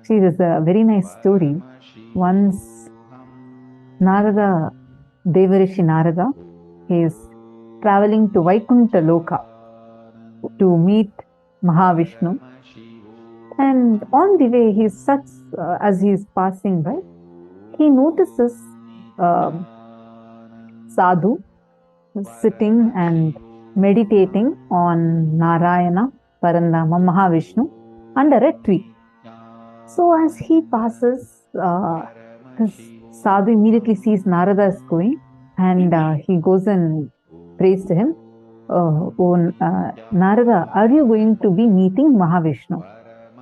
See, there's a very nice story. Once Narada, Devarishi Narada, he is traveling to Vaikuntha Loka to meet Mahavishnu. And on the way, as he is passing by, he notices Sadhu sitting and meditating on Narayana, Parandama, Mahavishnu under a tree. So as he passes, this Sadhu immediately sees Narada is going, and he goes and prays to him. Narada, are you going to be meeting Mahavishnu?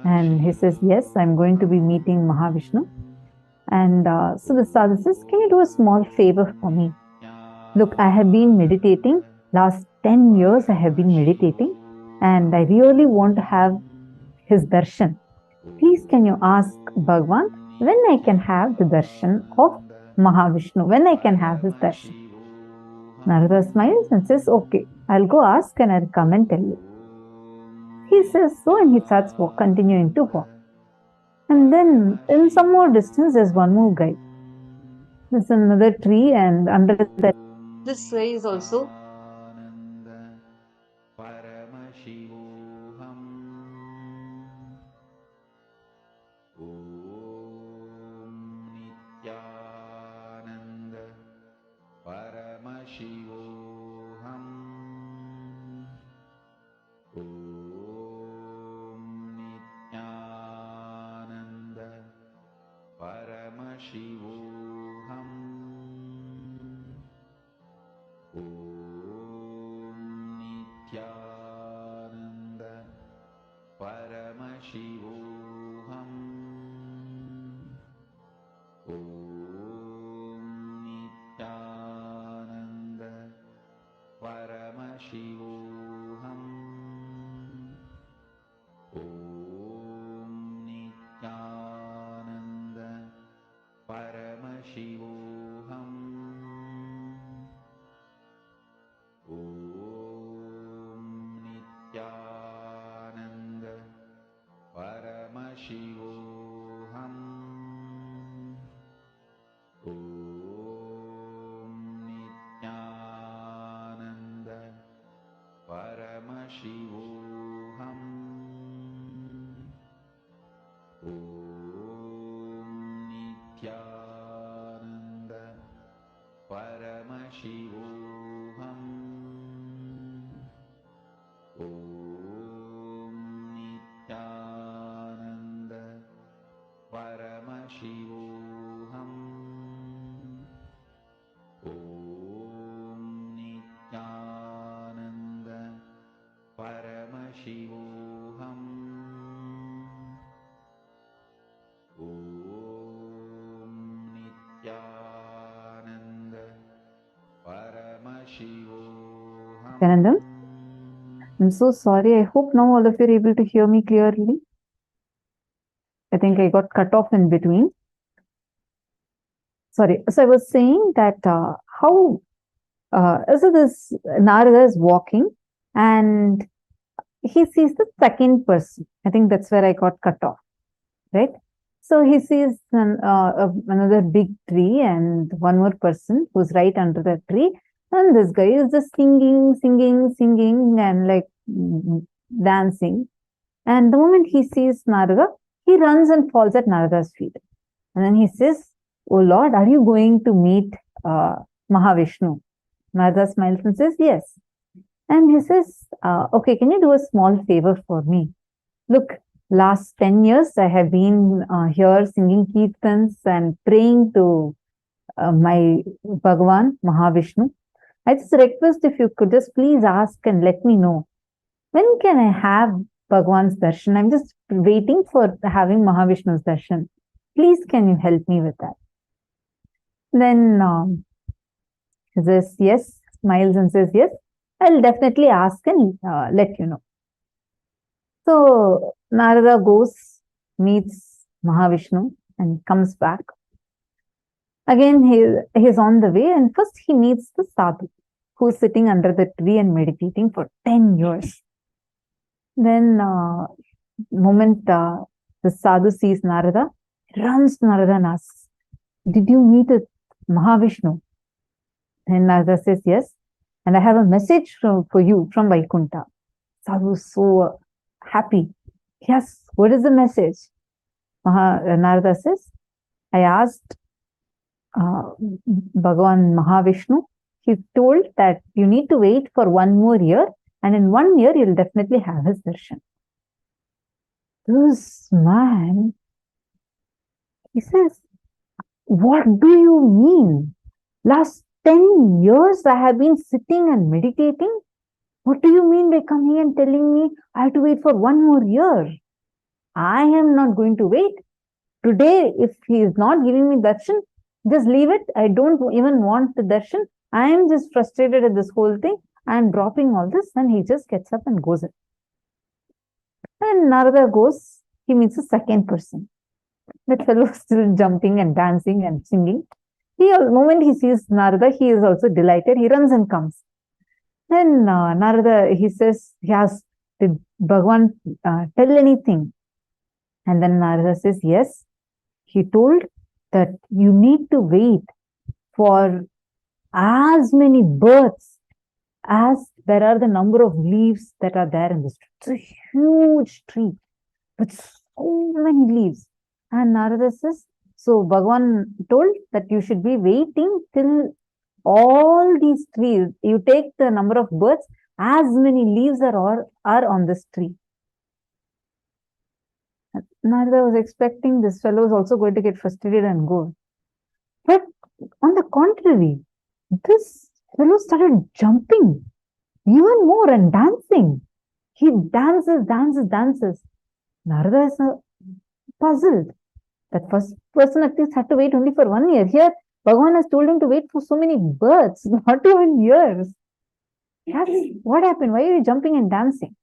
And he says, yes, I'm going to be meeting Mahavishnu. And so the Sadhu says, can you do a small favor for me? Look, I have been meditating. Last 10 years I have been meditating, and I really want to have his darshan. Please can you ask Bhagavan when I can have the darshan of Mahavishnu, when I can have his darshan? Narada smiles and says, okay, I'll go ask and I'll come and tell you. He says so, and he starts continuing to walk. And then in some more distance, there's one more guy. There's another tree, and under that, this guy is also Nithyananda. I'm so sorry. I hope now all of you are able to hear me clearly. I think I got cut off in between. Sorry. So I was saying that so this Narada is walking and he sees the second person. I think that's where I got cut off, right? So he sees another big tree and one more person who's right under the tree. And this guy is just singing and like dancing. And the moment he sees Narada, he runs and falls at Narada's feet. And then he says, oh Lord, are you going to meet Mahavishnu? Narada smiles and says, yes. And he says, okay, can you do a small favor for me? Look, last 10 years I have been here singing kirtans and praying to my Bhagavan, Mahavishnu. I just request if you could just please ask and let me know, when can I have Bhagavan's darshan? I'm just waiting for having Mahavishnu's darshan. Please, can you help me with that? Then he says, yes, smiles and says, yes, I'll definitely ask and let you know. So Narada goes, meets Mahavishnu and comes back. Again, he's on the way, and first he meets the sadhu who's sitting under the tree and meditating for 10 years. Then, moment the sadhu sees Narada, he runs to Narada and asks, did you meet with Mahavishnu? Then Narada says, yes, and I have a message for you from Vaikuntha. Sadhu is so happy. Yes, what is the message? Narada says, I asked Bhagavan Mahavishnu. He told that you need to wait for 1 more year, and in 1 year you'll definitely have his darshan. This man, he says, what do you mean? Last 10 years I have been sitting and meditating. What do you mean by coming and telling me I have to wait for 1 more year? I am not going to wait. Today, if he is not giving me darshan, just leave it. I don't even want the darshan. I am just frustrated at this whole thing. I am dropping all this. And he just gets up and goes in. And Narada goes, he meets a second person. That fellow is still jumping and dancing and singing. The moment he sees Narada, he is also delighted. He runs and comes. Then Narada, he says, yes, did Bhagavan tell anything? And then Narada says, yes. He told that you need to wait for as many births as there are the number of leaves that are there in this tree. It's a huge tree with so many leaves. And Narada says, so Bhagavan told that you should be waiting till all these trees, you take the number of birds, as many leaves are on this tree. Narada was expecting this fellow is also going to get frustrated and go. But on the contrary, this fellow started jumping even more and dancing. He dances. Narada is puzzled. That first person at least had to wait only for 1 year. Here, Bhagavan has told him to wait for so many births, not even years. What happened? Why are you jumping and dancing?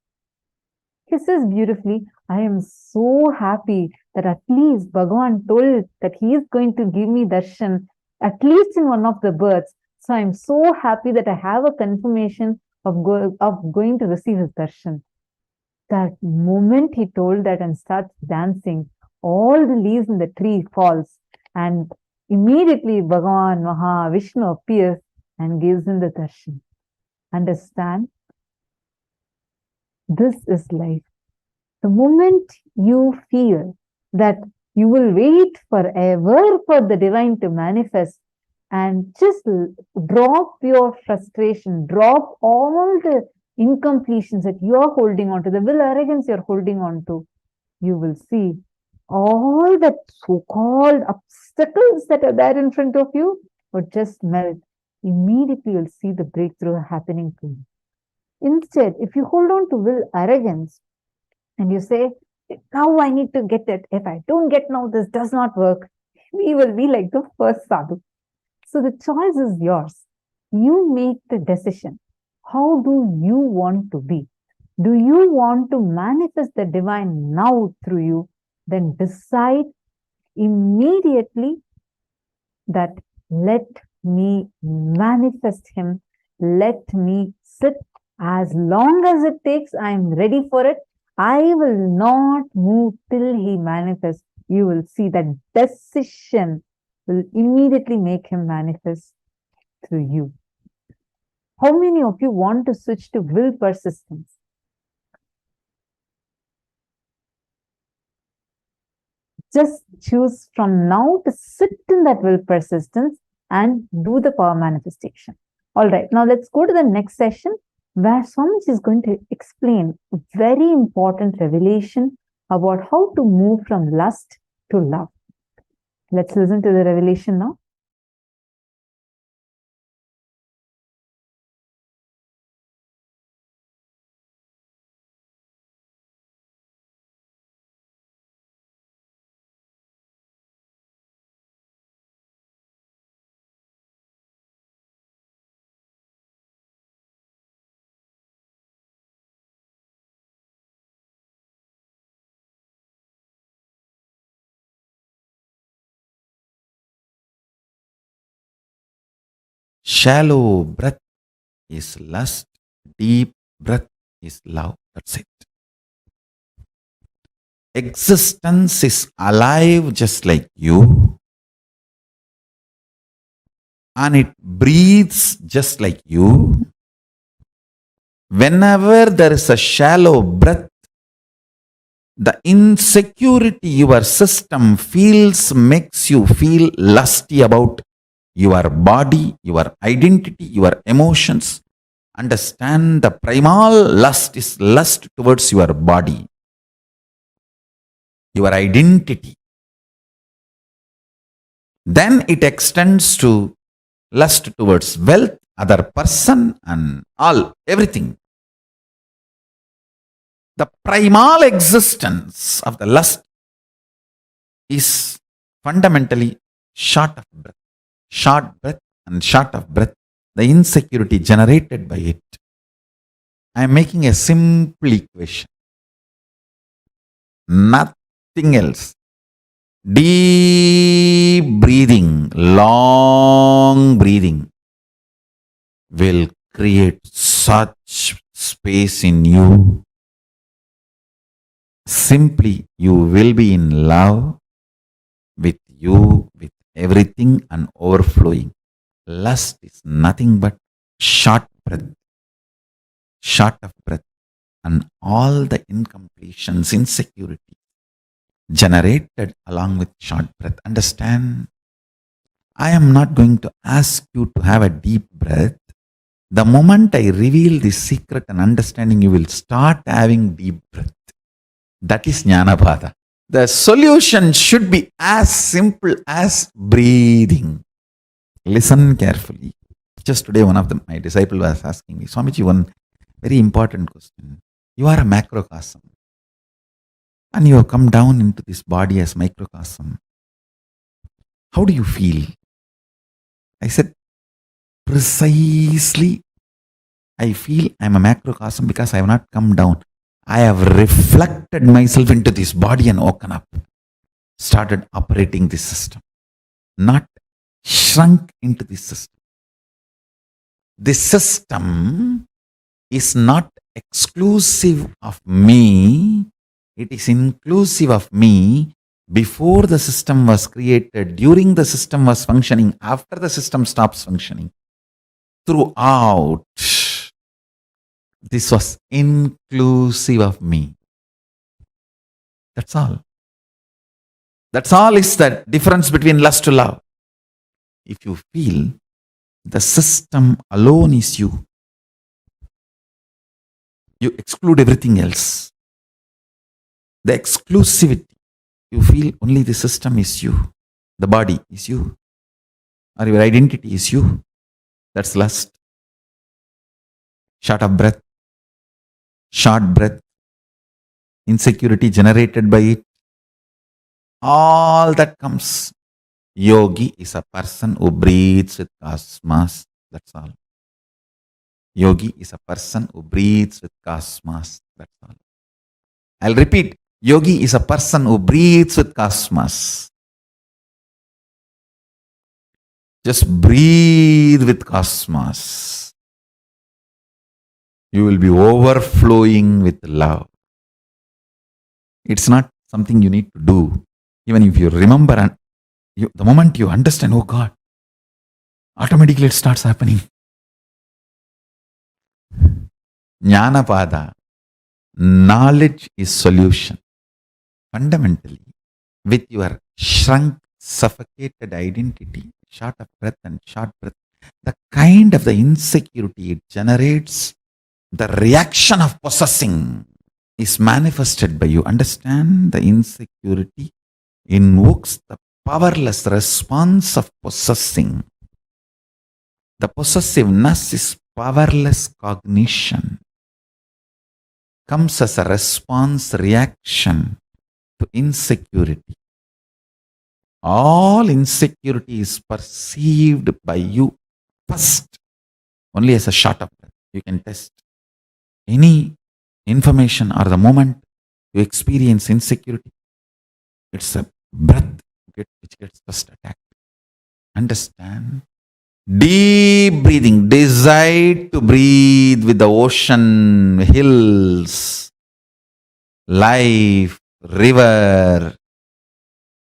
He says beautifully, I am so happy that at least Bhagavan told that he is going to give me darshan, at least in one of the births. So I am so happy that I have a confirmation of going to receive his darshan. That moment he told that and starts dancing, all the leaves in the tree falls, and immediately Bhagavan Mahavishnu appears and gives him the darshan. Understand? This is life. The moment you feel that you will wait forever for the divine to manifest, and just drop your frustration, drop all the incompletions that you are holding on to, the will arrogance you're holding on to, you will see all the so-called obstacles that are there in front of you would just melt. Immediately you'll see the breakthrough happening to you. Instead, if you hold on to will arrogance and you say, now I need to get it. If I don't get now, this does not work. We will be like the first sadhu. So the choice is yours. You make the decision. How do you want to be? Do you want to manifest the divine now through you? Then decide immediately that let me manifest him. Let me sit. As long as it takes, I am ready for it. I will not move till he manifests. You will see that decision will immediately make him manifest through you. How many of you want to switch to will persistence? Just choose from now to sit in that will persistence and do the power manifestation. All right, now let's go to the next session where Swamiji is going to explain a very important revelation about how to move from lust to love. Let's listen to the revelation now. Shallow breath is lust, deep breath is love. That's it. Existence is alive just like you, and it breathes just like you. Whenever there is a shallow breath, the insecurity your system feels makes you feel lusty about your body, your identity, your emotions. Understand the primal lust is lust towards your body, your identity. Then it extends to lust towards wealth, other person, and all, everything. The primal existence of the lust is fundamentally short of breath. Short breath and short of breath, the insecurity generated by it. I am making a simple equation. Nothing else. Deep breathing, long breathing will create such space in you. Simply, you will be in love with you, with everything and overflowing. Lust is nothing but short breath, short of breath, and all the incompletions, insecurity generated along with short breath. Understand? I am not going to ask you to have a deep breath. The moment I reveal this secret and understanding, you will start having deep breath. That is Jnanapada. The solution should be as simple as breathing. Listen carefully. Just today, one of my disciples was asking me, Swamiji, one very important question. You are a macrocosm, and you have come down into this body as microcosm. How do you feel? I said, precisely, I feel I am a macrocosm because I have not come down. I have reflected myself into this body and woken up, started operating this system, not shrunk into this system. This system is not exclusive of me, it is inclusive of me before the system was created, during the system was functioning, after the system stops functioning. Throughout, this was inclusive of me. That's all. That's all is the difference between lust to love. If you feel the system alone is you, you exclude everything else. The exclusivity, you feel only the system is you, the body is you, or your identity is you. That's lust. Short of breath, short breath, insecurity generated by it, all that comes. Yogi is a person who breathes with cosmos. That's all. Yogi is a person who breathes with cosmos. That's all. I'll repeat. Yogi is a person who breathes with cosmos. Just breathe with cosmos. You will be overflowing with love. It's not something you need to do. Even if you remember and the moment you understand, oh God, automatically it starts happening. Jnanapada, knowledge is solution. Fundamentally, with your shrunk, suffocated identity, short of breath and short breath, the kind of the insecurity it generates, the reaction of possessing is manifested by you. Understand? The insecurity invokes the powerless response of possessing. The possessiveness is powerless cognition. Comes as a response reaction to insecurity. All insecurity is perceived by you first, only as a shot of breath. You can test any information or the moment you experience insecurity. It's a breath which gets first attacked. Understand? Deep breathing. Decide to breathe with the ocean, hills, life, river,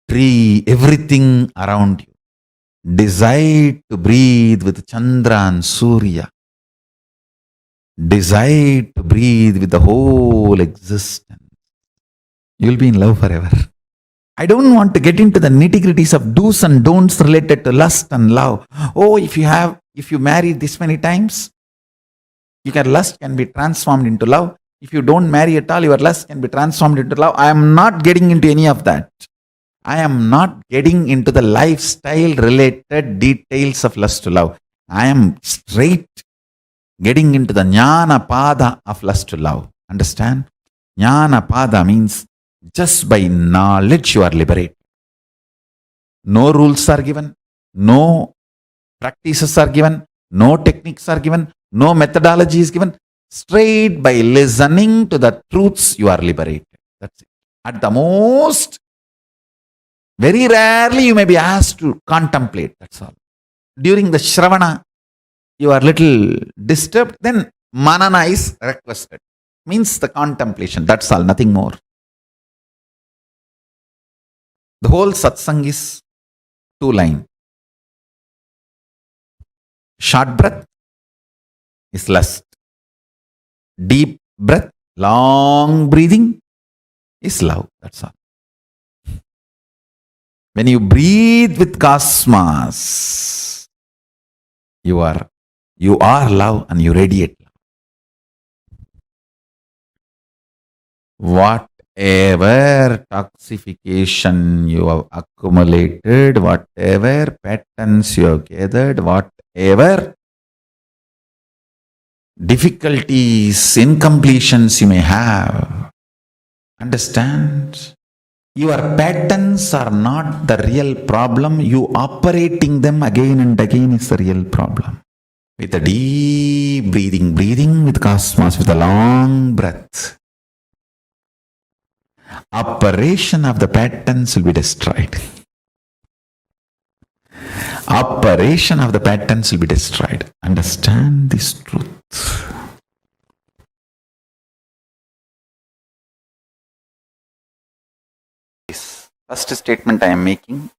tree, everything around you. Decide to breathe with Chandra and Surya. Decide to breathe with the whole existence. You'll be in love forever. I don't want to get into the nitty-gritties of do's and don'ts related to lust and love. Oh, if you marry this many times, lust can be transformed into love. If you don't marry at all, your lust can be transformed into love. I am not getting into any of that. I am not getting into the lifestyle related details of lust to love. I am straight getting into the Jnana Pada of lust to love. Understand? Jnana Pada means just by knowledge you are liberated. No rules are given, no practices are given, no techniques are given, no methodology is given. Straight by listening to the truths you are liberated. That's it. At the most, very rarely you may be asked to contemplate. That's all. During the Shravana, you are little disturbed, then Manana is requested. Means the contemplation. That's all, nothing more. The whole satsang is 2 lines. Short breath is lust. Deep breath, long breathing is love. That's all. When you breathe with cosmos, you are love and you radiate love. Whatever toxification you have accumulated, whatever patterns you have gathered, whatever difficulties, incompletions you may have, understand? Your patterns are not the real problem. You operating them again and again is the real problem. With a deep breathing with cosmos, with a long breath, operation of the patterns will be destroyed. Operation of the patterns will be destroyed. Understand this truth. This first statement I am making,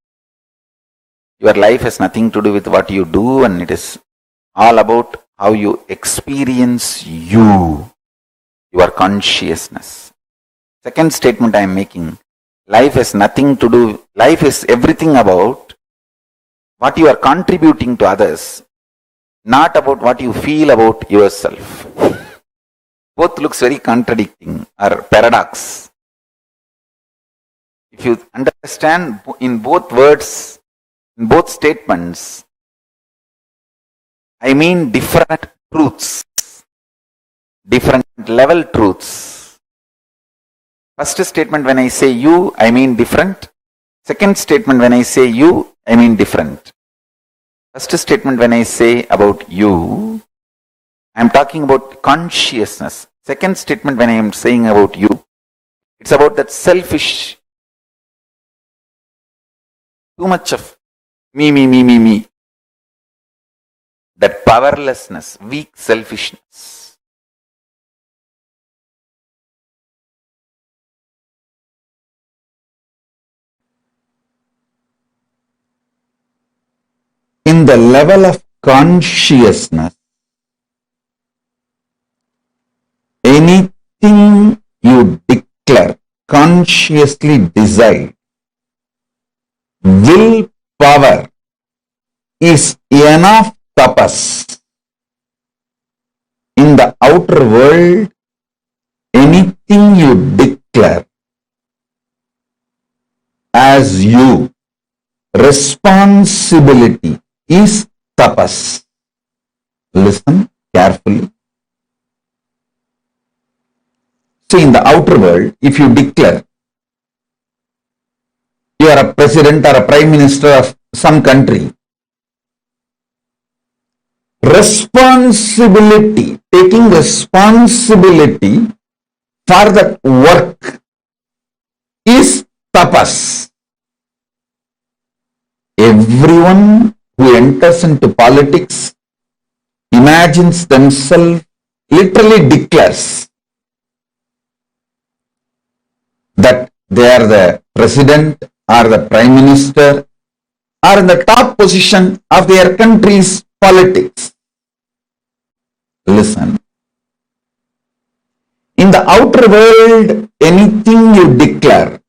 your life has nothing to do with what you do, and it is all about how you experience your consciousness. Second statement I am making, life has nothing to do, life is everything about what you are contributing to others, not about what you feel about yourself. Both looks very contradicting or paradox. If you understand in both words, in both statements, I mean different truths, different level truths. First statement, when I say you, I mean different. Second statement, when I say you, I mean different. First statement, when I say about you, I am talking about consciousness. Second statement, when I am saying about you, it's about that selfish, too much of me. That powerlessness, weak selfishness. In the level of consciousness, anything you declare, consciously decide, willpower is enough tapas. In the outer world, anything you declare as you responsibility is tapas. Listen carefully. See, in the outer world, if you declare you are a president or a prime minister of some country, responsibility, taking responsibility for that work is tapas. Everyone who enters into politics imagines themselves, literally declares that they are the president or the prime minister or in the top position of their country's politics. Listen. In the outer world, anything you declare,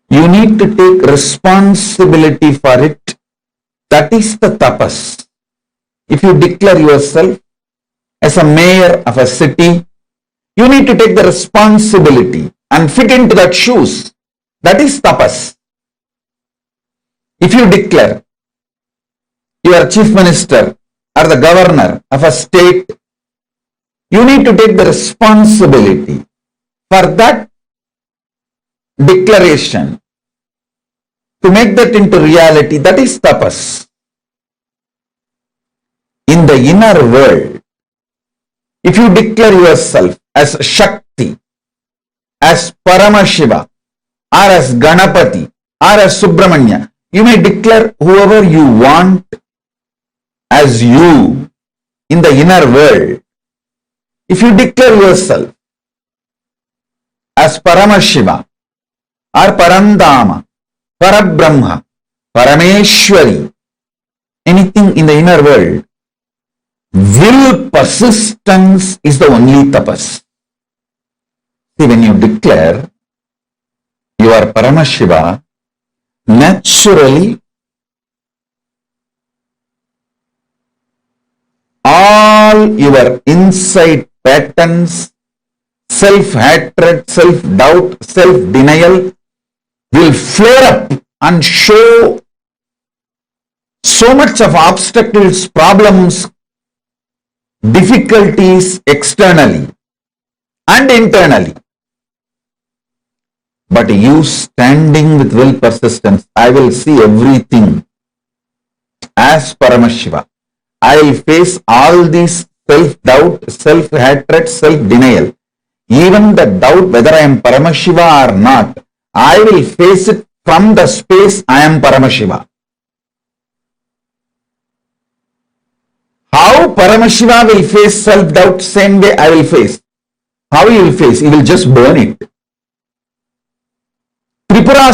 you need to take responsibility for it. That is the tapas. If you declare yourself as a mayor of a city, you need to take the responsibility and fit into that shoes. That is tapas. If you declare you are chief minister or the governor of a state, you need to take the responsibility for that declaration to make that into reality. That is tapas. In the inner world, if you declare yourself as Shakti, as Paramashiva, or as Ganapati, or as Subramanya, you may declare whoever you want as you in the inner world. If you declare yourself as Paramashiva, or Parandama, Parabrahma, Parameshwari, anything in the inner world, will persistence is the only tapas. See, when you declare you are Paramashiva, naturally all your inside patterns, self-hatred, self-doubt, self-denial will flare up and show so much of obstacles, problems, difficulties externally and internally. But you standing with will persistence, I will see everything as Paramashiva. I will face all these self-doubt, self-hatred, self-denial. Even the doubt whether I am Paramashiva or not, I will face it from the space I am Paramashiva. How Paramashiva will face self-doubt, same way I will face. How he will face? He will just burn it. Tripura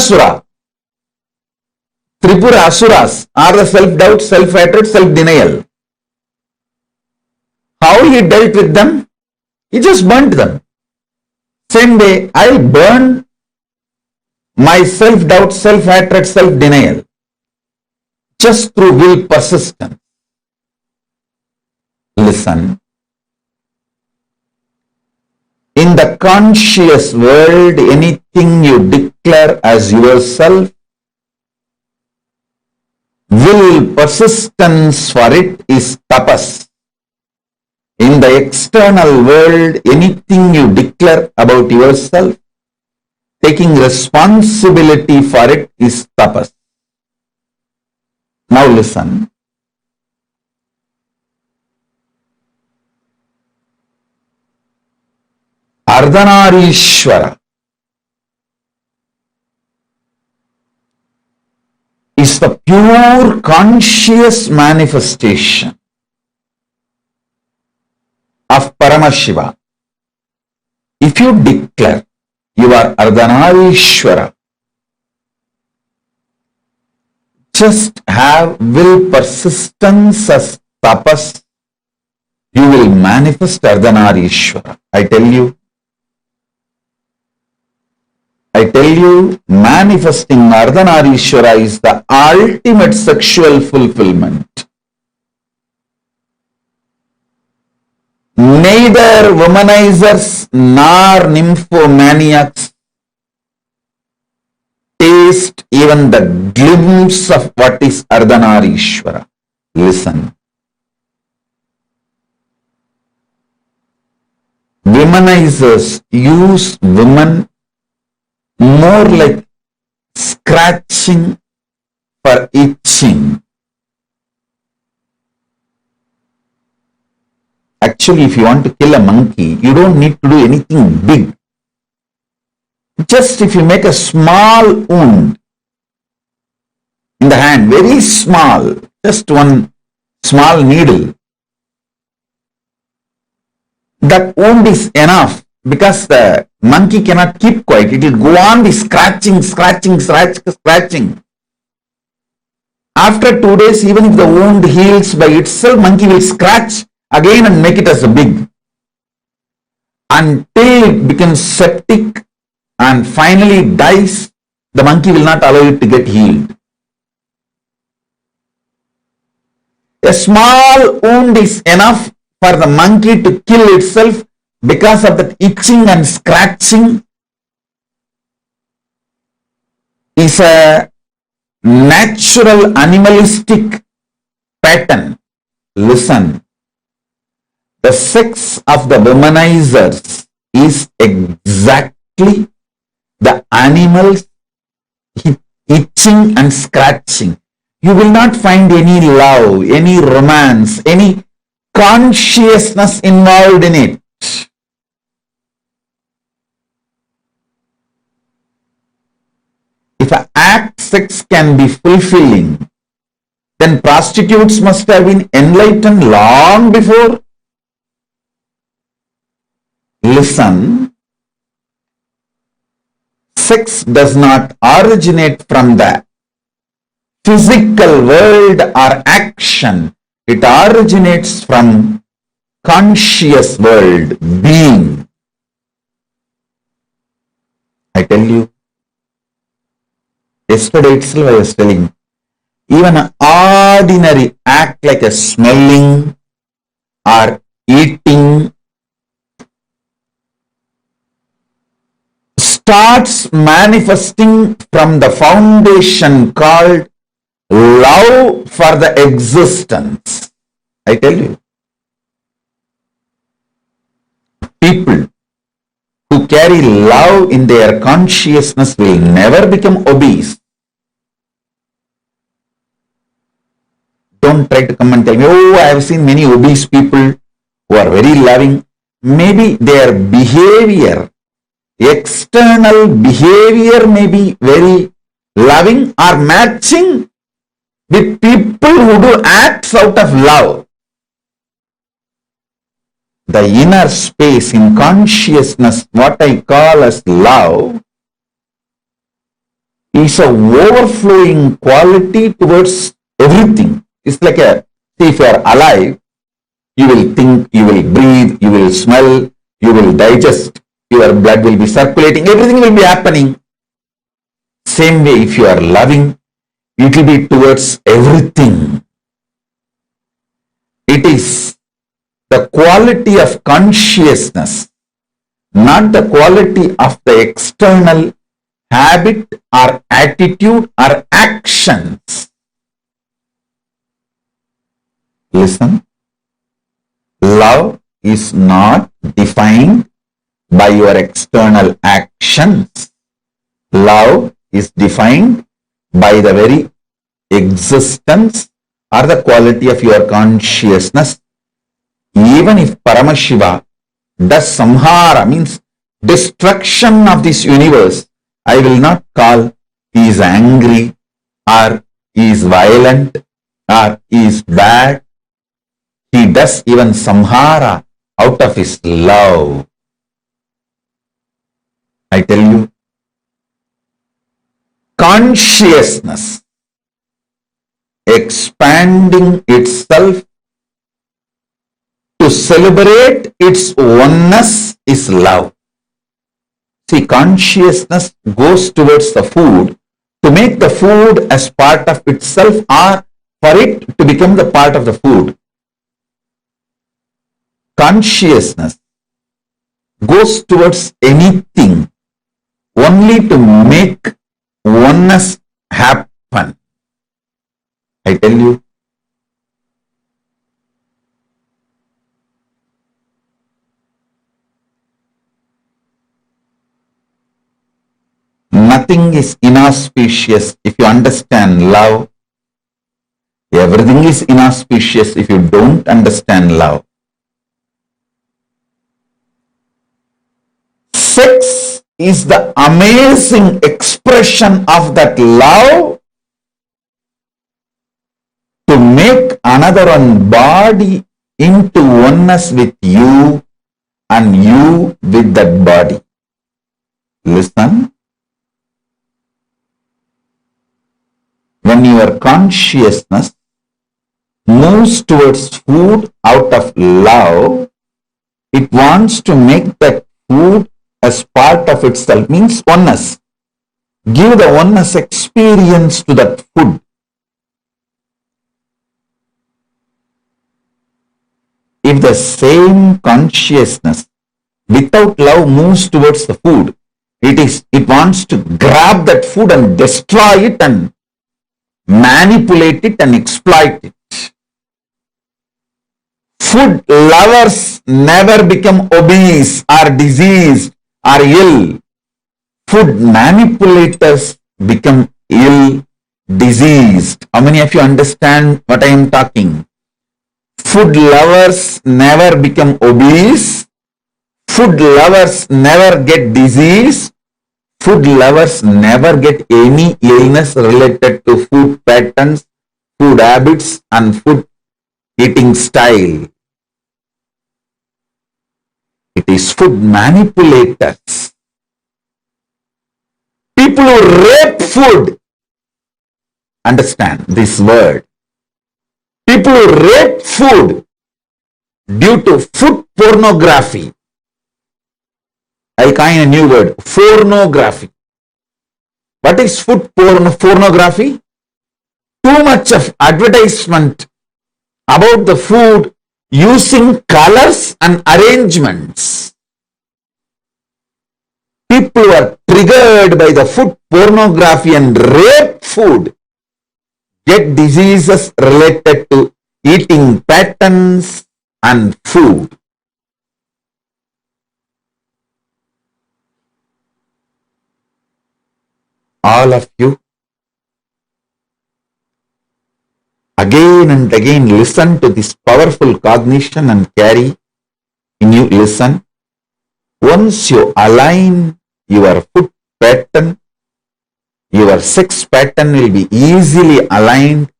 Asuras are the self-doubt, self-hatred, self-denial. How he dealt with them? He just burnt them. Same way, I will burn my self-doubt, self-hatred, self-denial just through will persistence. Listen. In the conscious world, anything you declare as yourself, will persistence for it is tapas. In the external world, anything you declare about yourself, taking responsibility for it is tapas. Now listen. Ardhanarishwara is the pure conscious manifestation of Paramashiva. If you declare you are Ardhanarishwara, just have will persistence as tapas, you will manifest Ardhanarishwara. I tell you, I tell you, manifesting Ardhanarishwara is the ultimate sexual fulfillment. Neither womanizers nor nymphomaniacs taste even the glimpse of what is Ardhanarishwara. Listen. Womanizers use women more like scratching for itching. Actually, if you want to kill a monkey, you don't need to do anything big. Just if you make a small wound in the hand, very small, just one small needle, that wound is enough, because the monkey cannot keep quiet. It will go on the scratching. After 2 days, even if the wound heals by itself, monkey will scratch again and make it as a big, until it becomes septic and finally dies. The monkey will not allow it to get healed. A small wound is enough for the monkey to kill itself because of that itching and scratching. Is a natural animalistic pattern. Listen, the sex of the womanizers is exactly the animals itching and scratching. You will not find any love, any romance, any consciousness involved in it. If an act sex can be fulfilling, then prostitutes must have been enlightened long before. Listen, sex does not originate from the physical world or action. It originates from conscious world, being. I tell you, yesterday itself I was telling, even an ordinary act like a smelling or eating starts manifesting from the foundation called love for the existence. I tell you, people who carry love in their consciousness will never become obese. Don't try to come and tell me, oh, I have seen many obese people who are very loving. Maybe their behavior, external behavior may be very loving or matching with people who do acts out of love. The inner space in consciousness, what I call as love, is a overflowing quality towards everything. It's like a, see, if you are alive, you will think, you will breathe, you will smell, you will digest, your blood will be circulating, everything will be happening. Same way, if you are loving, it will be towards everything. It is the quality of consciousness, not the quality of the external habit or attitude or actions. Listen, love is not defined by your external actions. Love is defined by the very existence or the quality of your consciousness. Even if Paramashiva does samhara, means destruction of this universe, I will not call he is angry or he is violent or he is bad. He does even samhara out of his love. I tell you, consciousness expanding itself to celebrate its oneness is love. See, consciousness goes towards the food to make the food as part of itself or for it to become the part of the food. Consciousness goes towards anything only to make oneness happen. I tell you, nothing is inauspicious if you understand love. Everything is inauspicious if you don't understand love. Sex is the amazing expression of that love to make another one body into oneness with you and you with that body. Listen. When your consciousness moves towards food out of love, it wants to make that food as part of itself, means oneness. Give the oneness experience to that food. If the same consciousness without love moves towards the food, it wants to grab that food and destroy it and manipulate it and exploit it. Food lovers never become obese or diseased or ill. Food manipulators become ill, diseased. How many of you understand what I am talking? Food lovers never become obese. Food lovers never get disease. Food lovers never get any illness related to food patterns, food habits, and food eating style. It is food manipulators. People who rape food. Understand this word. People who rape food due to food pornography. I coin a new word, pornography. What is food pornography? Too much of advertisement about the food using colors and arrangements. People who are triggered by the food pornography and rape food get diseases related to eating patterns and food. All of you, again and again listen to this powerful cognition and carry in you. Listen. Once you align your food pattern, your sex pattern will be easily aligned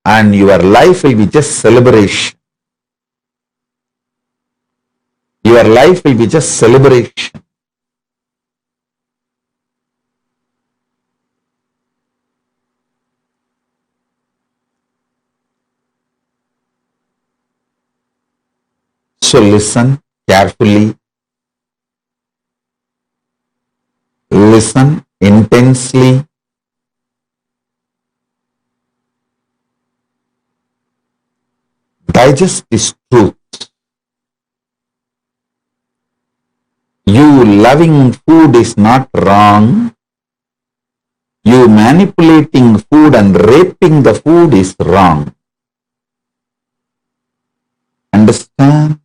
and your life will be just celebration. Your life will be just celebration. So listen carefully, listen intensely, digest this truth. You loving food is not wrong. You manipulating food and raping the food is wrong. Understand?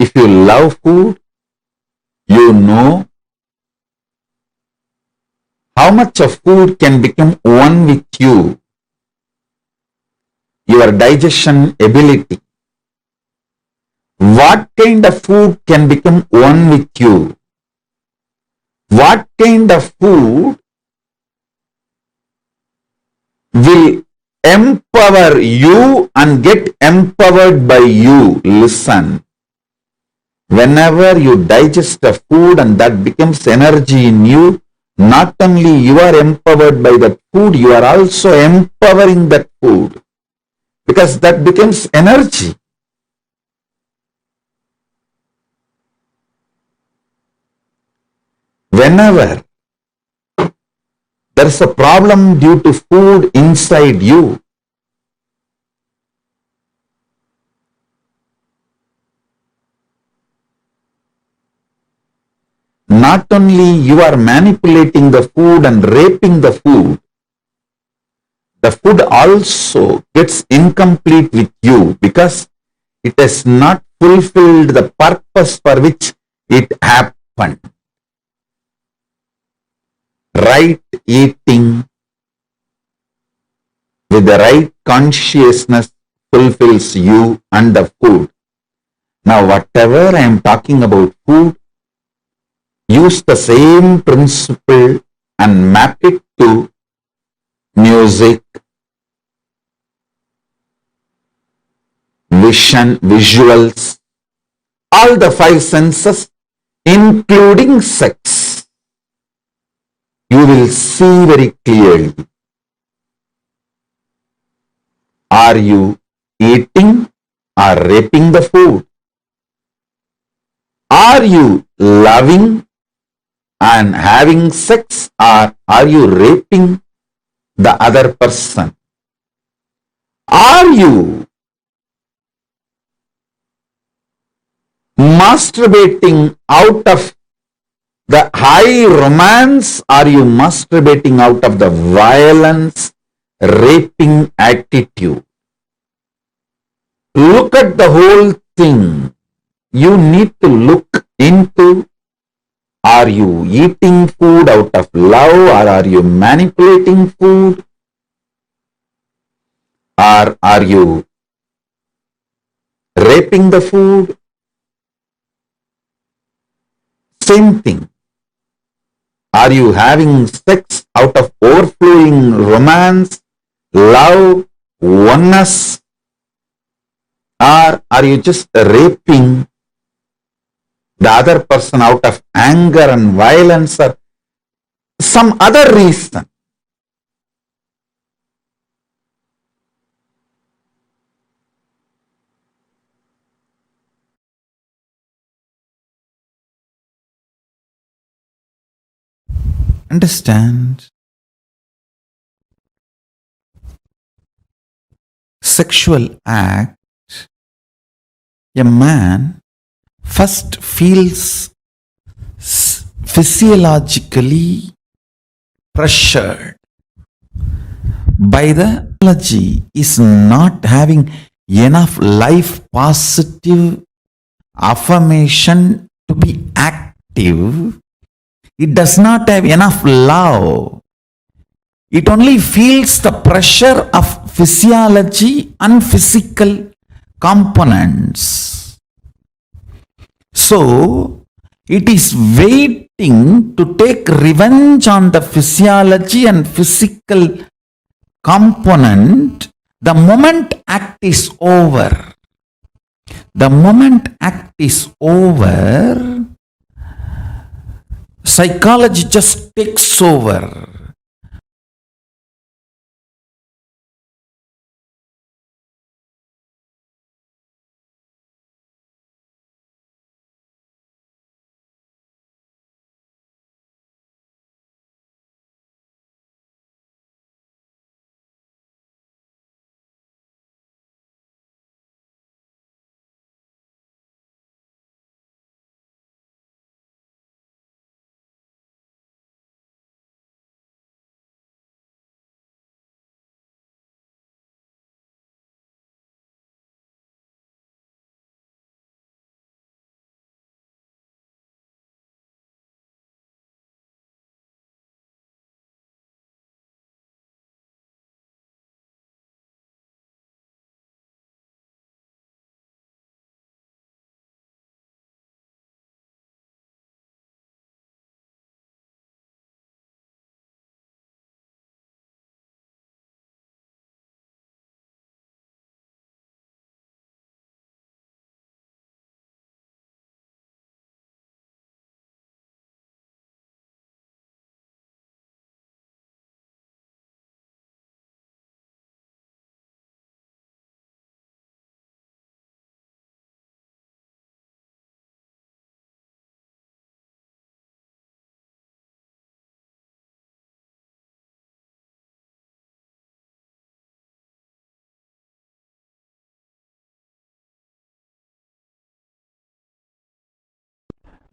If you love food, you know how much of food can become one with you. Your digestion ability. What kind of food can become one with you? What kind of food will empower you and get empowered by you? Listen. Whenever you digest a food and that becomes energy in you, not only you are empowered by that food, you are also empowering that food, because that becomes energy. Whenever there is a problem due to food inside you, not only you are manipulating the food and raping the food also gets incomplete with you, because it has not fulfilled the purpose for which it happened. Right eating with the right consciousness fulfills you and the food. Now, whatever I am talking about food, use the same principle and map it to music, vision, visuals, all the five senses, including sex. You will see very clearly. Are you eating or raping the food? Are you loving and having sex, or are you raping the other person? Are you masturbating out of the high romance? Are you masturbating out of the violence, raping attitude? Look at the whole thing. You need to look into, are you eating food out of love, or are you manipulating food? Or are you raping the food? Same thing. Are you having sex out of overflowing romance, love, oneness? Or are you just raping the other person out of anger and violence, or some other reason? Understand? Sexual act, a man first feels physiologically pressured by the biology is not having enough life positive affirmation to be active. It does not have enough love. It only feels the pressure of physiology and physical components. So, it is waiting to take revenge on the physiology and physical component the moment act is over. The moment act is over, psychology just takes over.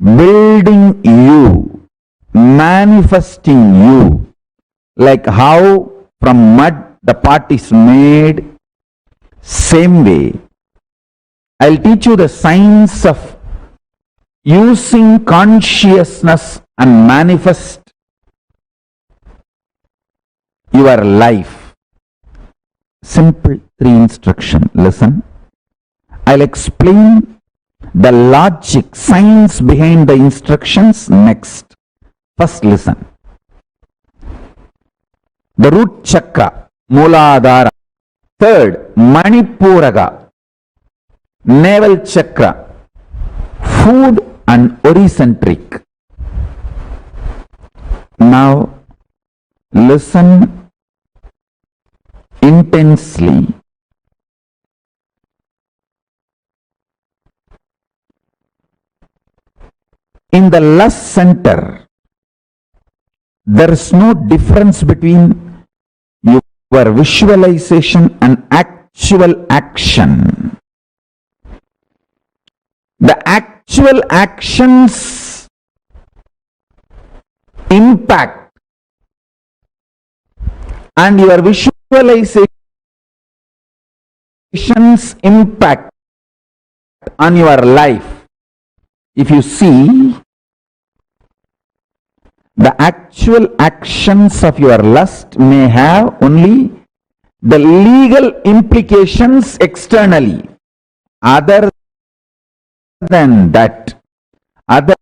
building you, manifesting you, like how from mud the pot is made, same way. I'll teach you the science of using consciousness and manifest your life. Simple 3 instruction. Listen. I'll explain the logic, science behind the instructions next. First listen. The root chakra, Mooladhara. Third, Manipuraga, navel chakra, food and oricentric. Now listen intensely. In the lust center, there is no difference between your visualization and actual action. The actual actions impact and your visualizations impact on your life. If you see, the actual actions of your lust may have only the legal implications externally. Other than that, other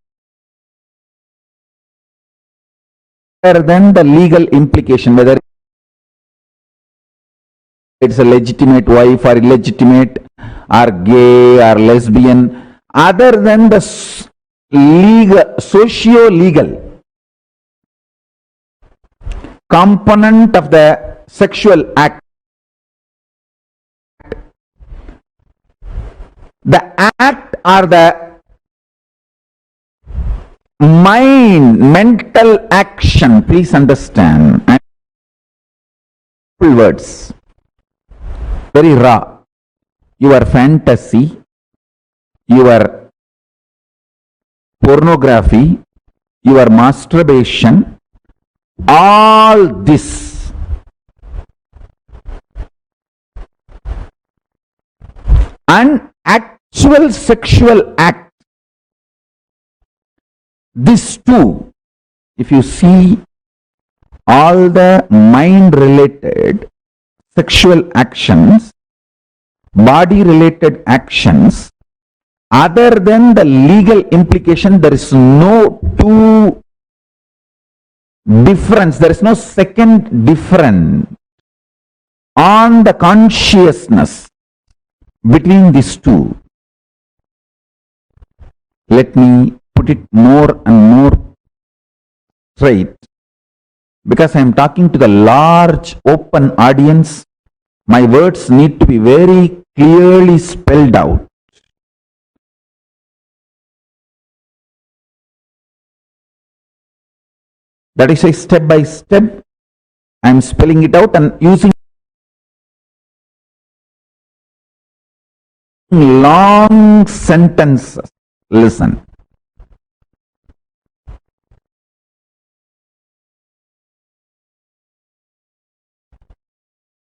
than the legal implication, whether it's a legitimate wife or illegitimate or gay or lesbian, other than the legal, socio-legal component of the sexual act, the act or the mental action, please understand, words, very raw, your fantasy, your pornography, your masturbation, all this and actual sexual act, this too, if you see all the mind related sexual actions, body related actions, other than the legal implication, there is no two difference, there is no second difference on the consciousness between these two. Let me put it more and more straight, because I am talking to the large open audience. My words need to be very clearly spelled out. That is why step by step I am spelling it out and using long sentences. Listen.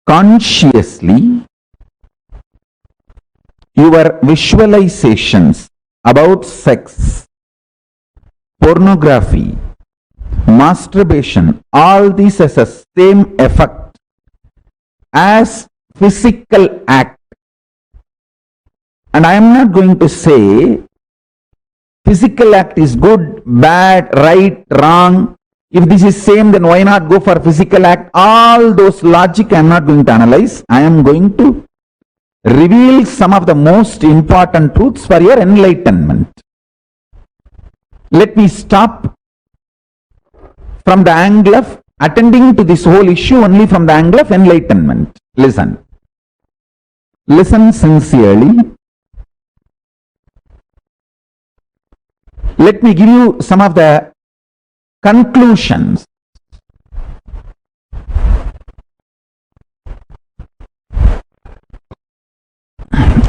Consciously, your visualizations about sex, pornography, masturbation, all these has the same effect as physical act. And I am not going to say physical act is good, bad, right, wrong. If this is same, then why not go for physical act? All those logic I am not going to analyze. I am going to reveal some of the most important truths for your enlightenment. Let me stop from the angle of attending to this whole issue only from the angle of enlightenment. Listen. Listen sincerely. Let me give you some of the conclusions.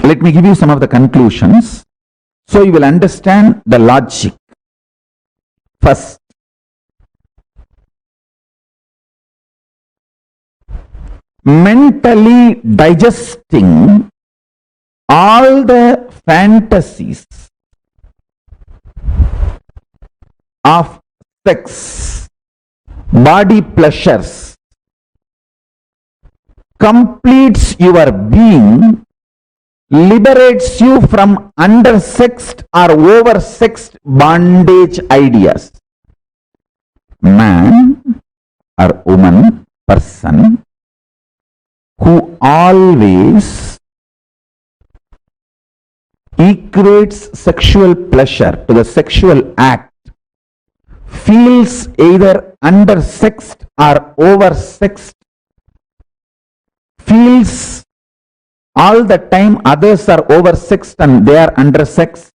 Let me give you some of the conclusions so you will understand the logic. First, mentally digesting all the fantasies of sex, body pleasures, completes your being, liberates you from undersexed or oversexed bondage ideas. Man or woman, person, who always equates sexual pleasure to the sexual act, feels either undersexed or oversexed, feels all the time others are oversexed and they are undersexed.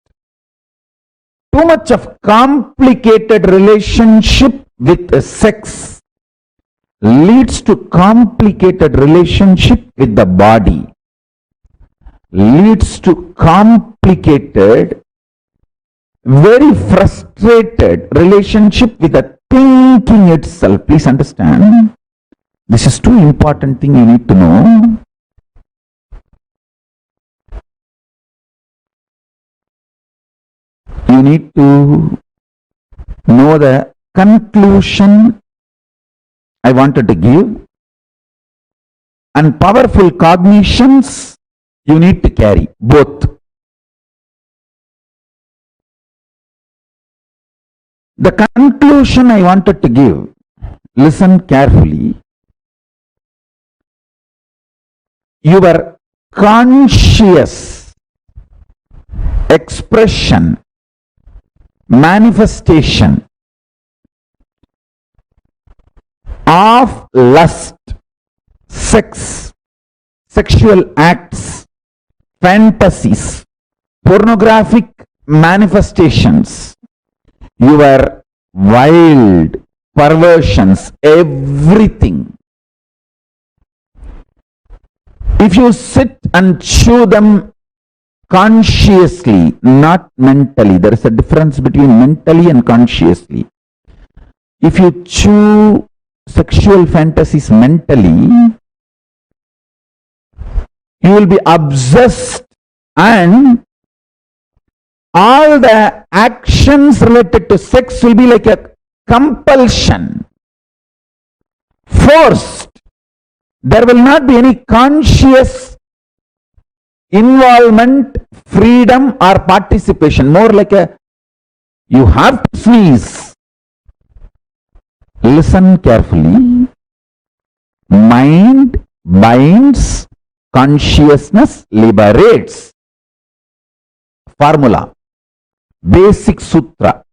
Too much of complicated relationship with sex leads to complicated relationship with the body, leads to complicated, very frustrated relationship with the thinking itself. Please understand, this is too important thing you need to know. You need to know the conclusion I wanted to give, and powerful cognitions you need to carry, both. The conclusion I wanted to give, listen carefully. Your conscious expression, manifestation of lust, sex, sexual acts, fantasies, pornographic manifestations, your wild perversions, everything. If you sit and chew them consciously, not mentally, there is a difference between mentally and consciously. If you chew sexual fantasies mentally, you will be obsessed, and all the actions related to sex will be like a compulsion, forced. There will not be any conscious involvement, freedom or participation. More like a, you have to sneeze. Listen carefully. Mind binds, consciousness liberates. Formula, basic sutra.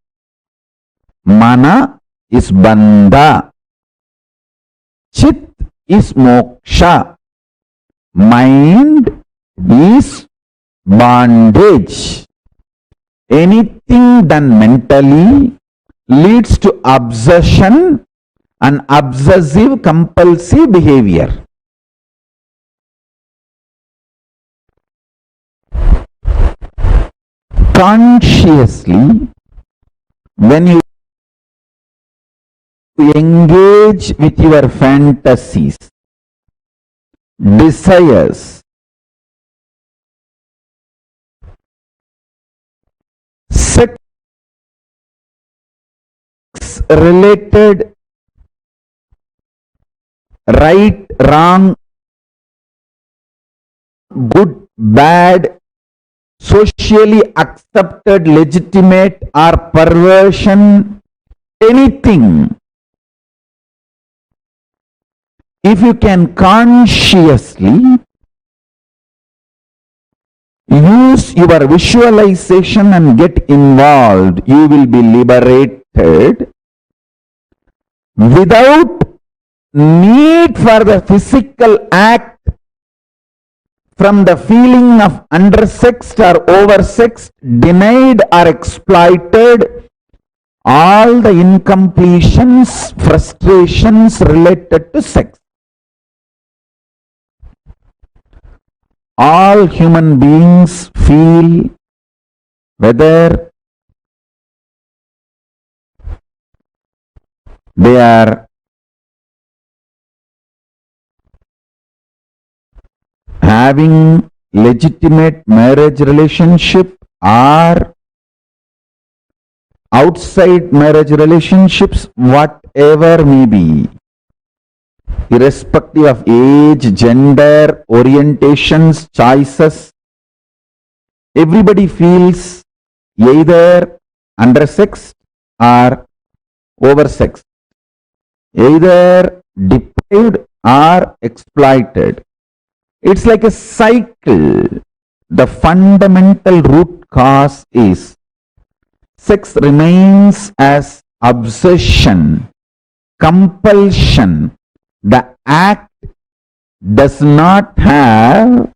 Mana is bandha, chit is moksha, mind is bondage. Anything done mentally leads to obsession and obsessive compulsive behavior. Consciously, when you engage with your fantasies, desires, sex related right, wrong, good, bad, socially accepted, legitimate or perversion, anything. If you can consciously use your visualization and get involved, you will be liberated without need for the physical act from the feeling of undersexed or oversexed, denied or exploited, all the incompletions, frustrations related to sex. All human beings feel, whether They are having legitimate marriage relationship or outside marriage relationships, whatever may be, irrespective of age, gender, orientations, choices, everybody feels either undersexed or oversexed, either deprived or exploited. It's like a cycle. The fundamental root cause is sex remains as obsession, compulsion. The act does not have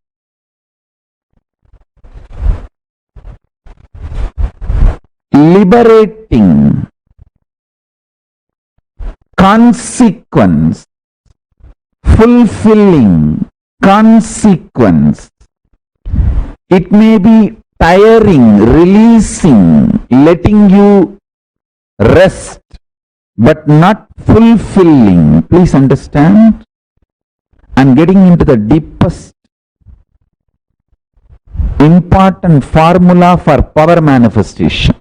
liberating consequence, fulfilling consequence. It may be tiring, releasing, letting you rest, but not fulfilling. Please understand. I'm getting into the deepest important formula for power manifestation.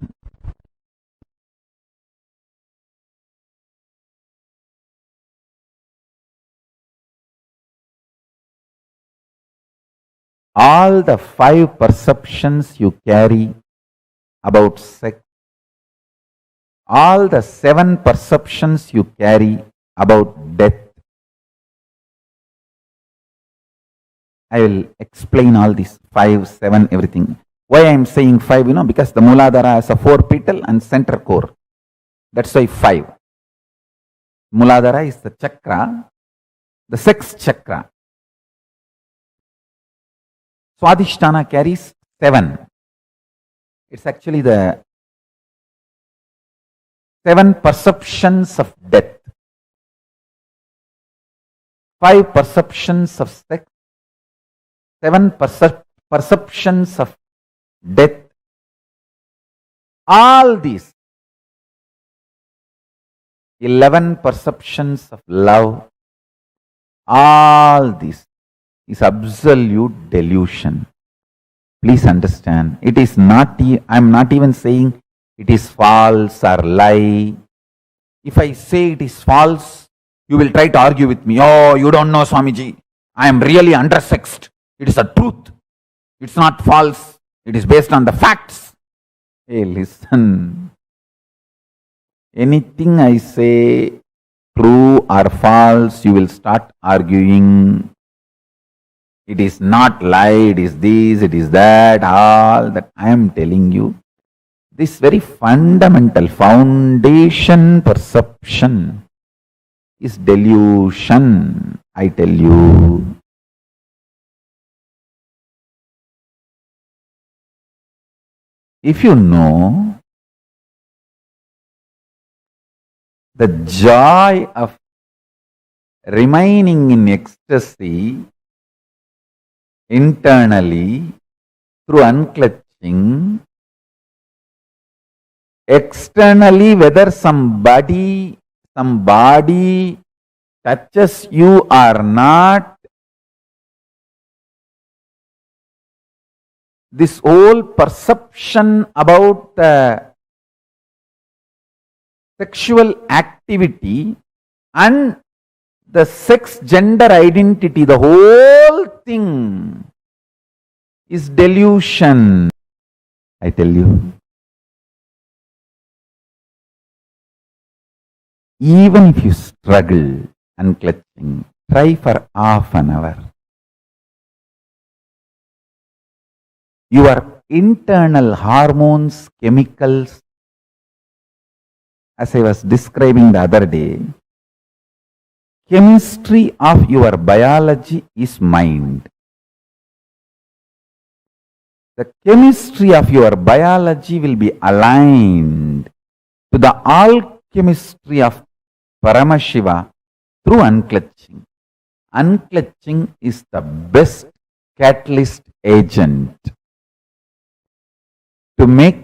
All the 5 perceptions you carry about sex, all the 7 perceptions you carry about death. I will explain all these 5, 7, everything. Why I am saying 5, because the Muladhara has a 4 petal and center core. That's why 5. Muladhara is the chakra, the sex chakra. Swadhisthana carries 7. It's actually the 7 perceptions of death. 5 perceptions of sex, 7 perceptions of death. All these 11 perceptions of love, all this is absolute delusion. Please understand. It is not, I am not even saying it is false or lie. If I say it is false, you will try to argue with me. Oh, you don't know, Swamiji. I am really undersexed. It is a truth. It's not false. It is based on the facts. Hey, listen. Anything I say, true or false, you will start arguing. It is not lie, it is this, it is that, all that I am telling you. This very fundamental foundation perception is delusion, I tell you. If you know the joy of remaining in ecstasy internally through unclutching, externally whether some body touches you or not, this whole perception about the sexual activity and the sex gender identity, the whole thing is delusion, I tell you. Even if you struggle unclutching, try for half an hour. Your internal hormones, chemicals, as I was describing the other day, chemistry of your biology is mind. The chemistry of your biology will be aligned to the alchemistry of Paramashiva through unclutching. Unclutching is the best catalyst agent to make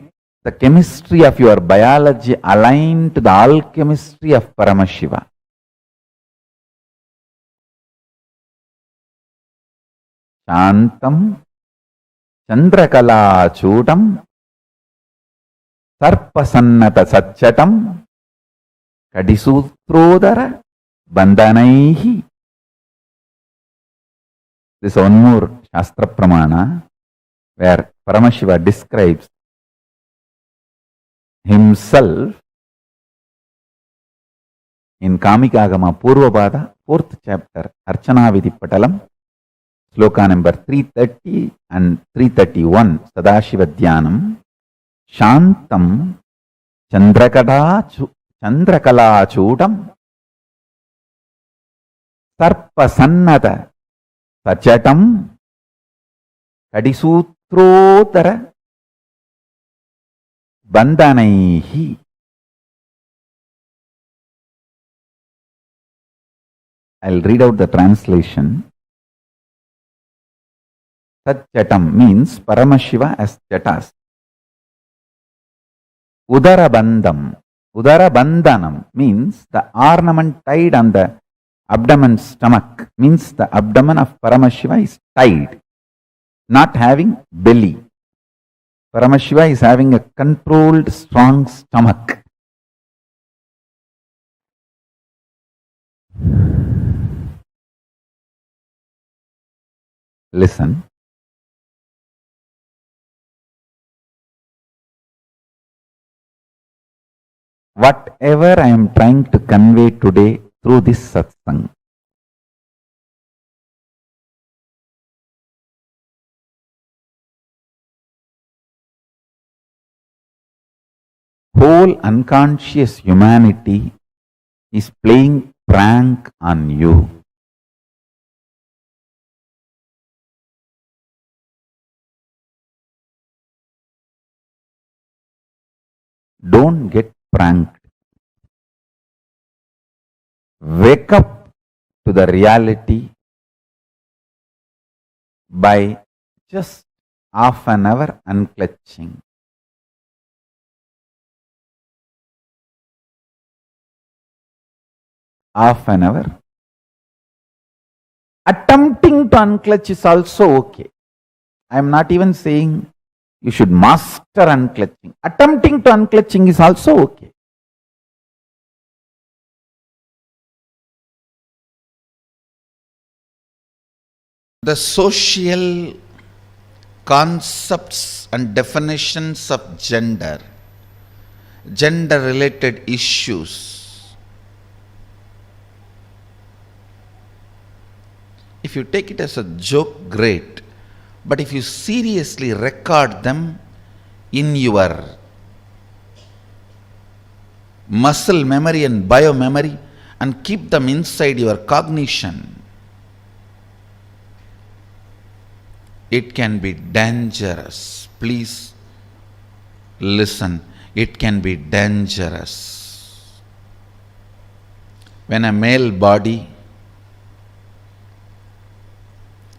the chemistry of your biology aligned to the alchemistry of Paramashiva. Shantam Chandrakala Chudam Sarpasannata Satchatam Kadisutrodara Bandhanaihi. This is one more Shastra Pramana where Paramashiva describes himself in Kamikagama Purvapada, 4th chapter, Archana Vidipatalam, sloka number 330 and 331, Sadashiva Dhyanam, Shantam Chandrakala Chudam Sarpasannata Sachatam Kadisutrodara Bandhanaihi. I'll read out the translation. Sachatam means Paramashiva as Chatas. Udarabandham. Udarabandhanam means the ornament tied on the abdomen stomach, means the abdomen of Paramashiva is tied, not having belly. Paramashiva is having a controlled, strong stomach. Listen. Whatever I am trying to convey today through this satsang, whole unconscious humanity is playing prank on you. Don't get pranked. Wake up to the reality by just half an hour unclutching. Half an hour. Attempting to unclutch is also okay. I am not even saying you should master unclutching. Attempting to unclutching is also okay. The social concepts and definitions of gender, gender-related issues, if you take it as a joke, great. But if you seriously record them in your muscle memory and biomemory and keep them inside your cognition, it can be dangerous. Please listen. It can be dangerous. When a male body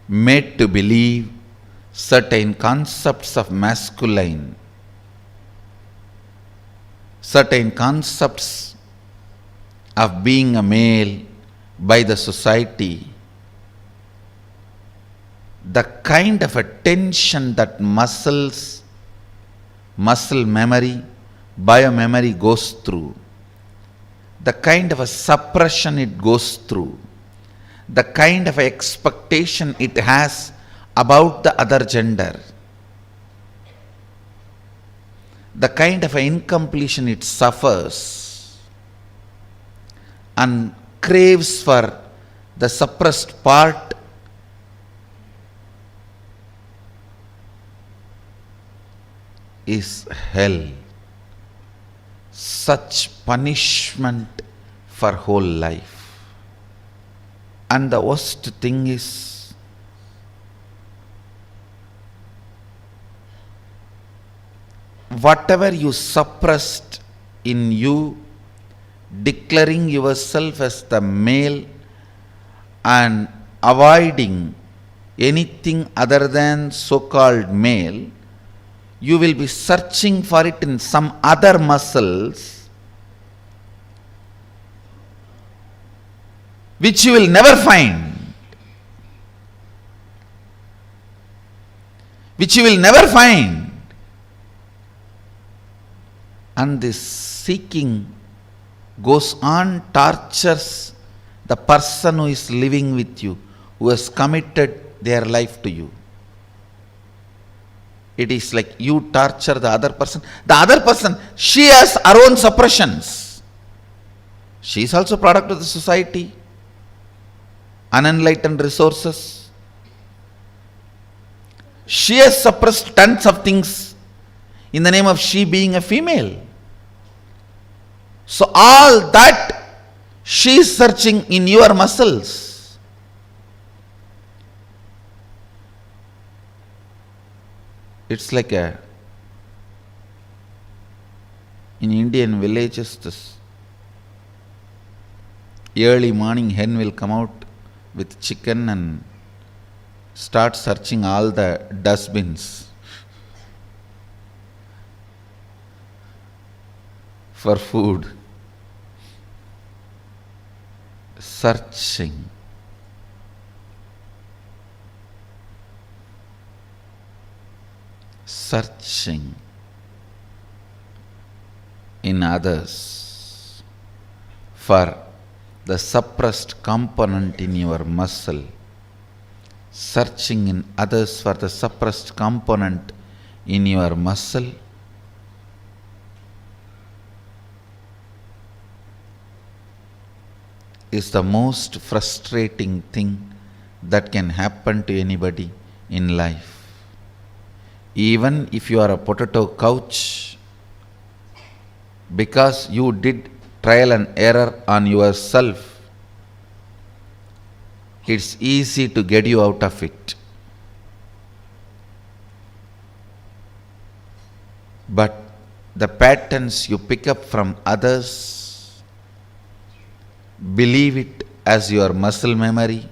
made to believe certain concepts of masculine, certain concepts of being a male by the society, the kind of a tension that muscle memory, biomemory goes through, the kind of a suppression it goes through, the kind of expectation it has about the other gender, the kind of incompletion it suffers and craves for the suppressed part, is hell. Such punishment for whole life. And the worst thing is, whatever you suppressed in you, declaring yourself as the male and avoiding anything other than so-called male, you will be searching for it in some other muscles which you will never find. Which you will never find. And this seeking goes on, tortures the person who is living with you, who has committed their life to you. It is like you torture the other person. The other person, she has her own suppressions. She is also product of the society, unenlightened resources. She has suppressed tons of things in the name of she being a female. So all that she is searching in your muscles. It's like in Indian villages, this early morning hen will come out with chicken and start searching all the dustbins for food. Searching. Searching in others for the suppressed component in your muscle. Searching in others for the suppressed component in your muscle. Is the most frustrating thing that can happen to anybody in life. Even if you are a potato couch, because you did trial and error on yourself, it's easy to get you out of it. But the patterns you pick up from others, believe it as your muscle memory,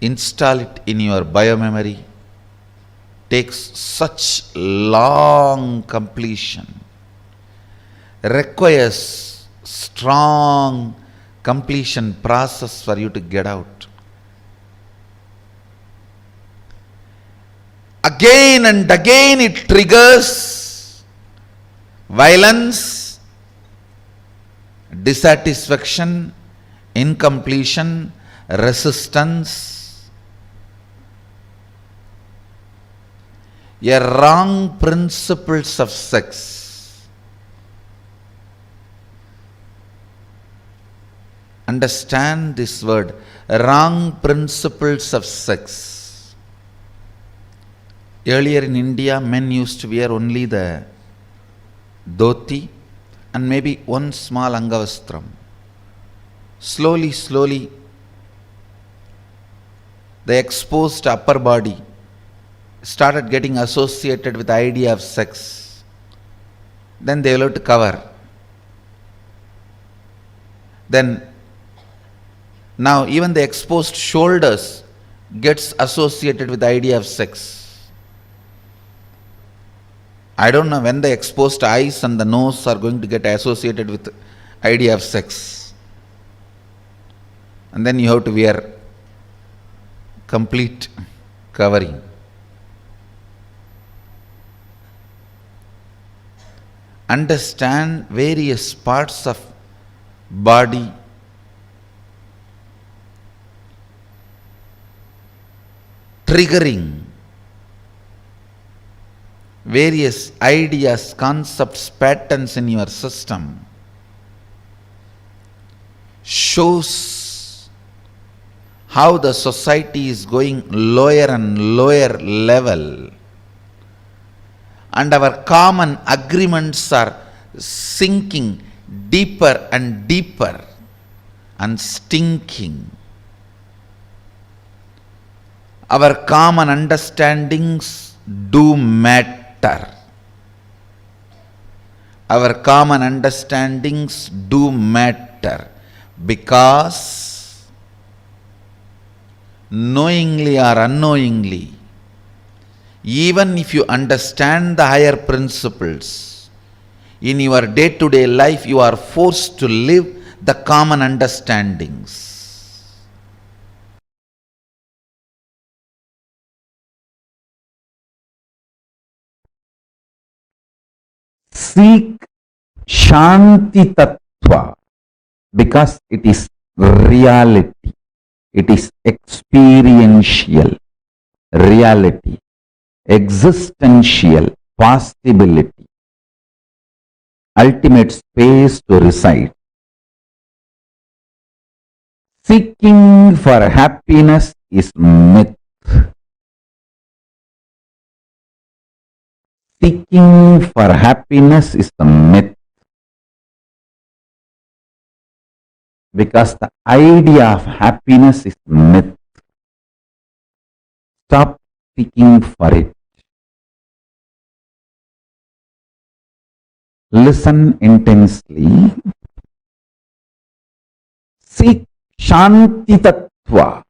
install it in your biomemory, takes such long completion, requires strong completion process for you to get out. Again and again it triggers violence, dissatisfaction, incompletion, resistance, a wrong principles of sex. Understand this word, wrong principles of sex. Earlier in India, men used to wear only the dhoti and maybe one small angavastram. Slowly, the exposed upper body started getting associated with the idea of sex. Then they will have to cover. Then now even the exposed shoulders gets associated with the idea of sex. I don't know when the exposed eyes and the nose are going to get associated with the idea of sex. And then you have to wear complete covering. Understand various parts of body triggering various ideas, concepts, patterns in your system shows how the society is going lower and lower level, and our common agreements are sinking deeper and deeper and stinking. Our common understandings do matter. Our common understandings do matter because knowingly or unknowingly, Even if you understand the higher principles, in your day-to-day life you are forced to live the common understandings. Seek Shanti Tattva because it is reality. It is experiential reality, existential possibility, ultimate space to reside. Seeking for happiness is myth. Seeking for happiness is the myth. Because the idea of happiness is myth. Stop seeking for it. Listen intensely. Seek Shanti Tattva.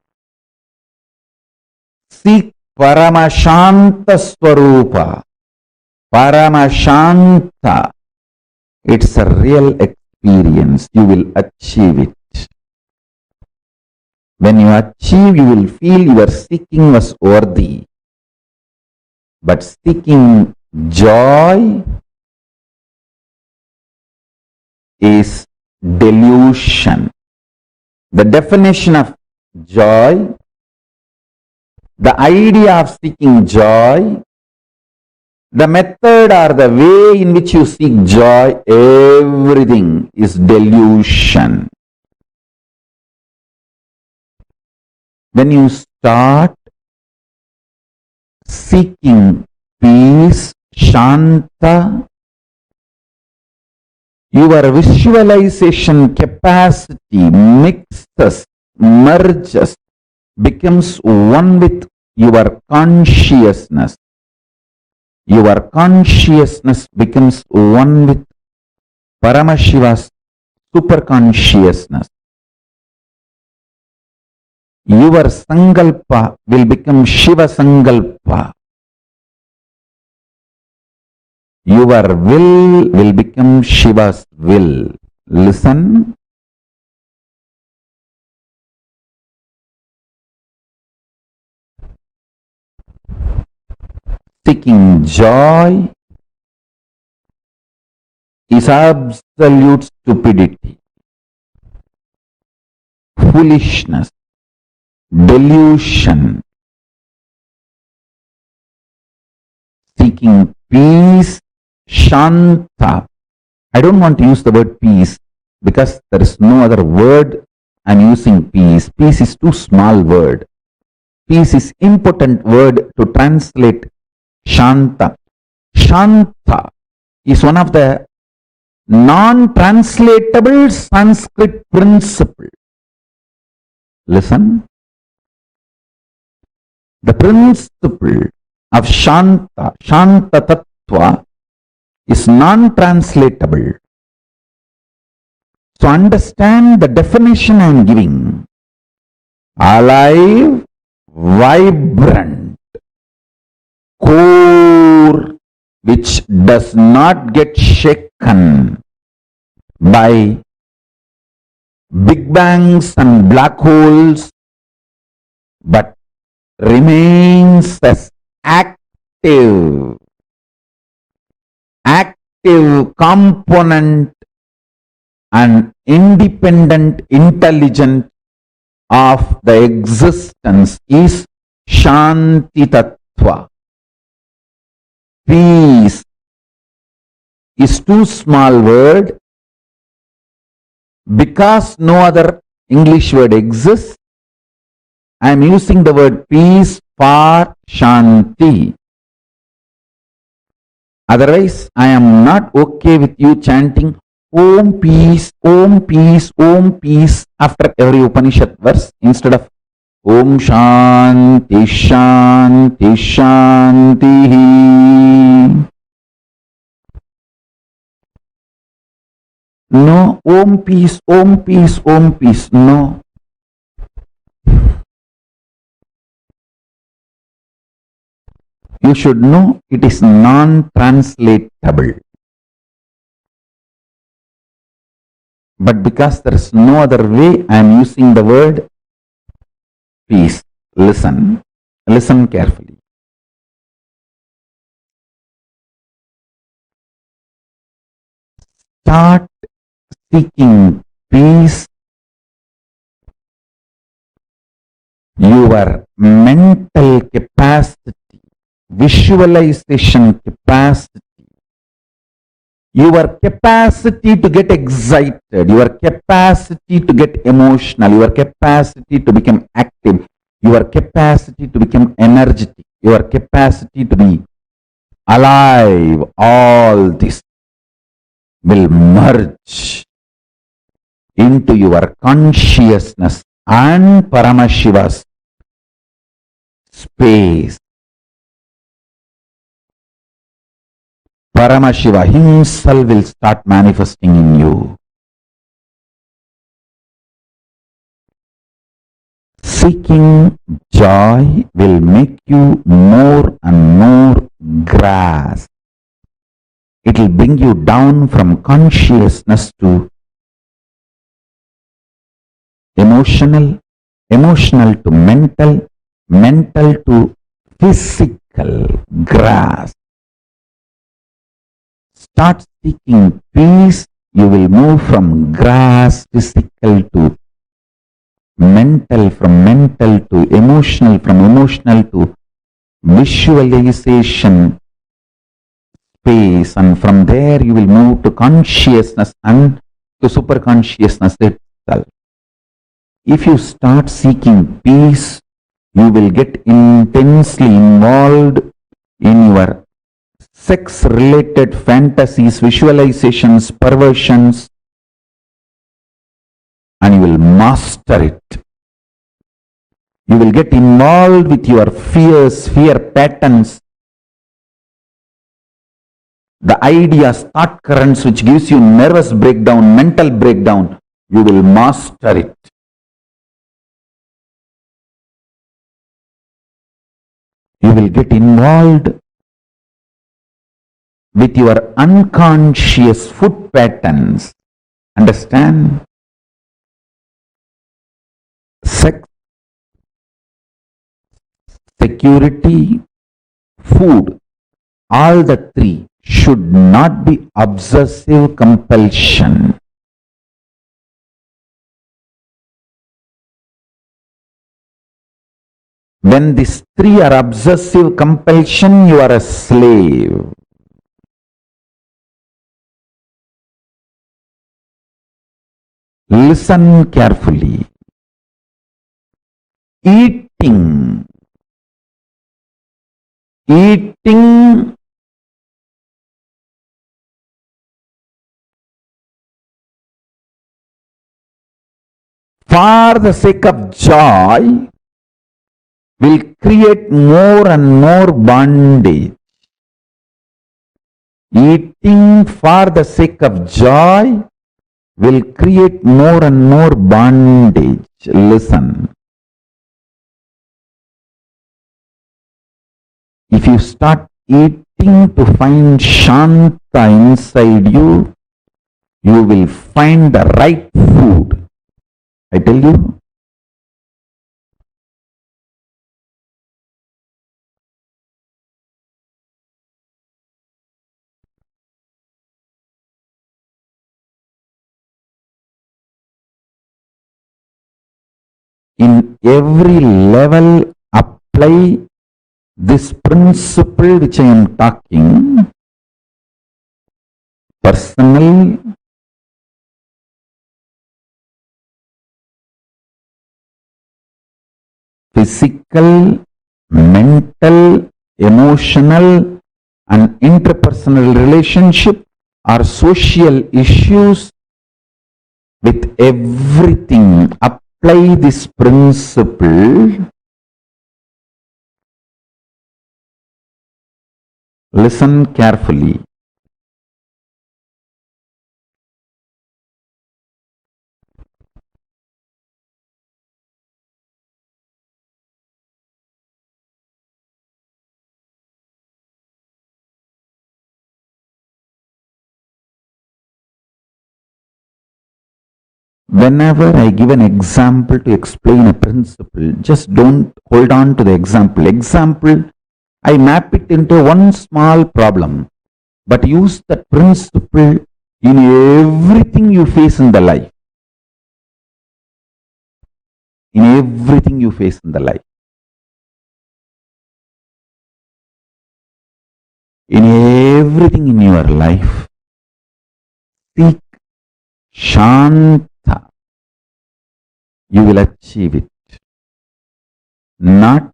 Seek Paramashanta Swarupa. Paramashanta. It's a real experience. You will achieve it. When you achieve, you will feel your seeking was worthy. But seeking joy is delusion. The definition of joy, the idea of seeking joy, the method or the way in which you seek joy, everything is delusion. When you start seeking peace, Shanta, your visualization capacity mixes, merges, becomes one with your consciousness. Your consciousness becomes one with Paramashiva's superconsciousness. Your Sankalpa will become Shiva Sankalpa. Your will become Shiva's will. Listen. Seeking joy is absolute stupidity, foolishness, delusion. Seeking peace, Shanta. I don't want to use the word peace because there is no other word. I'm using peace. Peace is too small word. Peace is impotent word to translate Shanta. Shanta is one of the non-translatable Sanskrit principle. Listen. The principle of Shanta, Shanta Tattva, is non-translatable. So understand the definition I am giving. Alive, vibrant, core, which does not get shaken by big bangs and black holes, but remains as active component and independent intelligent of the existence is Shanti Tattva. Peace is too small word because no other English word exists. I am using the word peace for Shanti. Otherwise, I am not okay with you chanting Om peace, Om peace, Om peace after every Upanishad verse instead of Om Shanti, Shanti, Shanti. No, Om peace, Om peace, Om peace. No. You should know it is non-translatable. But because there is no other way, I am using the word. Please listen. Listen carefully. Start seeking peace. Your mental capacity, visualization capacity, your capacity to get excited, your capacity to get emotional, your capacity to become active, your capacity to become energetic, your capacity to be alive, all this will merge into your consciousness and Paramashiva's space. Paramashiva himself will start manifesting in you. Seeking joy will make you more and more grasp. It will bring you down from consciousness to emotional, emotional to mental, mental to physical grasp. Start seeking peace, you will move from grasp, physical to mental, from mental to emotional, from emotional to visualization space, and from there you will move to consciousness and to superconsciousness itself. If you start seeking peace, you will get intensely involved in your sex-related fantasies, visualizations, perversions, and you will master it. You will get involved with your fears, fear patterns, the ideas, thought currents which gives you nervous breakdown, mental breakdown. You will master it. You will get involved with your unconscious food patterns. Understand? Sex, security, food, all the three should not be obsessive compulsion. When these three are obsessive compulsion, you are a slave. Listen carefully. Eating for the sake of joy will create more and more bondage. Eating for the sake of joy will create more and more bondage. Listen. If you start eating to find Shanta inside you, you will find the right food. I tell you. In every level, apply this principle which I am talking. Personal, physical, mental, emotional, and interpersonal relationship are social issues. With everything, apply this principle. Listen carefully. Whenever I give an example to explain a principle, just don't hold on to the example. Example, I map it into one small problem, but use that principle in everything you face in the life. In everything you face in the life. In everything in your life, seek Shanta. You will achieve it. Not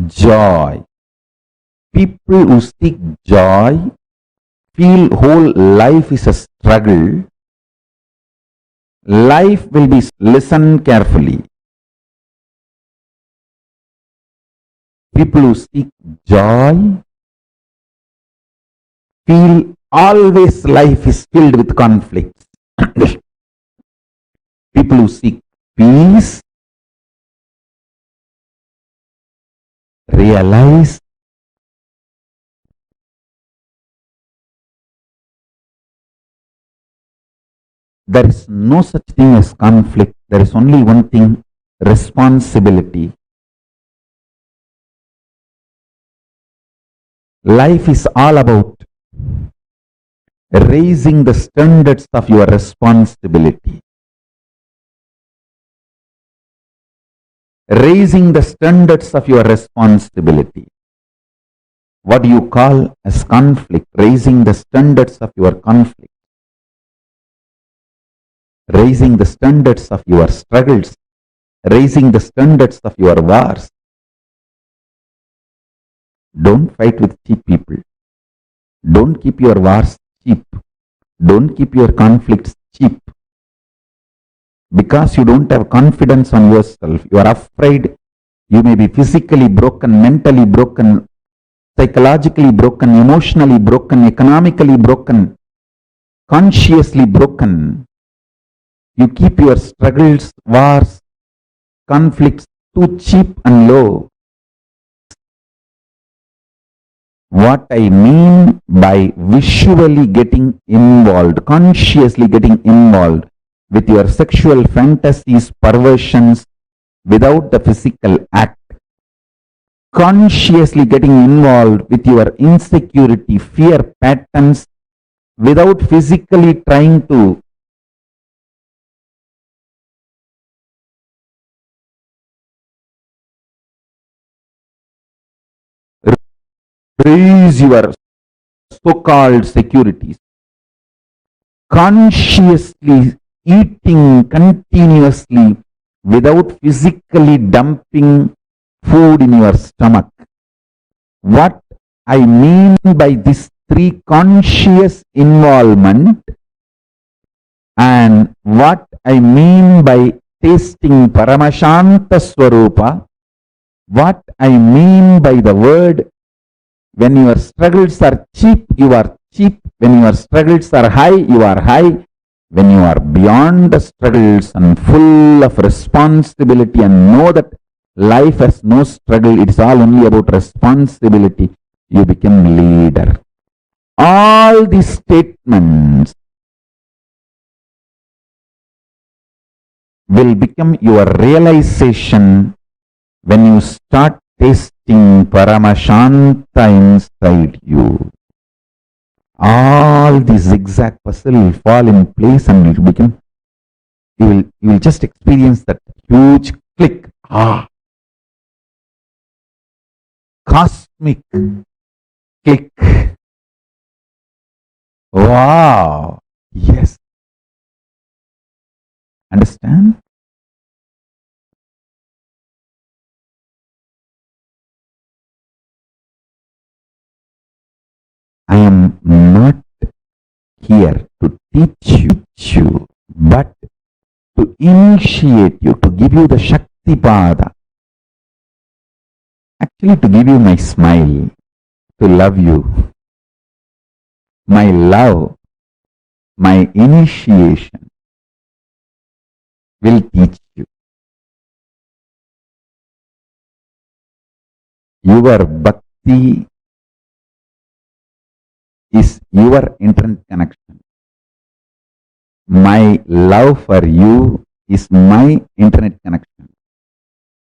joy. People who seek joy feel whole life is a struggle. Life will be, listen carefully. People who seek joy feel always life is filled with conflicts. People who seek peace realize there is no such thing as conflict. There is only one thing, responsibility. Life is all about raising the standards of your responsibility. Raising the standards of your responsibility. What do you call as conflict? Raising the standards of your conflict. Raising the standards of your struggles. Raising the standards of your wars. Don't fight with cheap people. Don't keep your wars cheap. Don't keep your conflicts cheap. Because you don't have confidence on yourself, you are afraid you may be physically broken, mentally broken, psychologically broken, emotionally broken, economically broken, consciously broken. You keep your struggles, wars, conflicts too cheap and low. What I mean by visually getting involved, consciously getting involved with your sexual fantasies, perversions, without the physical act. Consciously getting involved with your insecurity, fear patterns, without physically trying to raise your so-called securities. Consciously eating continuously without physically dumping food in your stomach. What I mean by this three, conscious involvement, and what I mean by tasting Paramashanta Swarupa, what I mean by the word, when your struggles are cheap, you are cheap. When your struggles are high, you are high. When you are beyond the struggles and full of responsibility and know that life has no struggle, it is all only about responsibility, you become leader. All these statements will become your realization when you start tasting Paramashanta inside you. All the zigzag puzzle will fall in place and it will become, you will just experience that huge click. Cosmic click. Wow. Yes. Understand? I am not here to teach you, but to initiate you, to give you the Shakti Pada. Actually, to give you my smile, to love you. My love, my initiation will teach you. Your bhakti is your internet connection. My love for you is my internet connection.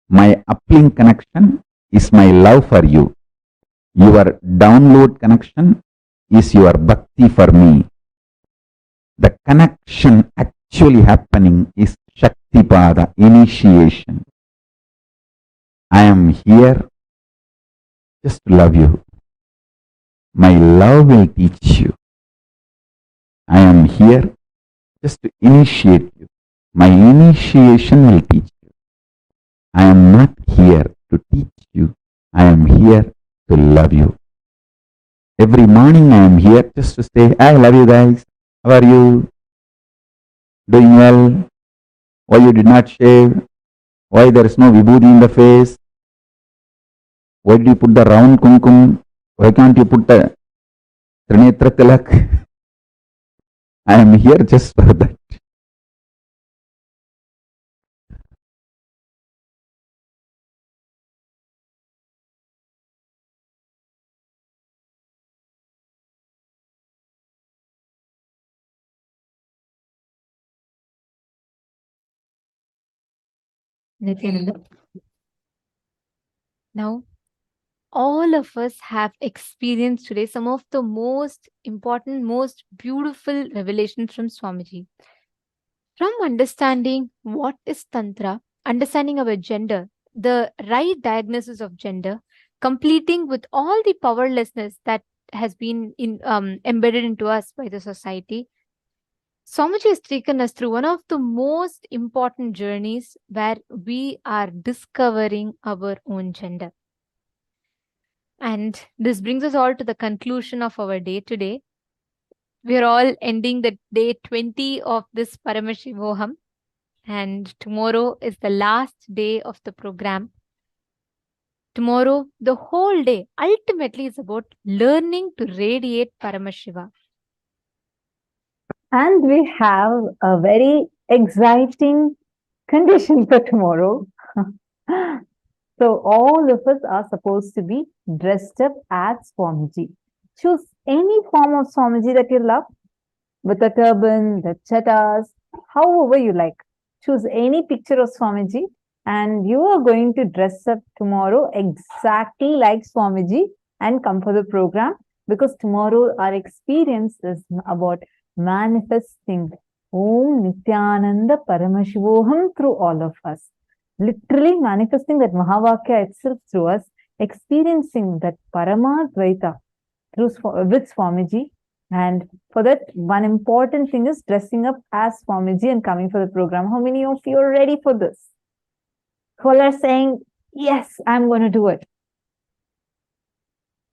My uplink connection is my love for you. Your download connection is your bhakti for me. The connection actually happening is Shaktipada, initiation. I am here just to love you. My love will teach you. I am here just to initiate you. My initiation will teach you. I am not here to teach you. I am here to love you. Every morning I am here just to say, I love you guys. How are you? Doing well? Why you did not shave? Why there is no vibhuti in the face? Why did you put the round kumkum? Why can't you put the Trinetra Tilak? I am here just for that. Nithyananda. Now, all of us have experienced today some of the most important, most beautiful revelations from Swamiji. From understanding what is Tantra, understanding our gender, the right diagnosis of gender, completing with all the powerlessness that has been embedded into us by the society, Swamiji has taken us through one of the most important journeys where we are discovering our own gender. And this brings us all to the conclusion of our day today. We are all ending the day 20 of this Paramashivoham, and tomorrow is the last day of the program. Tomorrow, the whole day ultimately is about learning to radiate Paramashiva. And we have a very exciting condition for tomorrow. So all of us are supposed to be dressed up as Swamiji. Choose any form of Swamiji that you love, with a turban, the chattas, however you like. Choose any picture of Swamiji and you are going to dress up tomorrow exactly like Swamiji and come for the program, because tomorrow our experience is about manifesting Om Nithyananda Paramashivoham through all of us. Literally manifesting that Mahavakya itself through us, experiencing that Paramadvaita with Swamiji. And for that, one important thing is dressing up as Swamiji and coming for the program. How many of you are ready for this? Who are saying, yes, I'm going to do it?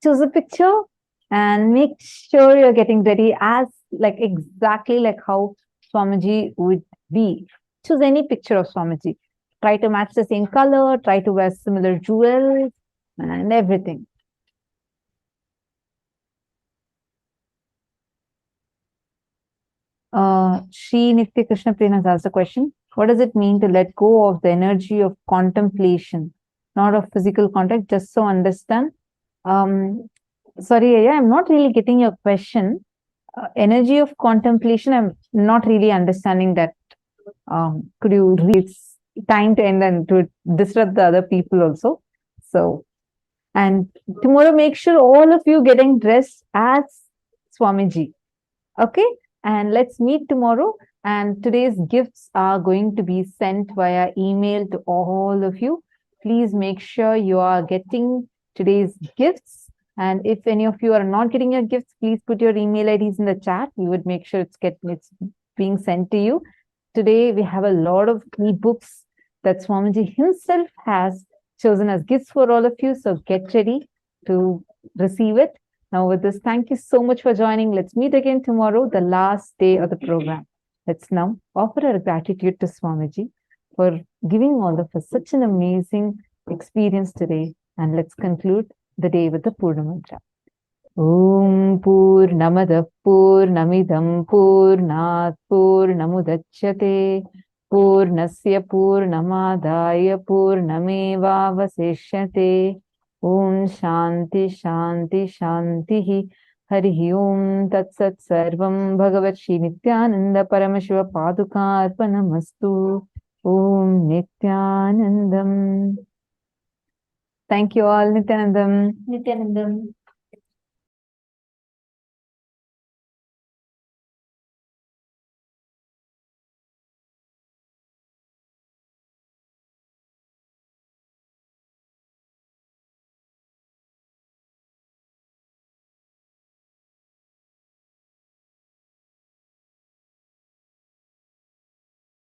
Choose a picture and make sure you're getting ready as exactly like how Swamiji would be. Choose any picture of Swamiji. Try to match the same color, try to wear similar jewels and everything. Shri Nitya Krishna Prem has asked a question. What does it mean to let go of the energy of contemplation, not of physical contact, just so understand? Sorry, I'm not really getting your question. Energy of contemplation, I'm not really understanding that. Could you read? It's time to end and to disrupt the other people also. So, and tomorrow make sure all of you getting dressed as Swamiji. Okay? And let's meet tomorrow. And today's gifts are going to be sent via email to all of you. Please make sure you are getting today's gifts. And if any of you are not getting your gifts, please put your email IDs in the chat. We would make sure it's being sent to you. Today, we have a lot of ebooks that Swamiji himself has chosen as gifts for all of you. So get ready to receive it. Now with this, thank you so much for joining. Let's meet again tomorrow, the last day of the program. Let's now offer our gratitude to Swamiji for giving all of us such an amazing experience today. And let's conclude the day with the Purna Mantra. Om Purnamada Purnamidam Purnat Purnamudachyate Purnasya Purnamadaya Purnameva Vasishyate Om Shanti Shanti Shanti Harihi Om Tat Sat Sarvam Bhagavat Shri Nithyananda Paramashiva Paduka Arpanamastu. Om Nithyanandam. Thank you all. Nithyanandam. Nithyanandam.